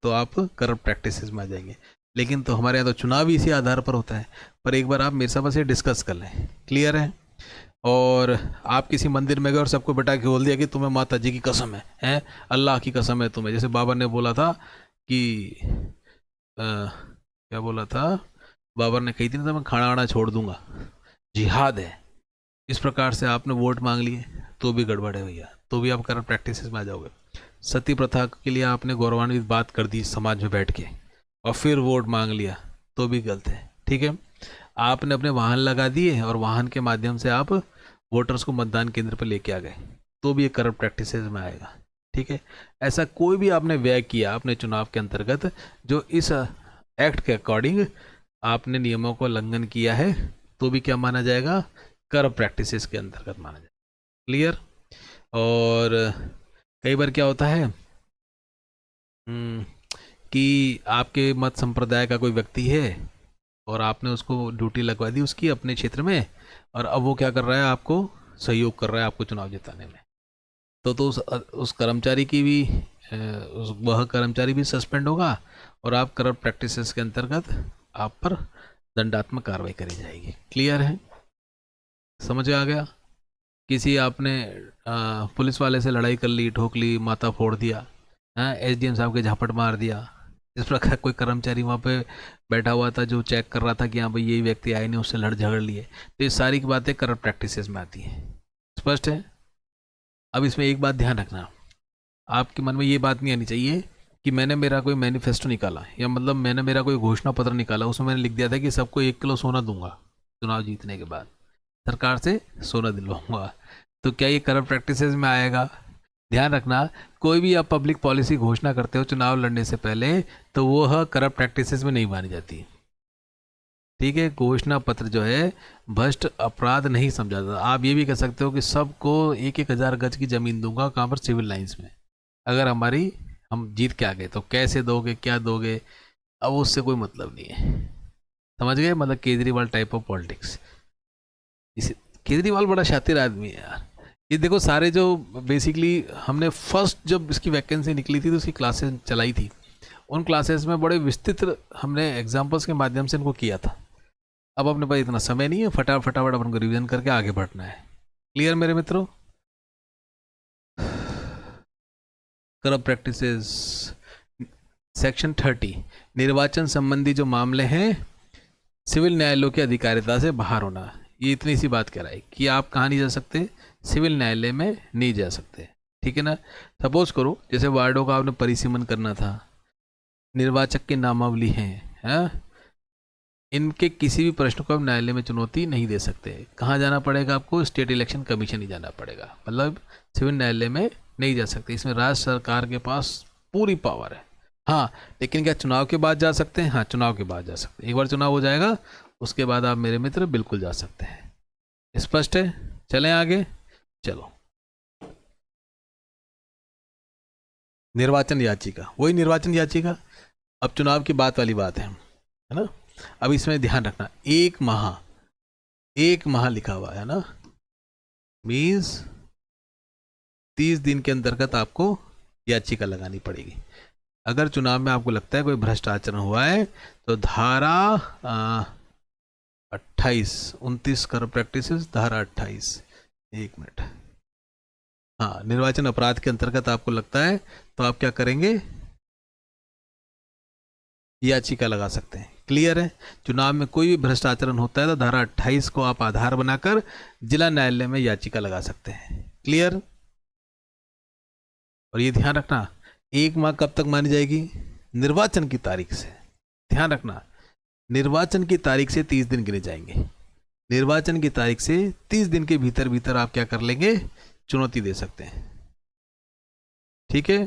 Speaker 1: तो आप करप्ट प्रैक्टिसेस में आ जाएंगे। लेकिन तो हमारे यहाँ तो चुनाव ही इसी आधार पर होता है। पर एक बार आप मेरे साथ बस ये डिस्कस कर लें। क्लियर है? और आप किसी मंदिर में गए और सबको बैठा के बोल दिया कि तुम्हें माता जी की कसम है, हैं, अल्लाह की कसम है तुम्हें, जैसे बाबर ने बोला था कि क्या बोला था, बाबर ने कही थी ना, तो मैं खाना वाना छोड़ दूंगा, जिहाद है। इस प्रकार से आपने वोट मांग लिए तो भी गड़बड़ है भैया, तो भी आप करप्ट प्रैक्टिसेस में आ जाओगे। सती प्रथा के लिए आपने गौरवान्वित बात कर दी समाज में बैठ के और फिर वोट मांग लिया तो भी गलत है। ठीक है? आपने अपने वाहन लगा दिए और वाहन के माध्यम से आप वोटर्स को मतदान केंद्र पर लेके आ गए तो भी ये करप्ट प्रैक्टिसेस में आएगा। ठीक है? ऐसा कोई भी आपने व्यय किया अपने चुनाव के अंतर्गत जो इस एक्ट के अकॉर्डिंग आपने नियमों को उल्लंघन किया है तो भी क्या माना जाएगा? करप्ट प्रैक्टिसेस के अंतर्गत माना जाएगा। क्लियर? और कई बार क्या होता है कि आपके मत संप्रदाय का कोई व्यक्ति है और आपने उसको ड्यूटी लगवा दी उसकी अपने क्षेत्र में, और अब वो क्या कर रहा है? आपको सहयोग कर रहा है आपको चुनाव जिताने में। तो उस कर्मचारी की भी वह कर्मचारी भी सस्पेंड होगा और आप करप्ट प्रैक्टिसेस के अंतर्गत आप पर दंडात्मक कार्रवाई करी जाएगी। क्लियर है? समझ आ गया? किसी आपने पुलिस वाले से लड़ाई कर ली, ठोक ली, माथा फोड़ दिया, हाँ, एसडीएम साहब के झापट मार दिया, इस प्रकार कोई कर्मचारी वहाँ पे बैठा हुआ था जो चेक कर रहा था कि हाँ भाई यही व्यक्ति आए नहीं, उससे लड़ झगड़ लिए, तो ये सारी की बातें करप्ट प्रैक्टिसेस में आती हैं। स्पष्ट है? अब इसमें एक बात ध्यान रखना, आपके मन में ये बात नहीं आनी चाहिए कि मैंने मेरा कोई मैनिफेस्टो निकाला या मतलब मैंने मेरा कोई घोषणा पत्र निकाला, उसमें मैंने लिख दिया था कि सबको 1 किलो सोना दूंगा चुनाव जीतने के बाद, सरकार से सोना दिलवाऊंगा, तो क्या ये करप्ट प्रैक्टिसेस में आएगा? ध्यान रखना, कोई भी आप पब्लिक पॉलिसी घोषणा करते हो चुनाव लड़ने से पहले तो वो करप्ट प्रैक्टिसेस में नहीं मानी जाती। ठीक है? घोषणा पत्र जो है भ्रष्ट अपराध नहीं समझा जाता। आप ये भी कह सकते हो कि सबको 1,000 गज की जमीन दूंगा, कहाँ पर? सिविल लाइंस में, अगर हम जीत के आ गए तो कैसे दोगे, क्या दोगे, अब उससे कोई मतलब नहीं है। समझ गए? मतलब केजरीवाल टाइप ऑफ पॉलिटिक्स। इसे केजरीवाल बड़ा शातिर आदमी है यार। ये देखो सारे जो बेसिकली हमने फर्स्ट जब इसकी वैकेंसी निकली थी तो उसकी क्लासेस चलाई थी, उन क्लासेस में बड़े विस्तृत हमने एग्जाम्पल्स के माध्यम से इनको किया था। अब अपने पास इतना समय नहीं है, फटाफट अपन को रिवीजन करके आगे बढ़ना है। क्लियर मेरे मित्रों? करप्ट प्रैक्टिसेस सेक्शन 30, निर्वाचन संबंधी जो मामले हैं सिविल न्यायालयों की अधिकारिता से बाहर होना। ये इतनी सी बात कह रहा है कि आप कहाँ नहीं जा सकते? सिविल न्यायालय में नहीं जा सकते। ठीक है ना? सपोज करो जैसे वार्डों का आपने परिसीमन करना था, निर्वाचक की नामावली है, इनके किसी भी प्रश्न को आप न्यायालय में चुनौती नहीं दे सकते। कहाँ जाना पड़ेगा आपको? स्टेट इलेक्शन कमीशन ही जाना पड़ेगा, मतलब सिविल न्यायालय में नहीं जा सकते। इसमें राज्य सरकार के पास पूरी पावर है। हाँ, लेकिन क्या चुनाव के बाद जा सकते हैं? हाँ, चुनाव के बाद जा सकते हैं। एक बार चुनाव हो जाएगा उसके बाद आप मेरे मित्र बिल्कुल जा सकते हैं। स्पष्ट है? चलें आगे। चलो, निर्वाचन याचिका, वही निर्वाचन याचिका, अब चुनाव की बात वाली बात है ना? अब इसमें ध्यान रखना, 1 माह लिखा हुआ है ना, मीन्स 30 दिन के अंतर्गत आपको याचिका लगानी पड़ेगी। अगर चुनाव में आपको लगता है कोई भ्रष्ट आचरण हुआ है तो धारा 28-29 करप्ट प्रैक्टिसेस, धारा 28, 1 मिनट, हाँ, निर्वाचन अपराध के अंतर्गत आपको लगता है तो आप क्या करेंगे? याचिका लगा सकते हैं। क्लियर है? चुनाव में कोई भी भ्रष्ट आचरण होता है तो धारा 28 को आप आधार बनाकर जिला न्यायालय में याचिका लगा सकते हैं। क्लियर? और ये ध्यान रखना, 1 माह कब तक मानी जाएगी? निर्वाचन की तारीख से। ध्यान रखना, निर्वाचन की तारीख से 30 दिन गिने जाएंगे। निर्वाचन की तारीख से 30 दिन के भीतर भीतर आप क्या कर लेंगे? चुनौती दे सकते हैं। ठीक है?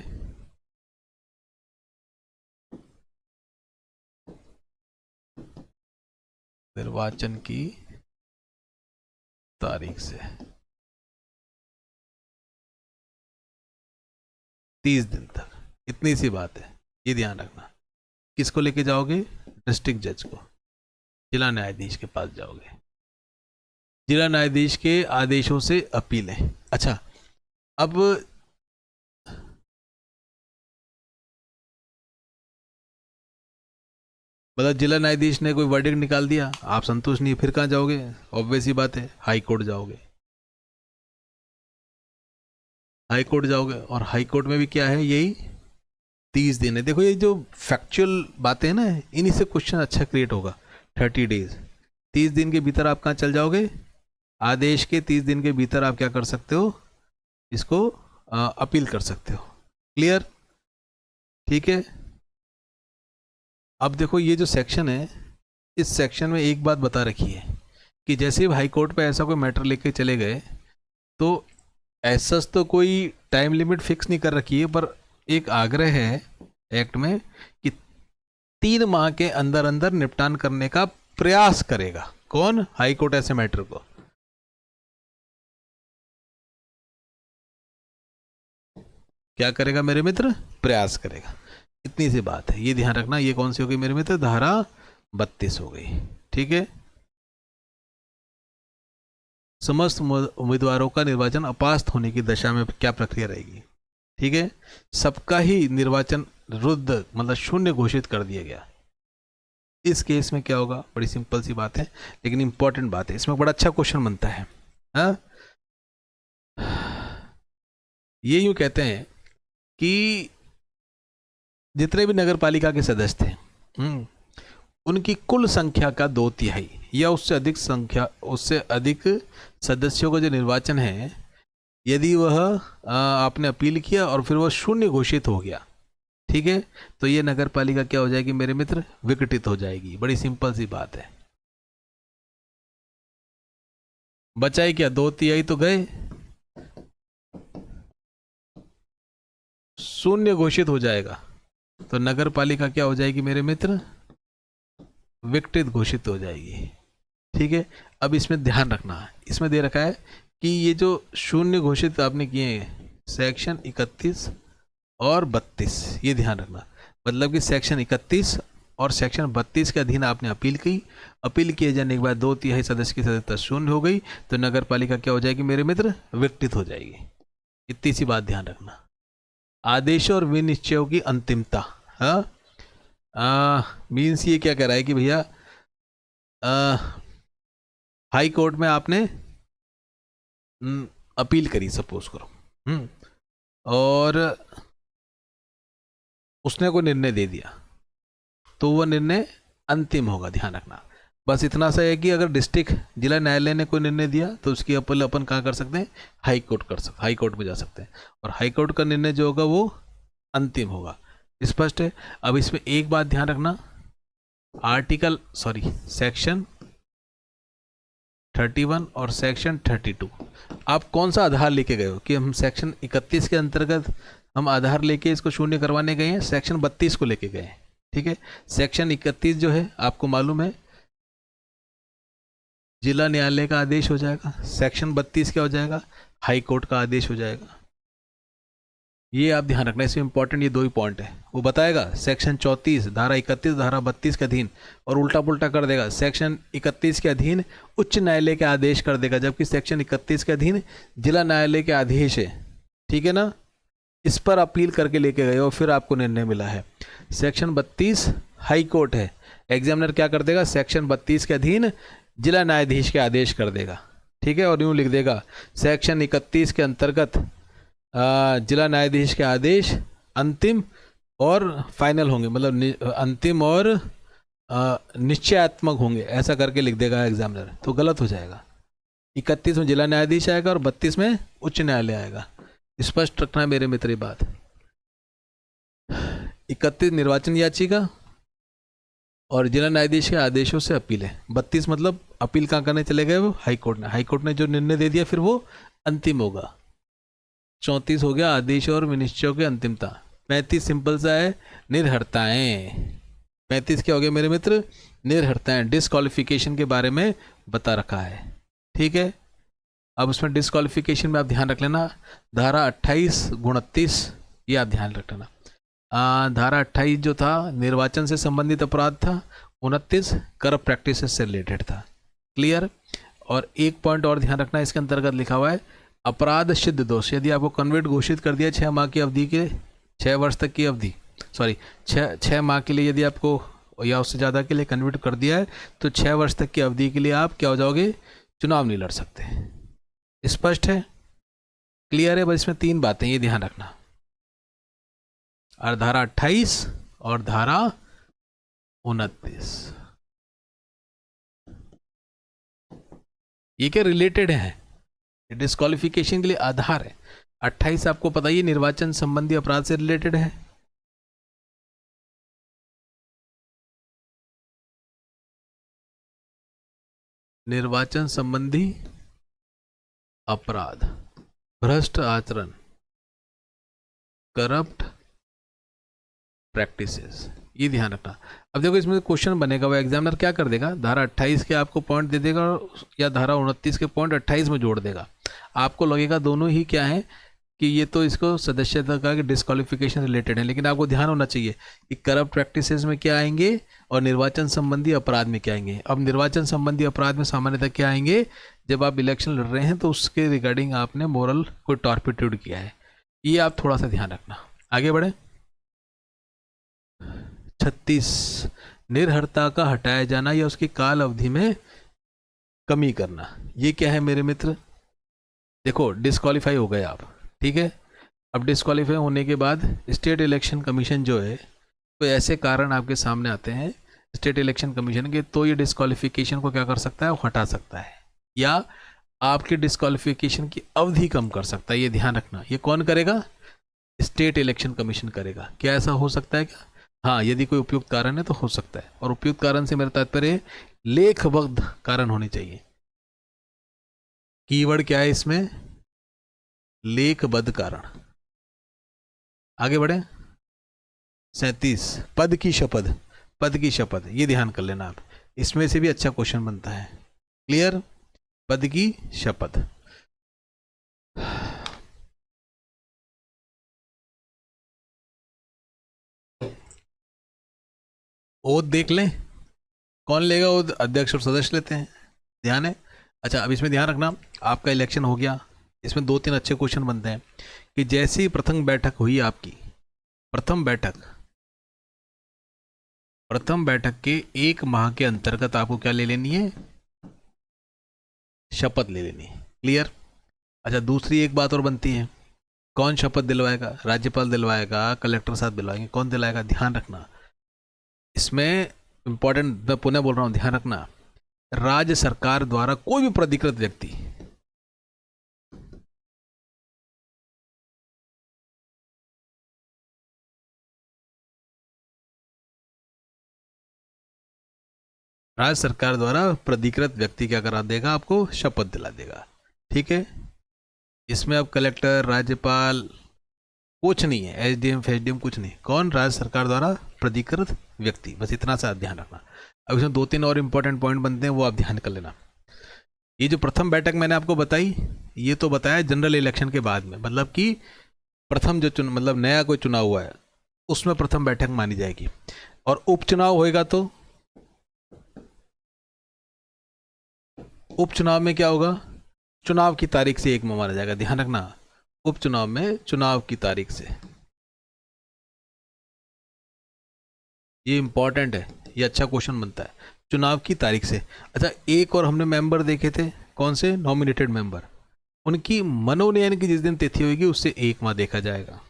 Speaker 1: निर्वाचन की तारीख से 30 दिन तक, इतनी सी बात है, ये ध्यान रखना। किसको लेके जाओगे? डिस्ट्रिक्ट जज को, जिला न्यायाधीश के पास जाओगे। जिला न्यायाधीश के आदेशों से अपीलें। अच्छा, अब मतलब जिला न्यायाधीश ने कोई वर्डिक्ट निकाल दिया, आप संतुष्ट नहीं, फिर कहाँ जाओगे? ऑब्वियस ही बात है, हाई कोर्ट जाओगे। हाई कोर्ट जाओगे और हाई कोर्ट में भी क्या है? यही 30 दिन है। देखो ये जो फैक्चुअल बातें हैं ना, इन्हीं से क्वेश्चन अच्छा क्रिएट होगा। 30 डेज, 30 दिन के भीतर आप कहाँ चल जाओगे? आदेश के 30 दिन के भीतर आप क्या कर सकते हो? इसको अपील कर सकते हो। क्लियर? ठीक है। अब देखो ये जो सेक्शन है, इस सेक्शन में एक बात बता रखी है कि जैसे ही हाई कोर्ट पे ऐसा कोई मैटर लेके चले गए तो ऐसा तो कोई टाइम लिमिट फिक्स नहीं कर रखी है, पर एक आग्रह है एक्ट में कि 3 माह के अंदर अंदर निपटान करने का प्रयास करेगा। कौन? हाई कोर्ट ऐसे मैटर को। क्या करेगा मेरे मित्र? प्रयास करेगा। इतनी सी बात है, ये ध्यान रखना। ये कौन सी हो गई मेरे मित्र? धारा 32 हो गई। ठीक है। समस्त उम्मीदवारों का निर्वाचन अपास्त होने की दशा में क्या प्रक्रिया रहेगी? ठीक है, सबका ही निर्वाचन रद्द मतलब शून्य घोषित कर दिया गया। इस केस में क्या होगा? बड़ी सिंपल सी बात है, लेकिन इंपॉर्टेंट बात है, इसमें बड़ा अच्छा क्वेश्चन बनता है। हाँ, ये यूं कहते हैं कि जितने भी नगर पालिका के सदस्य थे, उनकी कुल संख्या का 2/3 या उससे अधिक सदस्यों का जो निर्वाचन है, यदि वह आपने अपील किया और फिर वह शून्य घोषित हो गया, ठीक है, तो ये नगर पालिका क्या हो जाएगी मेरे मित्र? विघटित हो जाएगी। बड़ी सिंपल सी बात है। बचाए क्या? 2/3 तो गए, शून्य घोषित हो जाएगा तो नगर पालिका क्या हो जाएगी मेरे मित्र? विघटित घोषित हो जाएगी। ठीक है। अब इसमें ध्यान रखना, इसमें दे रखा है कि ये जो शून्य घोषित आपने किए हैं, सेक्शन 31 और 32, ये ध्यान रखना। मतलब कि सेक्शन 31 और सेक्शन 32 के अधीन आपने अपील की, अपील किए जाने के बाद 2/3 सदस्य की सदस्यता शून्य हो गई तो नगर पालिका क्या हो जाएगी मेरे मित्र? विघटित हो जाएगी। इतनी सी बात ध्यान रखना। आदेश और विनिश्चयों की अंतिमता, मीन्स ये क्या कह रहा है कि भैया हाई कोर्ट में आपने अपील करी, सपोज करो, और उसने कोई निर्णय दे दिया तो वह निर्णय अंतिम होगा। ध्यान रखना, बस इतना सा है कि अगर डिस्ट्रिक्ट जिला न्यायालय ने कोई निर्णय दिया तो उसकी अपील अपन कहाँ कर सकते हैं? हाई कोर्ट में जा सकते हैं, और हाई कोर्ट का निर्णय जो होगा वो अंतिम होगा। स्पष्ट है? अब इसमें एक बात ध्यान रखना, सेक्शन 31 और सेक्शन 32, आप कौन सा आधार लेके गए हो? कि हम सेक्शन 31 के अंतर्गत हम आधार लेके इसको शून्य करवाने गए हैं, सेक्शन 32 को लेके गए हैं। ठीक है, सेक्शन 31 जो है आपको मालूम है जिला न्यायालय का आदेश हो जाएगा, सेक्शन 32 क्या हो जाएगा? हाई कोर्ट का आदेश हो जाएगा। ये आप ध्यान रखना, इसमें इंपॉर्टेंट ये 2 ही पॉइंट है। वो बताएगा सेक्शन 34 धारा 31 धारा 32 के अधीन, और उल्टा पुल्टा कर देगा, सेक्शन 31 के अधीन उच्च न्यायालय के आदेश कर देगा, जबकि सेक्शन 31 के अधीन जिला न्यायालय के आदेश है। ठीक है ना? इस पर अपील करके लेके गए और फिर आपको निर्णय मिला है। सेक्शन 32 हाई कोर्ट है, एग्जामिनर क्या कर देगा? सेक्शन 32 के अधीन जिला न्यायाधीश के आदेश कर देगा। ठीक है, और यूँ लिख देगा सेक्शन 31 के अंतर्गत जिला न्यायाधीश के आदेश अंतिम और फाइनल होंगे, मतलब अंतिम और निश्चयात्मक होंगे, ऐसा करके लिख देगा एग्जामिनर, तो गलत हो जाएगा। 31 में जिला न्यायाधीश आएगा और 32 में उच्च न्यायालय आएगा। स्पष्ट रखना है मेरे मित्र ये बात। 31 निर्वाचन याचिका और जिला न्यायाधीश के आदेशों से अपील है। 32 मतलब अपील कहाँ करने चले गए, वो हाईकोर्ट ने, हाईकोर्ट ने जो निर्णय दे दिया फिर वो अंतिम होगा। 34 हो गया आदेश और विनिश्चयों की अंतिमता। 35 सिंपल सा है, निर्हरताएं। 35 क्या हो गया मेरे मित्र, निर्हरताएं, डिस्क्वालिफिकेशन के बारे में बता रखा है। ठीक है, अब उसमें डिस्क्वालिफिकेशन में आप ध्यान रख लेना, धारा 28, 29 ये आप ध्यान रख लेना। धारा 28 जो था निर्वाचन से संबंधित अपराध था, 29 करप्ट प्रैक्टिसेस से रिलेटेड था। क्लियर। और एक पॉइंट और ध्यान रखना, इसके अंतर्गत लिखा हुआ है अपराध सिद्ध दोष, यदि आपको कन्विक्ट घोषित कर दिया 6 माह की अवधि के, 6 वर्ष तक की अवधि, सॉरी 6 माह के लिए यदि आपको या उससे ज़्यादा के लिए कन्विक्ट कर दिया है, तो 6 वर्ष तक की अवधि के लिए आप क्या हो जाओगे, चुनाव नहीं लड़ सकते। स्पष्ट है, क्लियर है। बस इसमें 3 बातें ये ध्यान रखना, और धारा 28 और धारा 29 ये क्या रिलेटेड है, डिस्क्वालिफिकेशन के लिए आधार है। 28 आपको पता ही निर्वाचन संबंधी अपराध से रिलेटेड है। निर्वाचन संबंधी अपराध, भ्रष्ट आचरण, करप्ट प्रैक्टिसेस, ये ध्यान रखना। अब देखो इसमें क्वेश्चन बनेगा, वो एग्जामिनर क्या कर देगा, धारा 28 के आपको पॉइंट दे देगा या धारा 29 के पॉइंट 28 में जोड़ देगा। आपको लगेगा दोनों ही क्या है कि ये तो इसको सदस्यता का डिस्क्वालिफिकेशन रिलेटेड है, लेकिन आपको ध्यान होना चाहिए कि करप्ट प्रैक्टिसेस में क्या आएंगे और निर्वाचन संबंधी अपराध में क्या आएंगे। अब निर्वाचन संबंधी अपराध में सामान्यतः क्या आएंगे, जब आप इलेक्शन लड़ रहे हैं तो उसके रिगार्डिंग आपने मोरल कोई टॉर्पिट्यूड किया है, ये आप थोड़ा सा ध्यान रखना। आगे बढ़े। 36 निर्हरता का हटाया जाना या उसकी काल अवधि में कमी करना, ये क्या है मेरे मित्र। देखो डिस्क्वालीफाई हो गए आप, ठीक है। अब डिस्क्वालीफाई होने के बाद स्टेट इलेक्शन कमीशन जो है, तो ऐसे कारण आपके सामने आते हैं स्टेट इलेक्शन कमीशन के, तो ये डिस्क्वालिफिकेशन को क्या कर सकता है, वो हटा सकता है या आपके डिस्क्वालिफिकेशन की अवधि कम कर सकता है। ये ध्यान रखना, ये कौन करेगा, स्टेट इलेक्शन कमीशन करेगा। क्या ऐसा हो सकता है क्या, हाँ, यदि कोई उपयुक्त कारण है तो हो सकता है। और उपयुक्त कारण से मेरा तात्पर्य लेखबद्ध कारण होने चाहिए। कीवर्ड क्या है इसमें, लेखबद्ध कारण। आगे बढ़े। 37 पद की शपथ, पद की शपथ, ये ध्यान कर लेना आप, इसमें से भी अच्छा क्वेश्चन बनता है। क्लियर, पद की शपथ। ओथ देख लें, कौन लेगा ओथ, अध्यक्ष और सदस्य लेते हैं, ध्यान है। अच्छा, अब इसमें ध्यान रखना, आपका इलेक्शन हो गया, इसमें 2-3 अच्छे क्वेश्चन बनते हैं कि जैसे ही प्रथम बैठक हुई आपकी, प्रथम बैठक के 1 माह के अंतर्गत आपको क्या ले लेनी है, शपथ ले लेनी है। क्लियर। अच्छा, दूसरी एक बात और बनती है, कौन शपथ दिलवाएगा, राज्यपाल दिलवाएगा, कलेक्टर साहब दिलवाएंगे, कौन दिलाएगा, ध्यान रखना। इसमें इंपॉर्टेंट, मैं पुनः बोल रहा हूं, ध्यान रखना, राज्य सरकार द्वारा कोई भी प्राधिकृत व्यक्ति, राज्य सरकार द्वारा प्राधिकृत व्यक्ति क्या करा देगा, आपको शपथ दिला देगा। ठीक है, इसमें अब कलेक्टर, राज्यपाल कुछ नहीं है, एसडीएम फेसडीएम कुछ नहीं, कौन, राज्य सरकार द्वारा प्राधिकृत व्यक्ति, बस इतना सा ध्यान रखना। अब इसमें 2-3 और इंपॉर्टेंट पॉइंट बनते हैं, वो आप ध्यान कर लेना। ये जो प्रथम बैठक मैंने आपको बताई, ये तो बताया जनरल इलेक्शन के बाद में, मतलब कि प्रथम जो मतलब नया कोई चुनाव हुआ है उसमें प्रथम बैठक मानी जाएगी। और उपचुनाव होएगा तो उपचुनाव में क्या होगा, चुनाव की तारीख से 1 माह माना जाएगा, ध्यान रखना। उपचुनाव में चुनाव की तारीख से, ये इंपॉर्टेंट है, ये अच्छा क्वेश्चन बनता है, चुनाव की तारीख से। अच्छा, एक और हमने मेंबर देखे थे, कौन से, नॉमिनेटेड मेंबर, उनकी मनोनयन की जिस दिन तिथि होगी उससे 1 माह देखा जाएगा।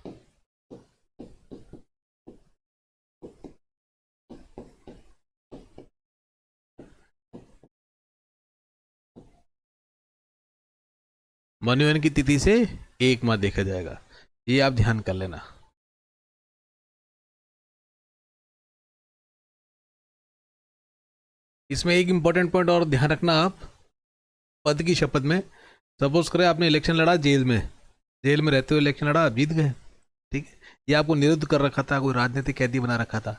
Speaker 1: मनोनयन की तिथि से 1 माह देखा जाएगा, ये आप ध्यान कर लेना। इसमें एक इंपॉर्टेंट पॉइंट और ध्यान रखना आप, पद की शपथ में सपोज करें आपने इलेक्शन लड़ा जेल में रहते हुए इलेक्शन लड़ा, आप जीत गए, ठीक है, या आपको निरुद्ध कर रखा था, कोई राजनीतिक कैदी बना रखा था,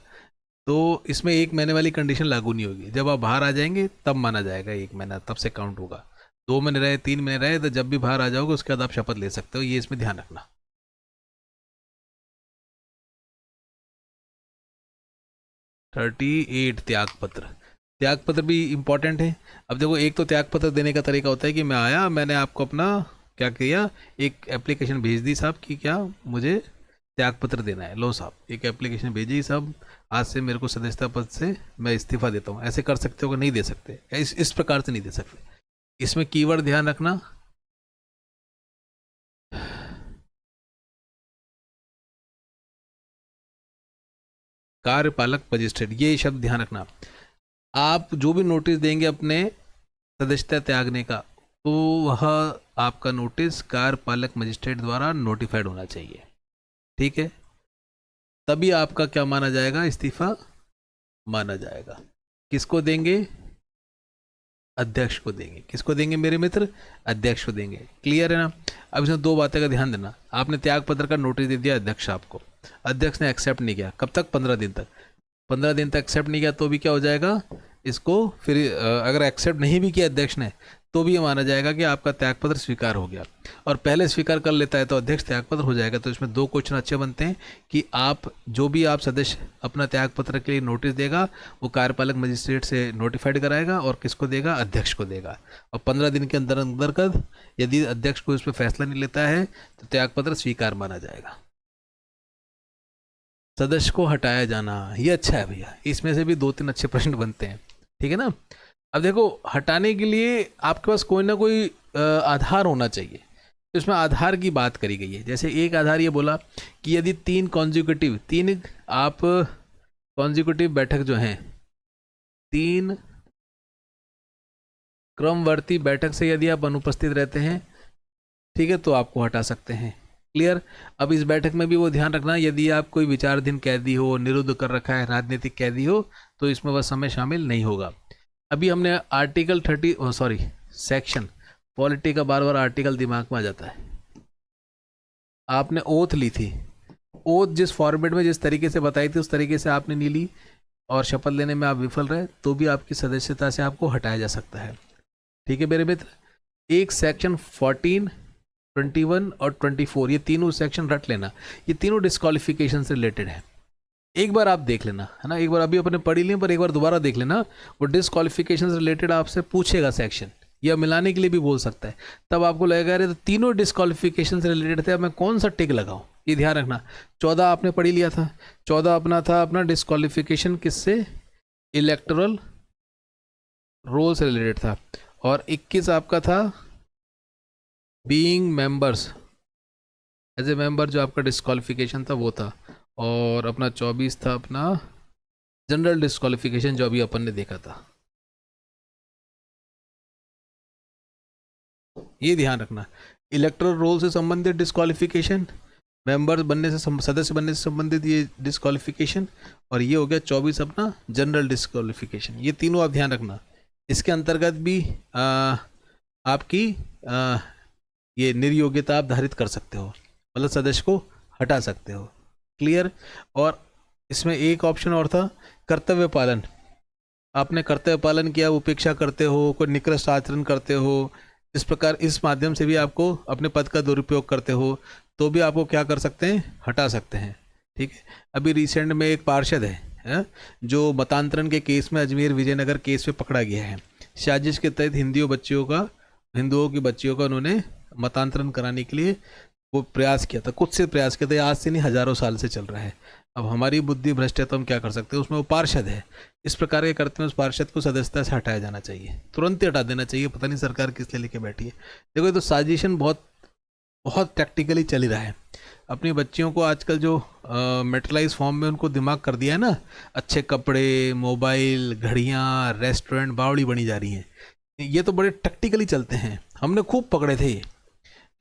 Speaker 1: तो इसमें 1 महीने वाली कंडीशन लागू नहीं होगी। जब आप बाहर आ जाएंगे तब माना जाएगा 1 महीना, तब से काउंट होगा। 2 महीने रहे, 3 महीने रहे, तो जब भी बाहर आ जाओगे उसके बाद आप शपथ ले सकते हो, ये इसमें ध्यान रखना। 38 त्याग पत्र, त्याग पत्र भी इम्पॉर्टेंट है। अब देखो, एक तो त्याग पत्र देने का तरीका होता है कि मैं आया, मैंने आपको अपना क्या किया, एक एप्लीकेशन भेज दी साहब कि क्या मुझे त्याग पत्र देना है, लो साहब एक एप्लीकेशन भेजी साहब, आज से मेरे को सदस्यता पद से मैं इस्तीफा देता हूँ। ऐसे कर सकते हो कि नहीं दे सकते, इस प्रकार से नहीं दे सकते। इसमें कीवर्ड ध्यान रखना, कार्यपालक मजिस्ट्रेट, ये शब्द ध्यान रखना। आप जो भी नोटिस देंगे अपने सदस्यता त्यागने का, तो वह आपका नोटिस कार्यपालक मजिस्ट्रेट द्वारा नोटिफाइड होना चाहिए, ठीक है, तभी आपका क्या माना जाएगा, इस्तीफा माना जाएगा। किसको देंगे, अध्यक्ष को देंगे। किसको देंगे मेरे मित्र, अध्यक्ष को देंगे। क्लियर है ना। अब इसमें 2 बातें का ध्यान देना, आपने त्याग पत्र का नोटिस दे दिया अध्यक्ष आपको, अध्यक्ष ने एक्सेप्ट नहीं किया, कब तक, 15 दिन तक। 15 दिन तक एक्सेप्ट नहीं किया तो भी क्या हो जाएगा, इसको फिर अगर एक्सेप्ट नहीं भी किया अध्यक्ष ने तो भी ये माना जाएगा कि आपका त्यागपत्र स्वीकार हो गया, और पहले स्वीकार कर लेता है तो अध्यक्ष त्यागपत्र हो जाएगा। तो इसमें 2 क्वेश्चन अच्छे बनते हैं कि आप जो भी आप सदस्य अपना त्यागपत्र के लिए नोटिस देगा वो कार्यपालक मजिस्ट्रेट से नोटिफाइड कराएगा, और किसको देगा, अध्यक्ष को देगा। और 15 दिन के अंदर अंदर कर यदि अध्यक्ष को इस पर फैसला नहीं लेता है तो त्यागपत्र स्वीकार माना जाएगा। सदस्य को हटाया जाना, ये अच्छा है भैया, इसमें से भी 2-3 अच्छे प्रश्न बनते हैं, ठीक है ना। अब देखो, हटाने के लिए आपके पास कोई ना कोई आधार होना चाहिए, तो इसमें आधार की बात करी गई है। जैसे एक आधार ये बोला कि यदि 3 आप कॉन्जिक्यूटिव बैठक जो हैं, 3 क्रमवर्ती बैठक से यदि आप अनुपस्थित रहते हैं, ठीक है, तो आपको हटा सकते हैं। क्लियर। अब इस बैठक में भी वो ध्यान रखना, यदि आप कोई विचाराधीन कैदी हो, निरुद्ध कर रखा है, राजनीतिक कैदी हो, तो इसमें वह समय शामिल नहीं होगा। अभी हमने आर्टिकल 30 सेक्शन पॉलिटी का बार बार आर्टिकल दिमाग में आ जाता है। आपने ओथ ली थी, ओथ जिस फॉर्मेट में जिस तरीके से बताई थी उस तरीके से आपने नहीं ली और शपथ लेने में आप विफल रहे, तो भी आपकी सदस्यता से आपको हटाया जा सकता है। ठीक है मेरे मित्र, एक सेक्शन 14, 21 और 24, ये तीनों सेक्शन रट लेना, ये तीनों डिस्क्वालिफिकेशन से रिलेटेड है। एक बार आप देख लेना, है ना, एक बार अभी अपने पढ़ी लें पर एक बार दोबारा देख लेना, वो डिस्क्वालिफिकेशन से रिलेटेड आपसे पूछेगा सेक्शन, या मिलाने के लिए भी बोल सकता है, तब आपको लगेगा अरे तो तीनों डिस्क्वालिफिकेशन से रिलेटेड थे, अब मैं कौन सा टिक लगाऊं, ये ध्यान रखना। 14 आपने पढ़ी लिया था, 14 अपना था अपना डिस्क्वालिफिकेशन किससे, इलेक्टोरल रोल से रिलेटेड था, और 21 आपका था being members as a member, जो आपका डिस्क्वालिफिकेशन था वो था, और अपना 24 था अपना जनरल डिस्क्वालिफिकेशन, जो अभी अपन ने देखा था। ये ध्यान रखना, इलेक्टोरल रोल से संबंधित डिस्क्वालिफिकेशन, मेंबर बनने से सदस्य बनने से संबंधित ये डिस्क्वालिफिकेशन, और ये हो गया 24 अपना जनरल डिस्क्वालिफिकेशन। ये तीनों आप ध्यान रखना। इसके अंतर्गत भी आपकी ये निर्योग्यता आप धारित कर सकते हो, मतलब सदस्य को हटा सकते हो। क्लियर। और इसमें एक ऑप्शन और था, कर्तव्य पालन। आपने कर्तव्य पालन किया, उपेक्षा करते हो, कोई निकृष्ट आचरण करते हो, इस प्रकार इस माध्यम से भी आपको अपने पद का दुरुपयोग करते हो, तो भी आपको क्या कर सकते हैं, हटा सकते हैं। ठीक है। अभी रिसेंट में एक पार्षद है जो मतांतरण के केस में अजमेर विजयनगर केस में पकड़ा गया है। साजिश के तहत हिंदुओं की बच्चियों का उन्होंने मतांतरण कराने के लिए वो प्रयास किया था, खुद से प्रयास किया था, आज से नहीं हजारों साल से चल रहा है। अब हमारी बुद्धि भ्रष्ट है तो हम क्या कर सकते हैं, उसमें वो पार्षद है, इस प्रकार के करते हैं उस पार्षद को सदस्यता से हटाया जाना चाहिए, तुरंत ही हटा देना चाहिए। पता नहीं सरकार किस लिए लेके बैठी है। देखो ये तो साजिशन बहुत बहुत प्रैक्टिकली चल ही रहा है। अपनी बच्चियों को आजकल जो मेटलाइज फॉर्म में उनको दिमाग कर दिया है ना, अच्छे कपड़े, मोबाइल, घड़ियाँ, रेस्टोरेंट, बावड़ी बनी जा रही हैं। ये तो बड़े टैक्टिकली चलते हैं, हमने खूब पकड़े थे ये।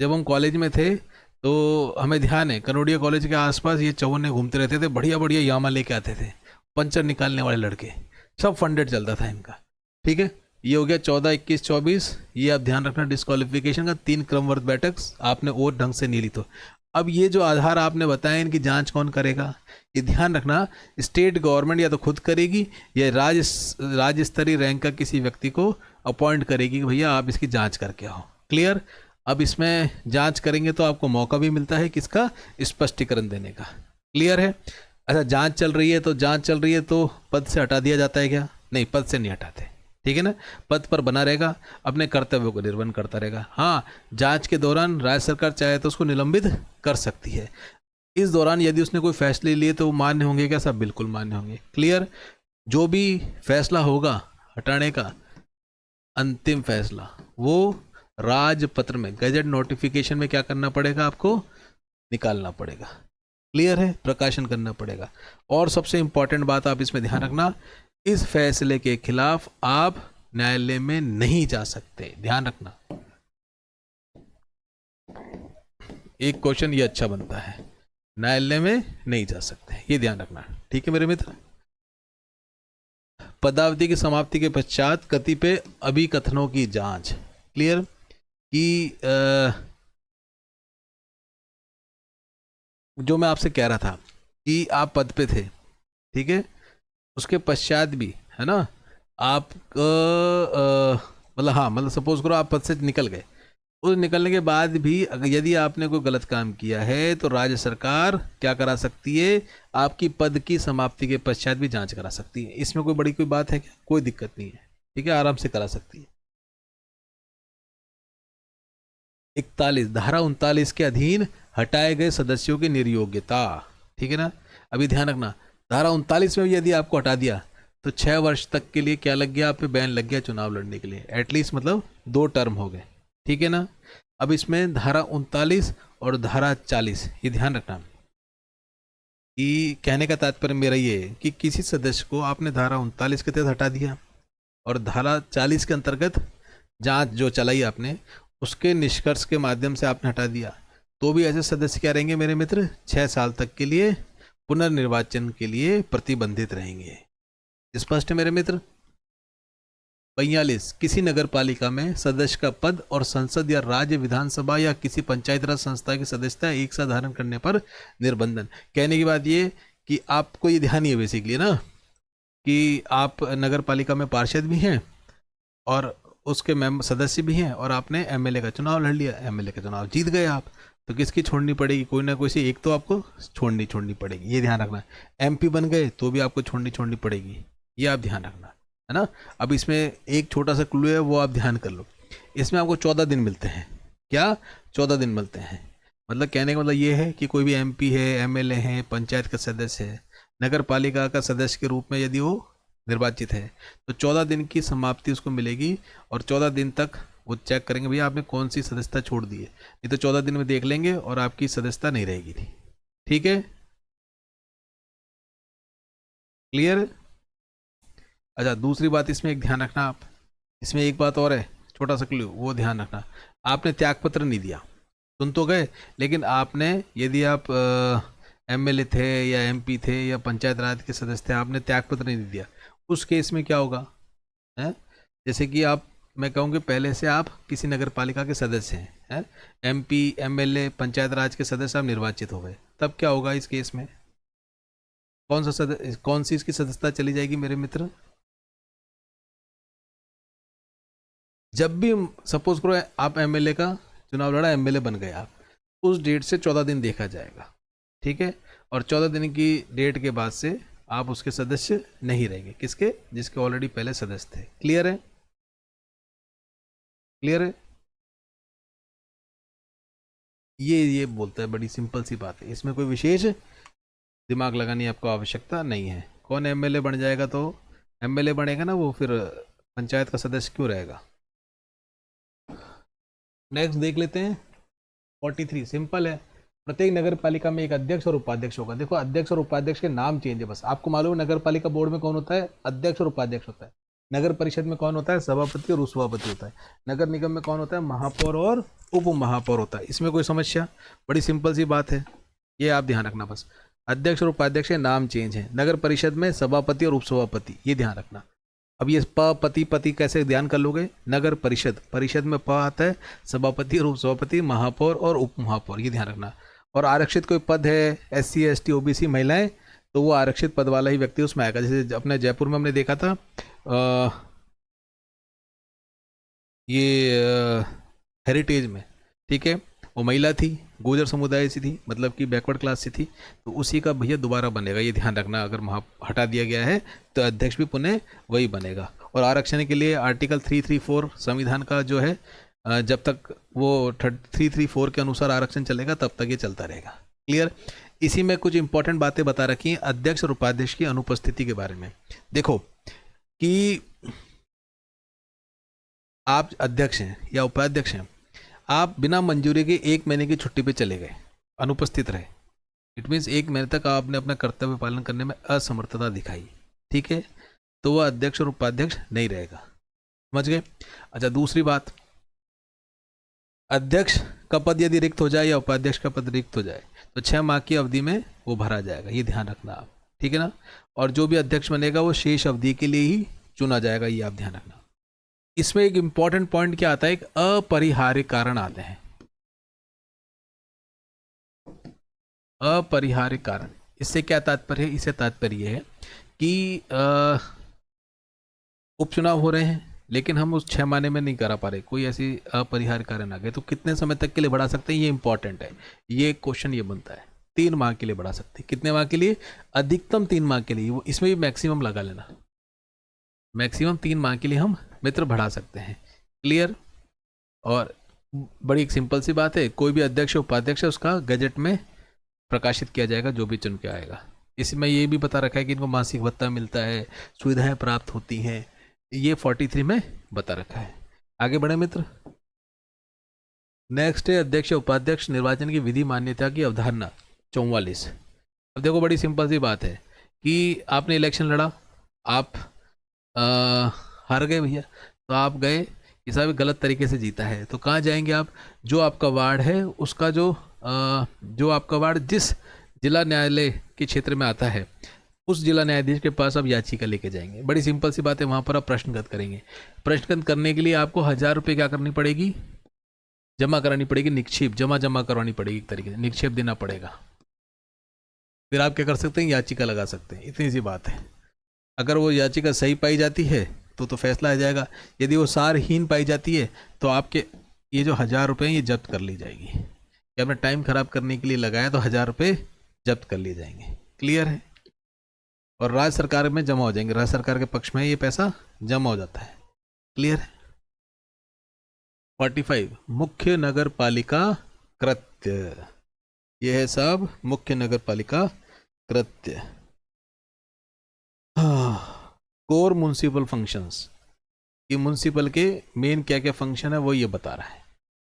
Speaker 1: जब हम कॉलेज में थे तो हमें ध्यान है कनोडिया कॉलेज के आसपास ये चौवन्ने घूमते रहते थे, बढ़िया बढ़िया यामा लेके आते थे, पंचर निकालने वाले लड़के, सब फंडेड चलता था इनका। ठीक है, ये हो गया 14, 21, 24। ये आप ध्यान रखना, डिस्क्वालिफिकेशन का 3 क्रमवर्ध बैठक आपने और ढंग से नहीं ली तो। अब ये जो आधार आपने बताया इनकी जांच कौन करेगा, ये ध्यान रखना, स्टेट गवर्नमेंट या तो खुद करेगी या राज्य स्तरीय रैंक का किसी व्यक्ति को अपॉइंट करेगी कि भैया आप इसकी जांच करके आओ। क्लियर। अब इसमें जांच करेंगे तो आपको मौका भी मिलता है किसका, स्पष्टीकरण देने का। क्लियर है। अच्छा, जांच चल रही है तो पद से हटा दिया जाता है क्या? नहीं, पद से नहीं हटाते। ठीक है ना, पद पर बना रहेगा, अपने कर्तव्यों को निर्वहन करता रहेगा। हाँ, जांच के दौरान राज्य सरकार चाहे तो उसको निलंबित कर सकती है। इस दौरान यदि उसने कोई फैसले लिए तो वो मान्य होंगे क्या? सब बिल्कुल मान्य होंगे। क्लियर। जो भी फैसला होगा हटाने का, अंतिम फैसला, वो राजपत्र में, गैजेट नोटिफिकेशन में क्या करना पड़ेगा आपको? निकालना पड़ेगा। क्लियर है, प्रकाशन करना पड़ेगा। और सबसे इंपॉर्टेंट बात आप इसमें ध्यान रखना, इस फैसले के खिलाफ आप न्यायालय में नहीं जा सकते। ध्यान रखना, एक क्वेश्चन ये अच्छा बनता है, न्यायालय में नहीं जा सकते, ये ध्यान रखना। ठीक है मेरे मित्र। पदावधि की समाप्ति के पश्चात कतिपय अभिकथनों की जांच। क्लियर कि जो मैं आपसे कह रहा था कि आप पद पे थे, ठीक है, उसके पश्चात भी, है ना, आप मतलब, हाँ, मतलब सपोज करो आप पद से निकल गए, उस निकलने के बाद भी अगर यदि आपने कोई गलत काम किया है तो राज्य सरकार क्या करा सकती है? आपकी पद की समाप्ति के पश्चात भी जांच करा सकती है। इसमें कोई बड़ी कोई बात है क्या? कोई दिक्कत नहीं है। ठीक है, आराम से करा सकती है। 41, धारा 39 के अधीन हटाए गए सदस्यों की निर्योग्यता। ठीक है ना, अभी ध्यान रखना, धारा 39 में भी यदि आपको हटा दिया तो 6 वर्ष तक के लिए क्या लग गया? आप पे बैन लग गया चुनाव लड़ने के लिए, एटलीस्ट मतलब 2 टर्म हो गए। ठीक है ना। अब इसमें धारा 39 और धारा 40, ये ध्यान रखना कि कहने का तात्पर्य मेरा ये है कि किसी सदस्य को आपने धारा 39 के तहत हटा दिया और धारा 40 के अंतर्गत जांच जो चलाई आपने, उसके निष्कर्ष के माध्यम से आपने हटा दिया, तो भी ऐसे सदस्य क्या रहेंगे मेरे मित्र? 6 साल तक के लिए पुनर्निर्वाचन के लिए प्रतिबंधित रहेंगे। स्पष्ट है मेरे मित्र। 42, किसी नगर पालिका में सदस्य का पद और संसद या राज्य विधानसभा या किसी पंचायत राज संस्था की सदस्यता एक साथ धारण करने पर निर्बंधन। कहने की बात ये कि आपको ये ध्यान ही है बेसिकली ना, कि आप नगर पालिका में पार्षद भी हैं और उसके सदस्य भी हैं और आपने एमएलए का चुनाव लड़ लिया, एमएलए का चुनाव जीत गए आप, तो किसकी छोड़नी पड़ेगी? कोई ना कोई सी एक तो आपको छोड़नी पड़ेगी, ये ध्यान रखना। एमपी बन गए तो भी आपको छोड़नी पड़ेगी, ये आप ध्यान रखना, है ना। अब इसमें एक छोटा सा क्लू है, वो आप ध्यान कर लो। इसमें आपको 14 दिन मिलते हैं। क्या? 14 दिन मिलते हैं। मतलब कहने का मतलब ये है कि कोई भी एमपी है, एमएलए है, पंचायत का सदस्य है, नगर पालिका का सदस्य के रूप में यदि वो निर्वाचित है तो 14 दिन की समाप्ति उसको मिलेगी और 14 दिन तक वो चेक करेंगे भैया आपने कौन सी सदस्यता छोड़ दी है, नहीं तो 14 दिन में देख लेंगे और आपकी सदस्यता नहीं रहेगी थी। ठीक है, क्लियर। अच्छा, दूसरी बात इसमें एक ध्यान रखना आप, इसमें एक बात और है, छोटा सा क्लू, वो ध्यान रखना। आपने त्यागपत्र नहीं दिया, सुन तो गए, लेकिन आपने यदि आप एमएलए थे या एमपी थे या पंचायत राज के सदस्य थे, आपने त्यागपत्र नहीं दिया, उस केस में क्या होगा है? जैसे कि आप, मैं कहूँगी पहले से आप किसी नगर पालिका के सदस्य हैं, एमपी, एमएलए, पंचायत राज के सदस्य आप निर्वाचित हो गए, तब क्या होगा इस केस में? कौन सी इसकी सदस्यता चली जाएगी मेरे मित्र? जब भी सपोज करो आप एमएलए का चुनाव लड़ा, एमएलए बन गए आप, उस डेट से 14 दिन देखा जाएगा। ठीक है, और 14 दिन की डेट के बाद से आप उसके सदस्य नहीं रहेंगे। किसके? जिसके ऑलरेडी पहले सदस्य थे। क्लियर है, क्लियर है। ये बोलता है, बड़ी सिंपल सी बात है, इसमें कोई विशेष दिमाग लगाने की आपको आवश्यकता नहीं है। कौन एमएलए बन जाएगा तो एमएलए बनेगा ना, वो फिर पंचायत का सदस्य क्यों रहेगा? नेक्स्ट देख लेते हैं 43, सिंपल है। प्रत्येक नगर पालिका में एक अध्यक्ष और उपाध्यक्ष होगा। देखो, अध्यक्ष और उपाध्यक्ष के नाम चेंज है बस। आपको मालूम है नगर पालिका बोर्ड में कौन होता है? अध्यक्ष और उपाध्यक्ष होता है। नगर परिषद में कौन होता है? सभापति और उपसभापति होता है। नगर निगम में कौन होता है? महापौर और उप महापौर होता है। इसमें कोई समस्या? बड़ी सिंपल सी बात है, ये आप ध्यान रखना बस। अध्यक्ष और उपाध्यक्ष के नाम चेंज है। नगर परिषद में सभापति और उपसभापति, ये ध्यान रखना। अब ये पति पति कैसे ध्यान कर लोगे? नगर परिषद, परिषद में प आता है, सभापति और उपसभापति, महापौर और उप महापौर, ये ध्यान रखना। और आरक्षित कोई पद है, SC ST OBC महिलाएं, तो वो आरक्षित पद वाला ही व्यक्ति उसमें आएगा। जैसे अपने जयपुर में हमने देखा था ये हेरिटेज में, ठीक है, वो महिला थी, गुर्जर समुदाय से थी, मतलब कि बैकवर्ड क्लास से थी, तो उसी का भैया दोबारा बनेगा, ये ध्यान रखना। अगर वहाँ हटा दिया गया है तो अध्यक्ष भी पुनः वही बनेगा। और आरक्षण के लिए आर्टिकल 334 संविधान का जो है, जब तक वो 334 के अनुसार आरक्षण चलेगा तब तक ये चलता रहेगा। क्लियर? इसी में कुछ इंपॉर्टेंट बातें बता रखी हैं अध्यक्ष और उपाध्यक्ष की अनुपस्थिति के बारे में। देखो कि आप अध्यक्ष हैं या उपाध्यक्ष हैं, आप बिना मंजूरी के 1 महीने की छुट्टी पे चले गए, अनुपस्थित रहे, इट मीन्स 1 महीने तक आपने अपना कर्तव्य पालन करने में असमर्थता दिखाई, ठीक है, तो वह अध्यक्ष और उपाध्यक्ष नहीं रहेगा। समझ गए? अच्छा, दूसरी बात, अध्यक्ष का पद यदि रिक्त हो जाए या उपाध्यक्ष का पद रिक्त हो जाए तो 6 माह की अवधि में वो भरा जाएगा, ये ध्यान रखना आप, ठीक है ना। और जो भी अध्यक्ष बनेगा वो शेष अवधि के लिए ही चुना जाएगा, ये आप ध्यान रखना। इसमें एक इंपॉर्टेंट पॉइंट क्या आता है? एक अपरिहार्य कारण आते हैं। अपरिहार्य कारण, इससे क्या तात्पर्य है? इससे तात्पर्य है कि उपचुनाव हो रहे हैं लेकिन हम उस 6 महीने में नहीं करा पा रहे, कोई ऐसी अपरिहार्य कारण आ गए, तो कितने समय तक के लिए बढ़ा सकते हैं? ये इंपॉर्टेंट है, ये क्वेश्चन ये बनता है। 3 माह के लिए बढ़ा सकते हैं। कितने माह के लिए? अधिकतम 3 माह के लिए। वो इसमें भी मैक्सिमम लगा लेना, मैक्सिमम 3 माह के लिए हम मित्र बढ़ा सकते हैं। क्लियर? और बड़ी एक सिंपल सी बात है, कोई भी अध्यक्ष उपाध्यक्ष है उसका गजट में प्रकाशित किया जाएगा, जो भी चुन के आएगा। इसमें ये भी बता रखा है कि इनको मासिक भत्ता मिलता है, सुविधाएं प्राप्त होती हैं, ये 43 में बता रखा है। आगे बढ़े मित्र। नेक्स्ट है अध्यक्ष उपाध्यक्ष निर्वाचन की विधि मान्यता की अवधारणा 44। अब देखो बड़ी सिंपल सी बात है कि आपने इलेक्शन लड़ा, आप हार गए भैया, तो आप गए, किसी भी गलत तरीके से जीता है, तो कहाँ जाएंगे आप? जो आपका वार्ड है उसका जो आपका वार्ड जिस जिला न्यायालय के क्षेत्र में आता है उस जिला न्यायाधीश के पास आप याचिका लेके जाएंगे। बड़ी सिंपल सी बात है, वहाँ पर आप प्रश्नगत करेंगे। प्रश्नगत करने के लिए आपको 1000 रुपये क्या करनी पड़ेगी? जमा करानी पड़ेगी, निक्षेप जमा करवानी पड़ेगी, एक तरीके से निक्षेप देना पड़ेगा। फिर आप क्या कर सकते हैं? याचिका लगा सकते हैं। इतनी सी बात है। अगर वो याचिका सही पाई जाती है तो फैसला आ जाएगा, यदि वो सारहीन पाई जाती है तो आपके ये जो 1000 रुपये ये जब्त कर ली जाएगी। कि आपने टाइम खराब करने के लिए लगाया तो 1000 रुपये जब्त कर लिए जाएंगे। क्लियर है? और राज्य सरकार में जमा हो जाएंगे, राज्य सरकार के पक्ष में ये पैसा जमा हो जाता है। क्लियर है? 45 मुख्य नगर पालिका कृत्य, ये है सब मुख्य नगर पालिका कृत्य। कोर म्युनिसिपल फंक्शंस, ये म्युनिसिपल के मेन क्या क्या फंक्शन है वो ये बता रहा है।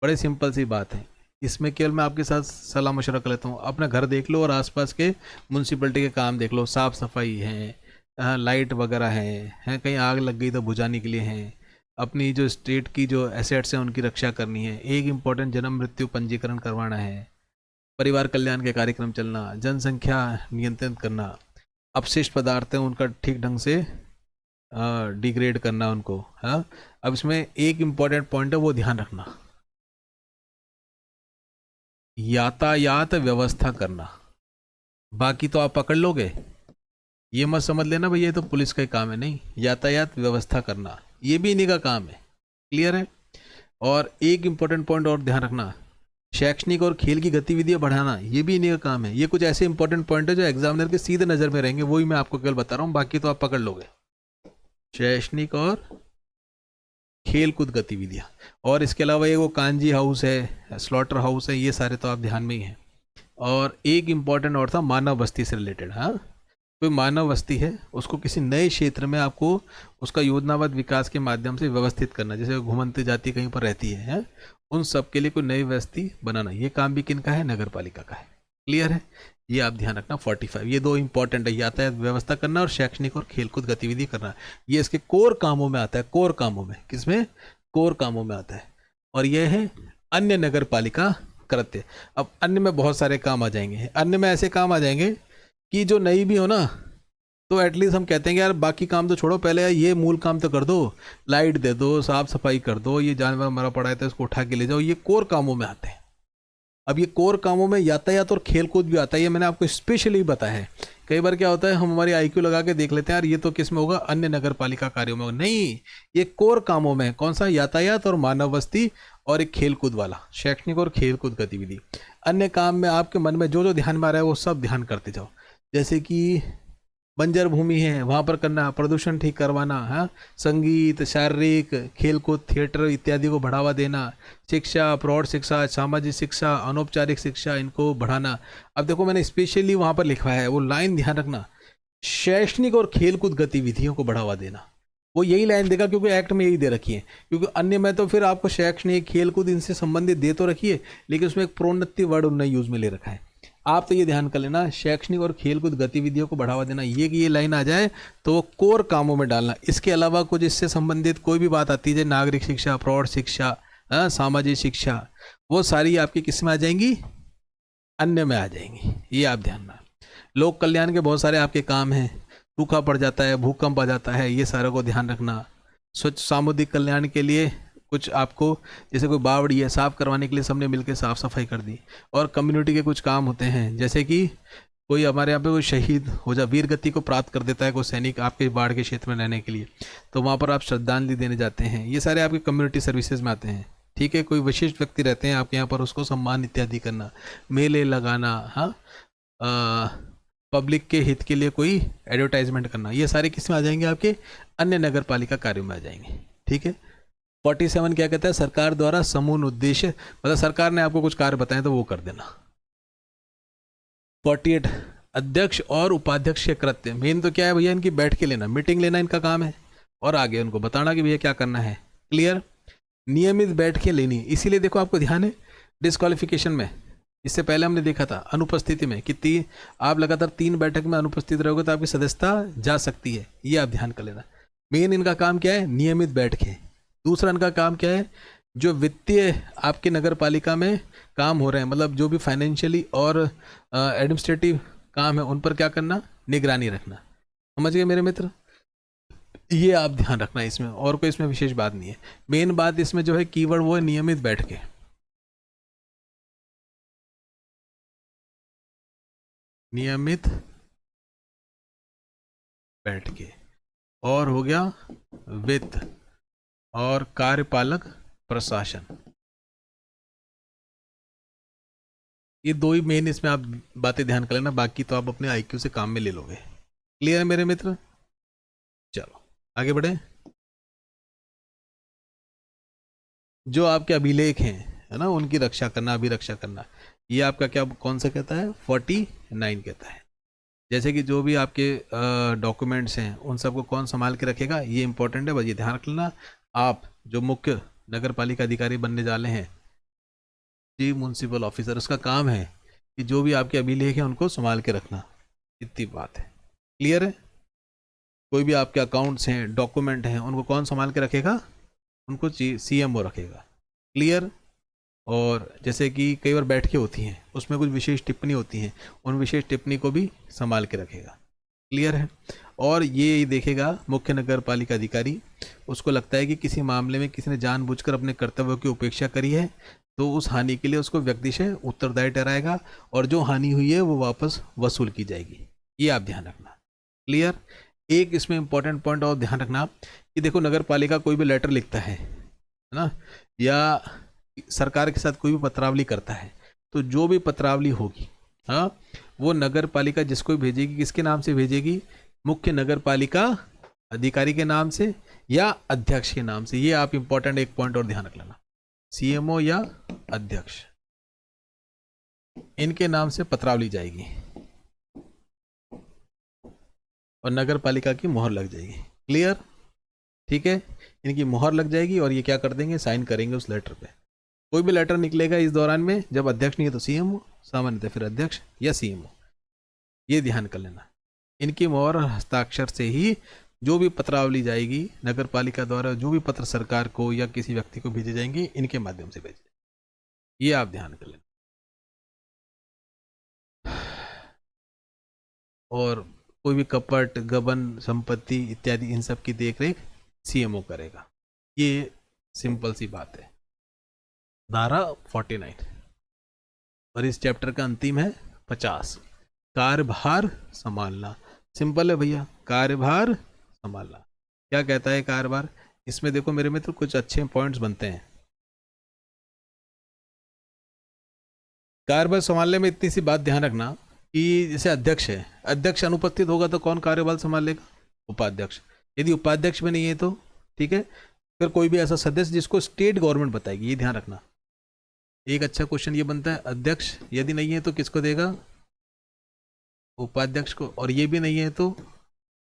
Speaker 1: बड़े सिंपल सी बात है, इसमें केवल मैं आपके साथ सलाह मशवरा कर लेता हूँ। अपना घर देख लो और आसपास के म्युनिसिपलिटी के काम देख लो, साफ़ सफाई है, लाइट वगैरह है, कहीं आग लग गई तो बुझाने के लिए हैं, अपनी जो स्टेट की जो एसेट्स हैं उनकी रक्षा करनी है, एक इम्पॉर्टेंट जन्म मृत्यु पंजीकरण करवाना है, परिवार कल्याण के कार्यक्रम चलना, जनसंख्या नियंत्रित करना, अपशिष्ट पदार्थ हैं उनका ठीक ढंग से डिग्रेड करना उनको। हाँ, अब इसमें एक इम्पॉर्टेंट पॉइंट है वो ध्यान रखना, यातायात व्यवस्था करना। बाकी तो आप पकड़ लोगे, ये मत समझ लेना भाई ये तो पुलिस का ही काम है, नहीं, यातायात व्यवस्था करना ये भी इन्हीं का काम है। क्लियर है? और एक इम्पॉर्टेंट पॉइंट और ध्यान रखना, शैक्षणिक और खेल की गतिविधियां बढ़ाना ये भी इन्हीं का काम है। ये कुछ ऐसे इंपॉर्टेंट पॉइंट है जो एग्जामिनर के सीधे नज़र में रहेंगे, वही मैं आपको केवल बता रहा हूँ, बाकी तो आप पकड़ लोगे। शैक्षणिक और खेलकूद गतिविधियां, और इसके अलावा ये वो कांजी हाउस है, स्लॉटर हाउस है, ये सारे तो आप ध्यान में ही हैं। और एक इम्पॉर्टेंट और था मानव बस्ती से रिलेटेड। हाँ, कोई मानव बस्ती है उसको किसी नए क्षेत्र में आपको उसका योजनाबद्ध विकास के माध्यम से व्यवस्थित करना, जैसे घुमंती जाति कहीं पर रहती है, उन सब के लिए कोई नई बस्ती बनाना, ये काम भी किन का है? नगर पालिका का है। क्लियर है? ये आप ध्यान रखना 45। ये दो इंपॉर्टेंट है, यातायात व्यवस्था करना और शैक्षणिक और खेलकूद गतिविधि करना। ये इसके कोर कामों में आता है, कोर कामों में, किसमें, कोर कामों में आता है। और ये है अन्य नगर पालिका कृत्य। अब अन्य में बहुत सारे काम आ जाएंगे, अन्य में ऐसे काम आ जाएंगे कि जो नहीं भी हो ना, तो एटलीस्ट हम कहते हैं कि यार बाकी काम तो छोड़ो, पहले ये मूल काम तो कर दो, लाइट दे दो, साफ सफाई कर दो, ये जानवर मरा पड़ा है तो इसको उठा के ले जाओ। ये कोर कामों में आते हैं। अब ये कोर कामों में यातायात और खेलकूद भी आता है, ये मैंने आपको स्पेशली बताया है। कई बार क्या होता है, हम हमारी आईक्यू लगा के देख लेते हैं यार ये तो किस में होगा, अन्य नगर पालिका कार्यों में होगा। नहीं, ये कोर कामों में, कौन सा, यातायात और मानव बस्ती और एक खेलकूद वाला, शैक्षणिक और खेलकूद गतिविधि। अन्य काम में आपके मन में जो जो ध्यान में आ रहा है वो सब ध्यान करते जाओ। जैसे कि बंजर भूमि है वहाँ पर करना, प्रदूषण ठीक करवाना, हाँ, संगीत, शारीरिक, खेलकूद, थिएटर इत्यादि को बढ़ावा देना, शिक्षा, प्रौढ़ शिक्षा, सामाजिक शिक्षा, अनौपचारिक शिक्षा, इनको बढ़ाना। अब देखो मैंने स्पेशली वहाँ पर लिखवाया है, वो लाइन ध्यान रखना, शैक्षणिक और खेलकूद गतिविधियों को बढ़ावा देना। वो यही लाइन देगा क्योंकि एक्ट में यही दे रखी है, क्योंकि अन्य में तो फिर आपको शैक्षणिक, खेलकूद इनसे संबंधित दे तो रखी है, लेकिन उसमें एक प्रोन्नति वर्ड उन्होंने यूज में ले रखा है। आप तो ये ध्यान कर लेना, शैक्षणिक और खेलकूद गतिविधियों को बढ़ावा देना, ये लाइन आ जाए तो वो कोर कामों में डालना। इसके अलावा कुछ इससे संबंधित कोई भी बात आती है, जैसे नागरिक शिक्षा, प्रौढ़ शिक्षा, सामाजिक शिक्षा, वो सारी आपकी किस में आ जाएंगी, अन्य में आ जाएंगी। ये आप ध्यान में। लोक कल्याण के बहुत सारे आपके काम हैं, सूखा पड़ जाता है, भूकंप आ जाता है, ये सारे को ध्यान रखना। स्वच्छ सामुदायिक कल्याण के लिए कुछ आपको, जैसे कोई बावड़ी है, साफ करवाने के लिए सबने मिलकर साफ सफाई कर दी। और कम्युनिटी के कुछ काम होते हैं, जैसे कि कोई हमारे यहाँ पे कोई शहीद हो जा, वीर गति को प्राप्त कर देता है कोई सैनिक आपके बाढ़ के क्षेत्र में रहने के लिए, तो वहाँ पर आप श्रद्धांजलि देने जाते हैं। ये सारे आपके कम्युनिटी सर्विसेज में आते हैं। ठीक है, कोई विशिष्ट व्यक्ति रहते हैं आपके यहाँ पर, उसको सम्मान इत्यादि करना, मेले लगाना, हाँ, पब्लिक के हित के लिए कोई एडवर्टाइजमेंट करना, ये सारे किस में आ जाएंगे, आपके अन्य नगर पालिका कार्यों में आ जाएंगे। ठीक है। 47 क्या कहता है, सरकार द्वारा समूह उद्देश्य, मतलब सरकार ने आपको कुछ कार्य बताए तो वो कर देना। 48 अध्यक्ष और उपाध्यक्ष के कृत्य। मेन तो क्या है भैया, इनकी बैठ के लेना, मीटिंग लेना इनका काम है, और आगे उनको बताना कि भैया क्या करना है। क्लियर, नियमित बैठ के लेनी। इसीलिए देखो आपको ध्यान है डिस्क्वालिफिकेशन में, इससे पहले हमने देखा था अनुपस्थिति में कि आप लगातार 3 बैठक में अनुपस्थित रहोगे तो आपकी सदस्यता जा सकती है। ये आप ध्यान कर लेना। मेन इनका काम क्या है, नियमित बैठ के। दूसरा इनका काम क्या है, जो वित्तीय आपके नगर पालिका में काम हो रहे हैं, मतलब जो भी फाइनेंशियली और एडमिनिस्ट्रेटिव काम है, उन पर क्या करना, निगरानी रखना। समझ गए मेरे मित्र, ये आप ध्यान रखना इसमें, और कोई इसमें विशेष बात नहीं है। मेन बात इसमें जो है कीवर्ड वो है नियमित बैठ के। नियमित बैठ के। और हो गया वित्त और कार्यपालक प्रशासन, ये दो ही मेन इसमें आप बातें ध्यान कर लेना, बाकी तो आप अपने आईक्यू से काम में ले लोगे। क्लियर है मेरे मित्र, चलो आगे बढ़े। जो आपके अभिलेख हैं, है ना, उनकी रक्षा करना, अभिरक्षा करना, ये आपका क्या, कौन सा कहता है, 49 कहता है। जैसे कि जो भी आपके डॉक्यूमेंट्स हैं उन सबको कौन संभाल के रखेगा, ये इंपॉर्टेंट है, बस ये ध्यान रख लेना। आप जो मुख्य नगर पालिका अधिकारी बनने वाले हैं, चीफ म्युनिसिपल ऑफिसर, उसका काम है कि जो भी आपके अभिलेख हैं उनको संभाल के रखना, इतनी बात है। क्लियर है। कोई भी आपके अकाउंट्स हैं, डॉक्यूमेंट हैं, उनको कौन संभाल के रखेगा, उनको CMO रखेगा। क्लियर। और जैसे कि कई बार बैठकें होती हैं, उसमें कुछ विशेष टिप्पणी होती हैं, उन विशेष टिप्पणी को भी संभाल के रखेगा। क्लियर है। और ये देखेगा मुख्य नगर पालिका अधिकारी, उसको लगता है कि किसी मामले में किसी ने जानबूझकर अपने कर्तव्यों की उपेक्षा करी है, तो उस हानि के लिए उसको व्यक्तिशः उत्तरदायी ठहराएगा, और जो हानि हुई है वो वापस वसूल की जाएगी। ये आप ध्यान रखना। क्लियर। एक इसमें इंपॉर्टेंट पॉइंट और ध्यान रखना कि देखो नगर पालिका कोई भी लेटर लिखता है ना, या सरकार के साथ कोई भी पत्रावली करता है, तो जो भी पत्रावली होगी, हाँ, वो नगर पालिका जिसको भेजेगी, किसके नाम से भेजेगी, मुख्य नगर पालिका अधिकारी के नाम से या अध्यक्ष के नाम से। ये आप इंपॉर्टेंट एक पॉइंट और ध्यान रख लेना, CMO या अध्यक्ष, इनके नाम से पत्रावली जाएगी और नगर पालिका की मोहर लग जाएगी। क्लियर। ठीक है, इनकी मोहर लग जाएगी और ये क्या कर देंगे, साइन करेंगे उस लेटर पे। कोई भी लेटर निकलेगा इस दौरान में, जब अध्यक्ष नहीं है तो CMO, सामान्यतः फिर अध्यक्ष या CMO, ये ध्यान कर लेना। इनकी मोहर और हस्ताक्षर से ही जो भी पत्रावली जाएगी नगर पालिका द्वारा, जो भी पत्र सरकार को या किसी व्यक्ति को भेजे जाएंगे, इनके माध्यम से भेजे, ये आप ध्यान कर लेना। और कोई भी कपट, गबन, संपत्ति इत्यादि इन सब की देखरेख सीएमओ करेगा। ये सिंपल सी बात है। धारा 49 और इस चैप्टर का अंतिम है 50, कार्यभार संभालना। सिंपल है भैया, कार्यभार संभालना। क्या कहता है कार्यभार? इसमें देखो मेरे मित्र कुछ अच्छे पॉइंट्स बनते हैं। कार्यभार संभालने में इतनी सी बात ध्यान रखना कि जैसे अध्यक्ष है, अध्यक्ष अनुपस्थित होगा तो कौन कार्यभार संभालेगा? उपाध्यक्ष। यदि उपाध्यक्ष में नहीं है तो ठीक है, फिर कोई भी ऐसा सदस्य जिसको स्टेट गवर्नमेंट बताएगी, ये ध्यान रखना। एक अच्छा क्वेश्चन ये बनता है, अध्यक्ष यदि नहीं है तो किसको देगा? उपाध्यक्ष को। और ये भी नहीं है तो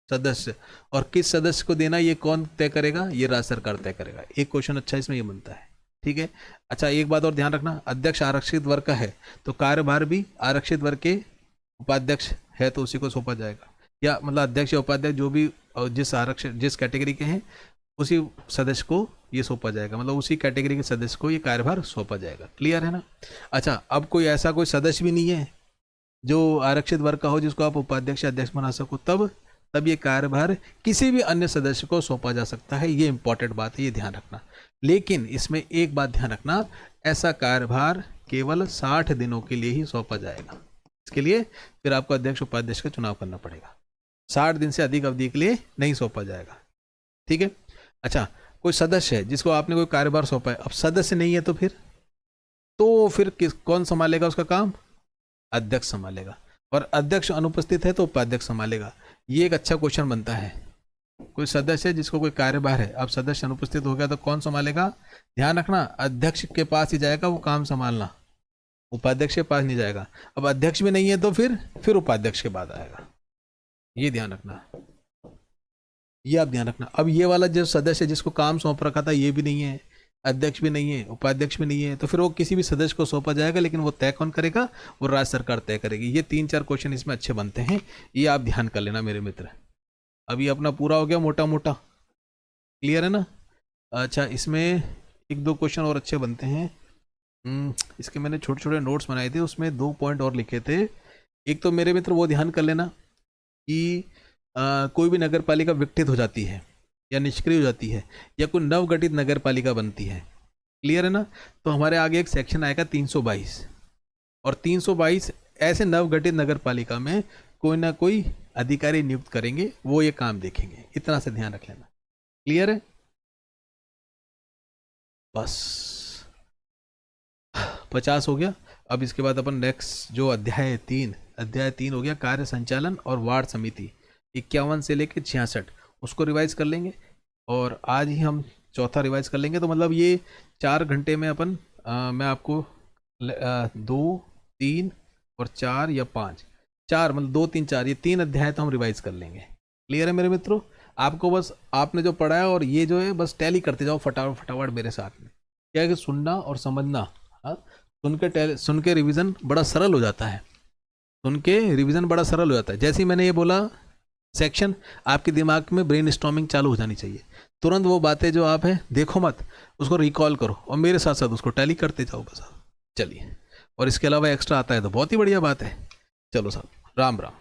Speaker 1: सदस्य। और किस सदस्य को देना ये कौन तय करेगा? ये राज्य सरकार तय करेगा। एक क्वेश्चन अच्छा इसमें ये बनता है, ठीक है। अच्छा एक बात और ध्यान रखना, अध्यक्ष आरक्षित वर्ग का है तो कार्यभार भी आरक्षित वर्ग के उपाध्यक्ष है तो उसी को सौंपा जाएगा। या मतलब अध्यक्ष या उपाध्यक्ष जो भी जिस कैटेगरी के हैं उसी सदस्य को ये सौंपा जाएगा, मतलब उसी कैटेगरी के सदस्य को ये कार्यभार सौंपा जाएगा। क्लियर है ना? अच्छा, अब कोई ऐसा कोई सदस्य भी नहीं है जो आरक्षित वर्ग का हो जिसको आप उपाध्यक्ष या अध्यक्ष बना सको, तब ये कार्यभार किसी भी अन्य सदस्य को सौंपा जा सकता है। ये इंपॉर्टेंट बात है, ये ध्यान रखना। लेकिन इसमें एक बात ध्यान रखना, ऐसा कार्यभार केवल 60 दिनों के लिए ही सौंपा जाएगा। इसके लिए फिर आपको अध्यक्ष उपाध्यक्ष का चुनाव करना पड़ेगा। 60 दिन से अधिक अवधि के लिए नहीं सौंपा जाएगा, ठीक है। अच्छा, कोई सदस्य है जिसको आपने कोई कार्यभार सौंपा है, अब सदस्य नहीं है तो फिर कौन संभालेगा उसका काम? अध्यक्ष संभालेगा। और अध्यक्ष अनुपस्थित है तो उपाध्यक्ष संभालेगा। ये एक अच्छा क्वेश्चन बनता है। कोई सदस्य है जिसको कोई कार्यभार है, अब सदस्य अनुपस्थित हो गया तो कौन संभालेगा? ध्यान रखना, अध्यक्ष के पास ही जाएगा वो काम संभालना, उपाध्यक्ष के पास नहीं जाएगा। अब अध्यक्ष भी नहीं है तो फिर उपाध्यक्ष के बाद आएगा। ये ध्यान रखना, ये आप ध्यान रखना। अब ये वाला जो सदस्य जिसको काम सौंप रखा था ये भी नहीं है, अध्यक्ष भी नहीं है, उपाध्यक्ष भी नहीं है, तो फिर वो किसी भी सदस्य को सौंपा जाएगा, लेकिन वो तय कौन करेगा? वो राज्य सरकार तय करेगी। ये 3-4 क्वेश्चन इसमें अच्छे बनते हैं, ये आप ध्यान कर लेना मेरे मित्र। अभी अपना पूरा हो गया मोटा मोटा, क्लियर है ना? अच्छा, इसमें 1-2 क्वेश्चन और अच्छे बनते हैं। इसके मैंने छोटे छोटे नोट्स बनाए थे, उसमें 2 पॉइंट और लिखे थे। एक तो मेरे मित्र वो ध्यान कर लेना कि कोई भी नगर पालिका विकटित हो जाती है या निष्क्रिय हो जाती है या कोई नवगठित नगर पालिका बनती है, क्लियर है ना? तो हमारे आगे एक सेक्शन आएगा 322, और 322 ऐसे नवगठित नगर पालिका में कोई ना कोई अधिकारी नियुक्त करेंगे, वो ये काम देखेंगे। इतना से ध्यान रख लेना, क्लियर है? बस 50 हो गया। अब इसके बाद अपन नेक्स्ट जो अध्याय 3 हो गया, कार्य संचालन और वार्ड समिति, 51 से लेकर 66 उसको रिवाइज कर लेंगे। और आज ही हम चौथा रिवाइज कर लेंगे। तो मतलब ये 4 घंटे में अपन मैं आपको 2, 3 और 4 या 5, 4 मतलब 2, 3, 4 ये 3 अध्याय तो हम रिवाइज कर लेंगे। क्लियर है मेरे मित्रों? आपको बस आपने जो पढ़ा है और ये जो है बस टैली करते जाओ फटाफट मेरे साथ में। क्या है कि सुनना और समझना, सुन के रिवीजन बड़ा सरल हो जाता है। जैसे ही मैंने ये बोला सेक्शन, आपके दिमाग में ब्रेन स्टॉर्मिंग चालू हो जानी चाहिए। तुरंत वो बातें जो आप है देखो मत, उसको रिकॉल करो और मेरे साथ साथ उसको टैली करते जाओ बस। चलिए, और इसके अलावा एक्स्ट्रा आता है तो बहुत ही बढ़िया बात है। चलो साहब, राम राम।